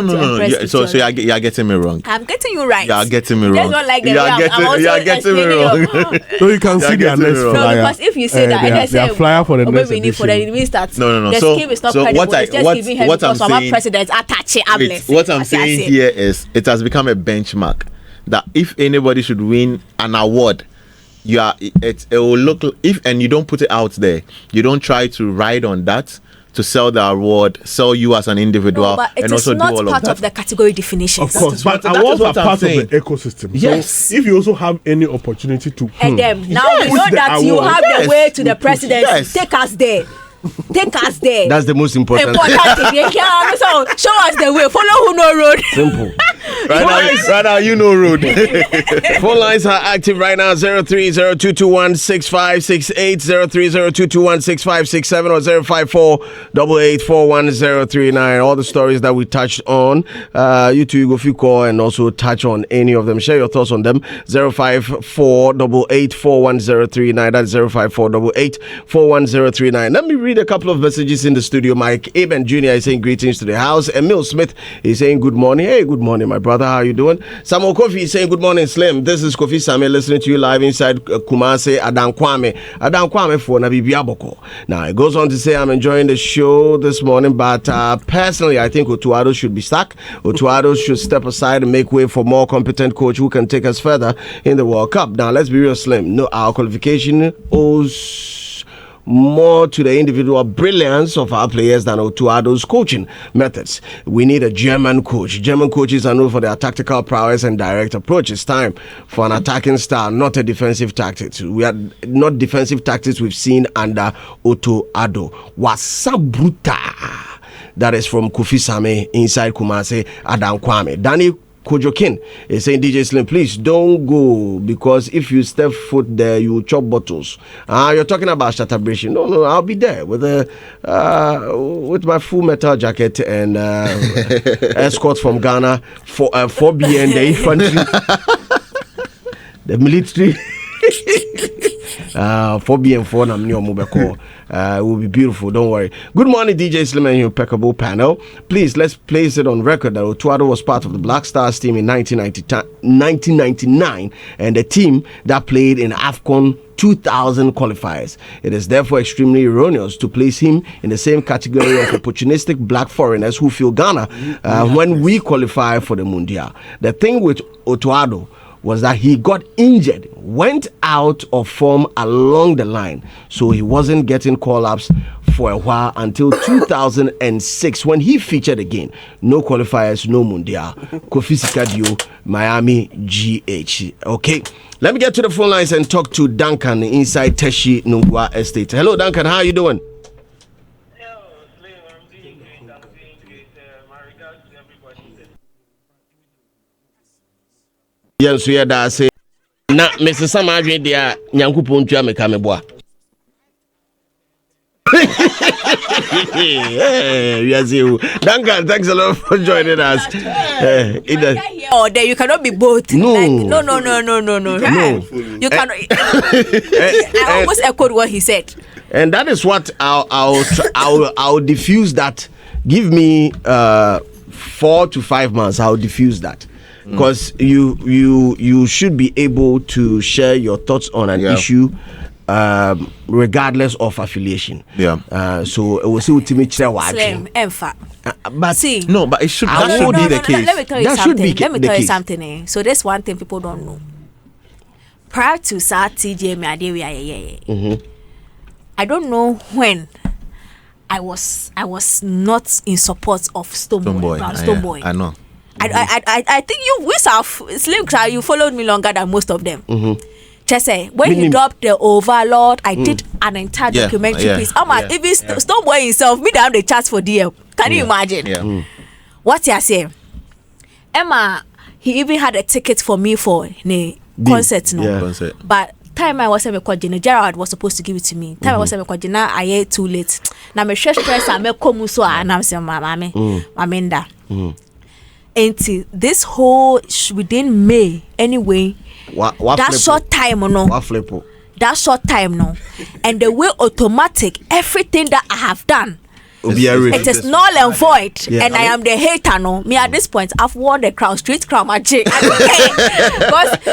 So you are getting me wrong. I'm getting you right. You are getting me wrong. That's not like the you are getting me wrong. So you can see their next flyer. No, because if you say that, and I say flyer for the next edition, it means that no. the scheme is not credible. It's just giving her because our president attached. What I'm saying here is, it has become a benchmark that if anybody should win an award, it will look, if and you don't put it out there, you don't try to ride on that to sell the award, sell you as an individual, and also do all of that. It is not part of the category definitions. Of course, but awards are part of the ecosystem. Yes. So if you also have any opportunity to and then now we know that you have the way to the presidency. Take us there. That's the most important thing. So show us the way. Follow who know road. Simple. Right now, you know road. Phone lines are active right now. 030-221-6568, 030-221-6567, or 054-8841-039. All the stories that we touched on, you two go call and also touch on any of them. Share your thoughts on them. 054-8841-039. That's 054-8841-039. Let me read a couple of messages in the studio. Mike Aben Jr. is saying greetings to the house. Emil Smith is saying good morning. Hey, good morning, my brother. How are you doing? Samuel Kofi is saying good morning, Slim. This is Kofi Samuel listening to you live inside Kumasi, Adankwame for Nabibiaboko. Now, it goes on to say, I'm enjoying the show this morning, but personally, I think Otuado should be stuck. Otuado should step aside and make way for more competent coach who can take us further in the World Cup. Now, let's be real, Slim. No, our qualification owes more to the individual brilliance of our players than Otuado's coaching methods. We need a German coach. German coaches are known for their tactical prowess and direct approach. It's time for an attacking style, not a defensive tactics. We are not defensive tactics we've seen under Otuado. Wasabruta. That is from Kofi Same inside Kumasi, Adankwame. Danny Kojokin is saying, DJ Slim, please don't go, because if you step foot there, you chop bottles. You're talking about ShattaFest. No, I'll be there with my full metal jacket and escort from Ghana for 4B and the infantry, the military. 4B and 4 it will be beautiful, don't worry. Good morning, DJ Slim and your impeccable panel. Please, let's place it on record that Otuado was part of the Black Stars team in 1999 and the team that played in AFCON 2000 qualifiers. It is therefore extremely erroneous to place him in the same category of opportunistic black foreigners who feel Ghana when we qualify for the Mundial. The thing with Otuado was that he got injured, went out of form along the line, so he wasn't getting call-ups for a while until 2006 when he featured again. No qualifiers, no mundial. Kofi Sikadio, Miami GH. Okay, let me get to the phone lines and talk to Duncan inside Teshi Nungwa Estate. Hello, Duncan. How are you doing? Yes, we are that say. Na Mr. Samadri dia Nyankopon tua me ka me boa. Duncan, thanks a lot for joining us. Or there you cannot be both. No. No. You cannot. I almost echoed what he said. And that is what I'll diffuse that. Give me 4 to 5 months. I'll diffuse that. Because you should be able to share your thoughts on an issue regardless of affiliation. So it was ultimately Slim, but see, but it should that should be the case. Let me tell you something. Let me tell you something. So there's one thing people don't know. Prior to TJ I don't know when I was not in support of Stoneboy. I know. I think Slim, you followed me longer than most of them. Just say when he dropped the Overlord, I did an entire documentary piece. Even Stoneboy himself, me down the charts for DM. Can you imagine? What you saying? Emma, he even had a ticket for me for a concert. Concert. But time I was a Jina Gerard was supposed to give it to me. Time I was a Jina, I ate too late. Now my stress I make come so and I'm saying Mamenda. Until this whole within May anyway. That short time that short time and the way automatic everything that I have done it is null and void. And I am the hater me at this point I've won the crown, street crown because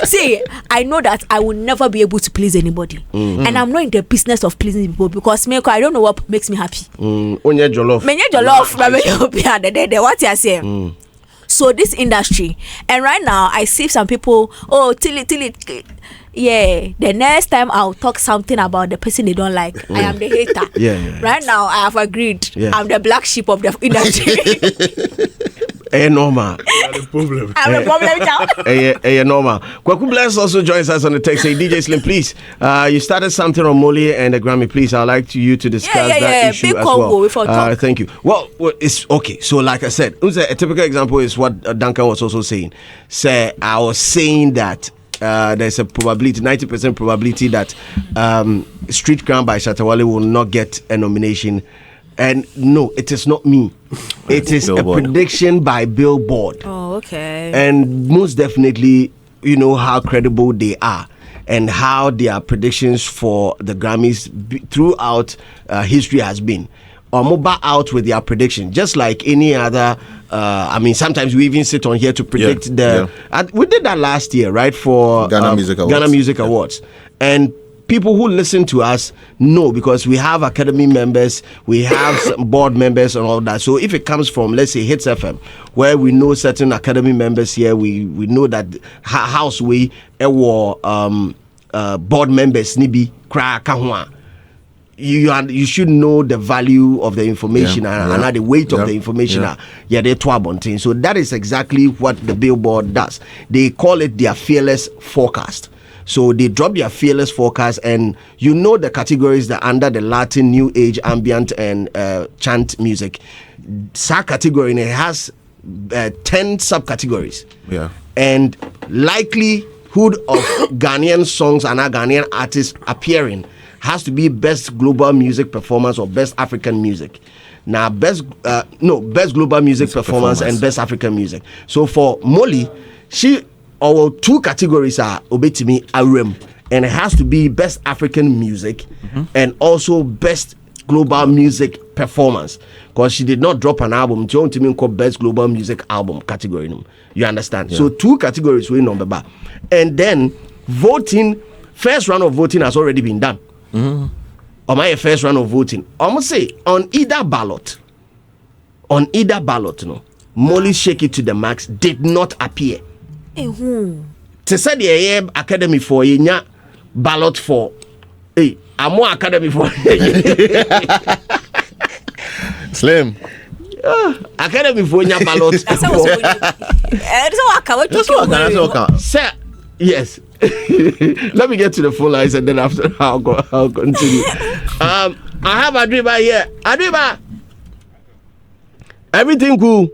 see, I know that I will never be able to please anybody and I'm not in the business of pleasing people because I don't know what makes me happy. What you say? So this industry, and right now I see some people, till it, the next time I'll talk something about the person they don't like, I am the hater. Right now I have agreed, I'm the black sheep of the industry. Normal. I'm the problem now. Normal. Kwaku Bless also joins us on the text. Say, DJ Slim, please. You started something on Molly and the Grammy. Please, I'd like you to discuss that issue big as well. Thank you. Well, it's okay. So, like I said, a typical example is what Duncan was also saying. I was saying that there's a probability, 90% probability that Street Crown by Shatta Wale will not get a nomination. And no, it is not me. It is Billboard. A prediction by Billboard. Oh, okay. And most definitely, you know how credible they are and how their predictions for the Grammys throughout history has been. Mobile out with their prediction, just like any other. Sometimes we even sit on here to predict we did that last year, right? For Ghana Music Awards. And people who listen to us know because we have academy members, we have some board members and all that. So if it comes from, let's say, Hits FM, where we know certain academy members here, we know that house we board members nibi kra kahwa. You should know the value of the information and the weight of the information. They're twabonting. So that is exactly what the Billboard does. They call it their fearless forecast. So they drop their fearless forecast, and you know the categories that under the Latin, New Age, Ambient, and chant music. That category, and it has 10 subcategories. And likelihood of Ghanaian songs and Ghanaian artists appearing has to be best global music performance or best African music. Now, best global music performance and best African music. So for Molly, our two categories are Obetimi Arem, and it has to be best African music and also best global music performance, because she did not drop an album. She only called best global music album category. You understand? So two categories we number bar, and then voting. First round of voting has already been done. On my first round of voting, I must say on either ballot, Molly Shake It to the Max did not appear. to say the academy for nya ballot for I'm more academy for Slim. Academy for nya ballot. Sir, yes. Let me get to the full lines and then after I'll continue. I have Adriba here. Adriba, everything cool?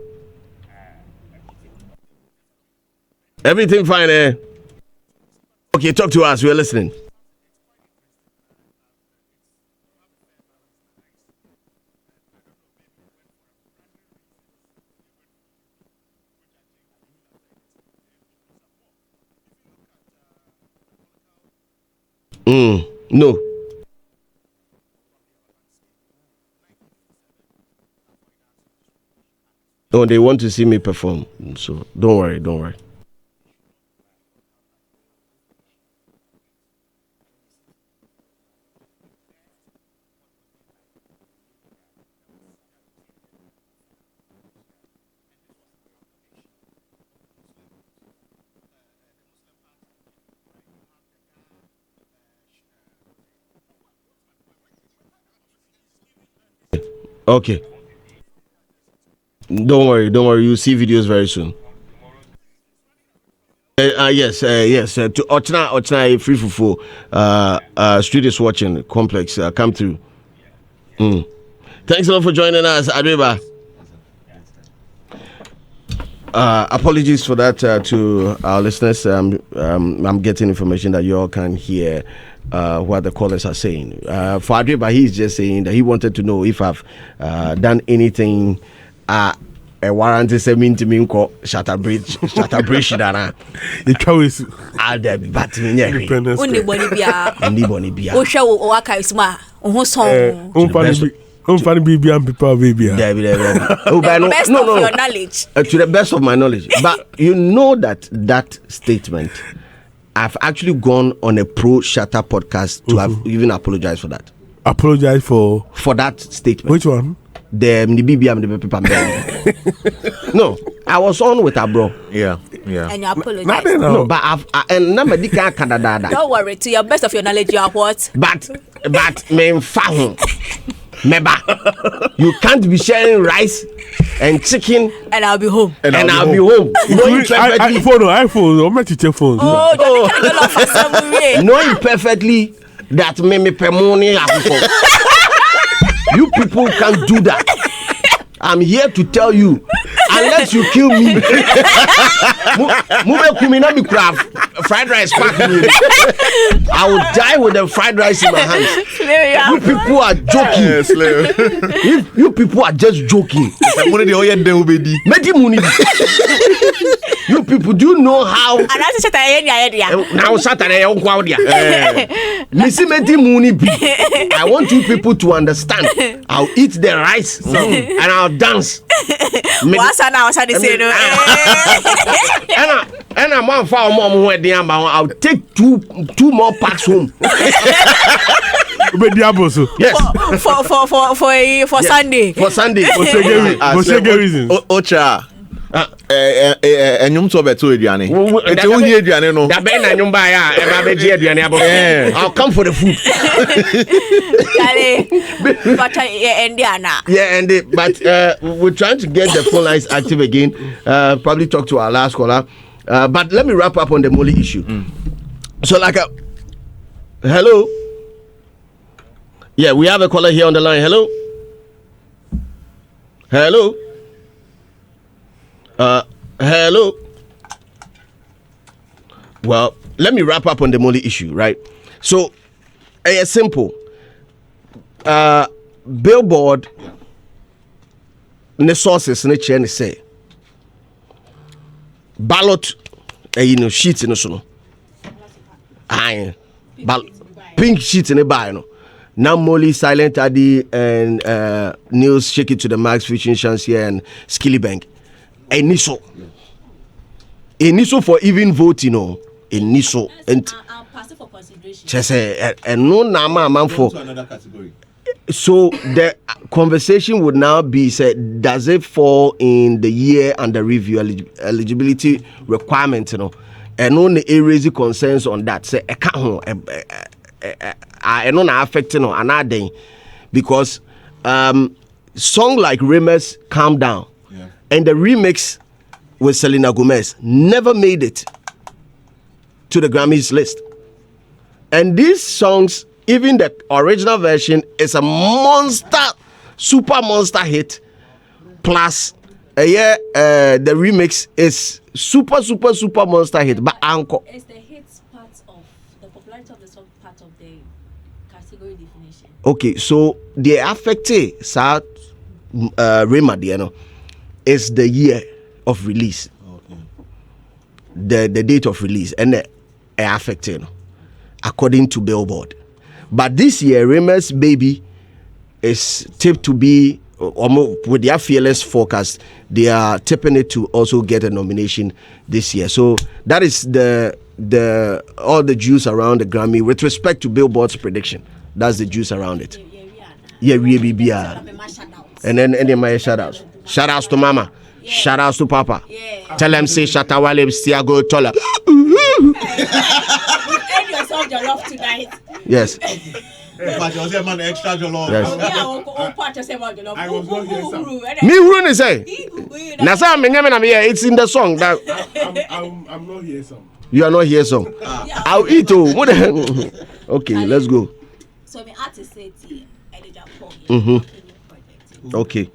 Everything fine, eh? Okay, talk to us. We're listening. No. Oh, they want to see me perform. So don't worry. Okay. Don't worry. You'll see videos very soon. Yes. To Ochna, free for street is watching complex. Come through. Thanks a lot for joining us, Adriba. Apologies for that to our listeners. I'm getting information that you all can hear what the callers are saying. For Adriba, he's just saying that he wanted to know if I've done anything a warrant is a mean to me called ShattaFest dana. It always Aldebi but me only boni bia o hwe o aka isma o song Funny baby and people baby. Oh, but no, best no, of no. your knowledge. To the best of my knowledge. But you know that statement, I've actually gone on a pro Shatta podcast to have even apologized for that. Apologize for that statement. Which one? The BBM the people. No, I was on with her bro. Yeah. And you apologize. No, but I've and number don't worry. To your best of your knowledge, you are what? But me fahu. Meba, you can't be sharing rice and chicken, and I'll be home. And I'll be home. Knowing perfectly. iPhone. I'm not teaching phones. Knowing perfectly that me pemoni. You people can't do that. I'm here to tell you, unless you kill me, fried rice pack me. I will die with the fried rice in my hands. You people are joking. If you people are just joking. You people, do you know how? Now Saturday, I want you people to understand. I'll eat the rice and I'll dance. And I'm on for mom wedding. I'll take two more packs home. Yes. For Sunday. For Sunday. Reason. Ocha. Enyum to beto aduane. Ete wo hie aduane no. Da be na nyum ba ya e ba be je aduane abo. I'll come for the food. But we're trying to get the phone lines active again. Probably talk to our last caller. But let me wrap up on the Molly issue. So hello. Yeah, we have a caller here on the line. Hello. Hello. Well, let me wrap up on the Molly issue, right? So, it's simple. Billboard, the sources, the chain say, ballot, sheets in the sono. Pink sheets in the bio. Now Molly, Silent Addy, and News Shake It to the Max, featuring Shansia and Skilly Bank. Eniso for even voting, Eniso and passing for consideration. Just and no nama man for another category. So the conversation would now be said, does it fall in the year under review eligibility requirement? and only raise concerns on that. Say I can't I don't affecting or another day because song like Remus Calm Down and the remix with Selena Gomez never made it to the Grammys list. And these songs, even the original version, is a super monster hit. Plus, the remix is super monster hit. But Anko. Is the hits part of the popularity of the song part of the category definition? Okay, so the affected South Rema, is the year of release. Okay. The date of release and the affected, according to Billboard. But this year, Rema's Baby is tipped to be, with their fearless forecast, they are tipping it to also get a nomination this year. So that is the all the juice around the Grammy with respect to Billboard's prediction. That's the juice around it. Yeah, we be and then my shout outs. Shout outs to Mama. Yeah. Shout outs to Papa. Yeah. Tell them say Shattawale still go taller. End your song your love tonight. Yes. But you say man extra jollof. Yes. I was not here, sir. Me who ni say? Na say me nyame na me here. It's in the song that I'm not here some. You are not here song. I'll eat oh. Okay, let's go. So me artist say okay.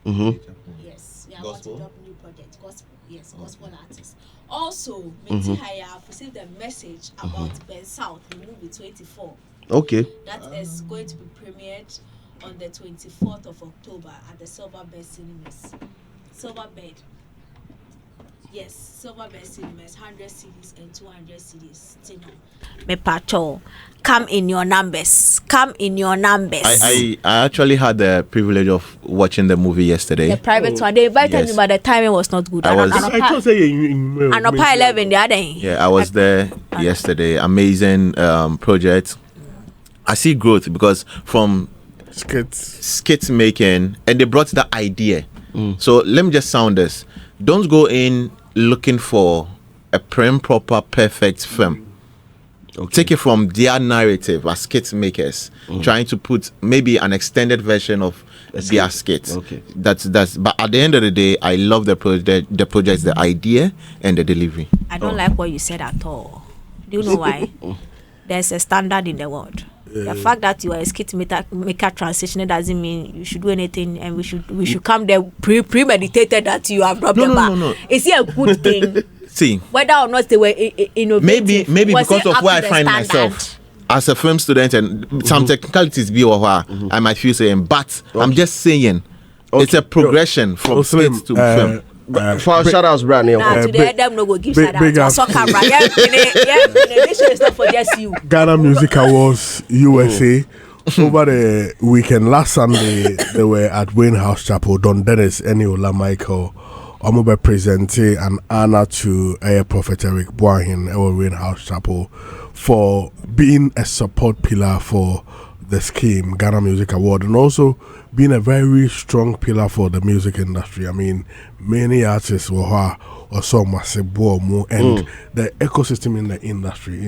Yes, we are going to drop new project. Gospel, yes, gospel artists. Also, I have received a message about Ben South, the movie 24. Okay. That is going to be premiered on the 24th of October at the Silver Bed Cinemas. Silver Bed. Yes, Silver Bed Cinemas, 100 CDs and 200 CDs. Me pacho, come in your numbers. Come in your numbers. I actually had the privilege of watching the movie yesterday. The private one. They invited me, but the timing was not good. I thought say in 11 the other day. Yeah, I was there yesterday. Amazing project. I see growth because from skits making, and they brought the idea. So let me just sound this. Don't go in looking for a proper perfect film. Okay. Take it from their narrative as skit makers, trying to put maybe an extended version of their skits. Okay. That's. But at the end of the day, I love the project, the idea, and the delivery. I don't like what you said at all. Do you know why? There's a standard in the world. The fact that you are a skit maker transitioner doesn't mean you should do anything, and we should come there premeditated that you have dropped the bar. No. Is it a good thing? See, whether or not they were innovative, maybe because of where I find myself as a film student and some technicalities be or I might feel saying, but I'm just saying it's a progression from skits to film. For shout outs, brand new. Today them no go give shout outs. So camera, this show is not for just you. Ghana Music Awards USA. Over the weekend, last Sunday, they were at Wayne House Chapel. Don Dennis, Eniola Michael, Omobe presented an honor to Prophet Eric Boahin at Wayne House Chapel for being a support pillar for the scheme, Ghana Music Award, and also being a very strong pillar for the music industry. I mean, many artists were also massive and the ecosystem in the industry.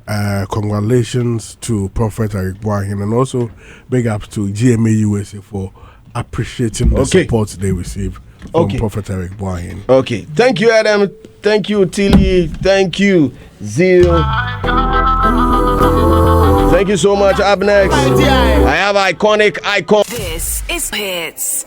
Congratulations to Prophet Eric Boahin, and also big ups to GMA USA for appreciating the support they receive from Prophet Eric Boahin. Okay, thank you, Adam. Thank you, Tilly. Thank you, Zeal. Thank you so much. Up next, I have iconic icon. This is Hits.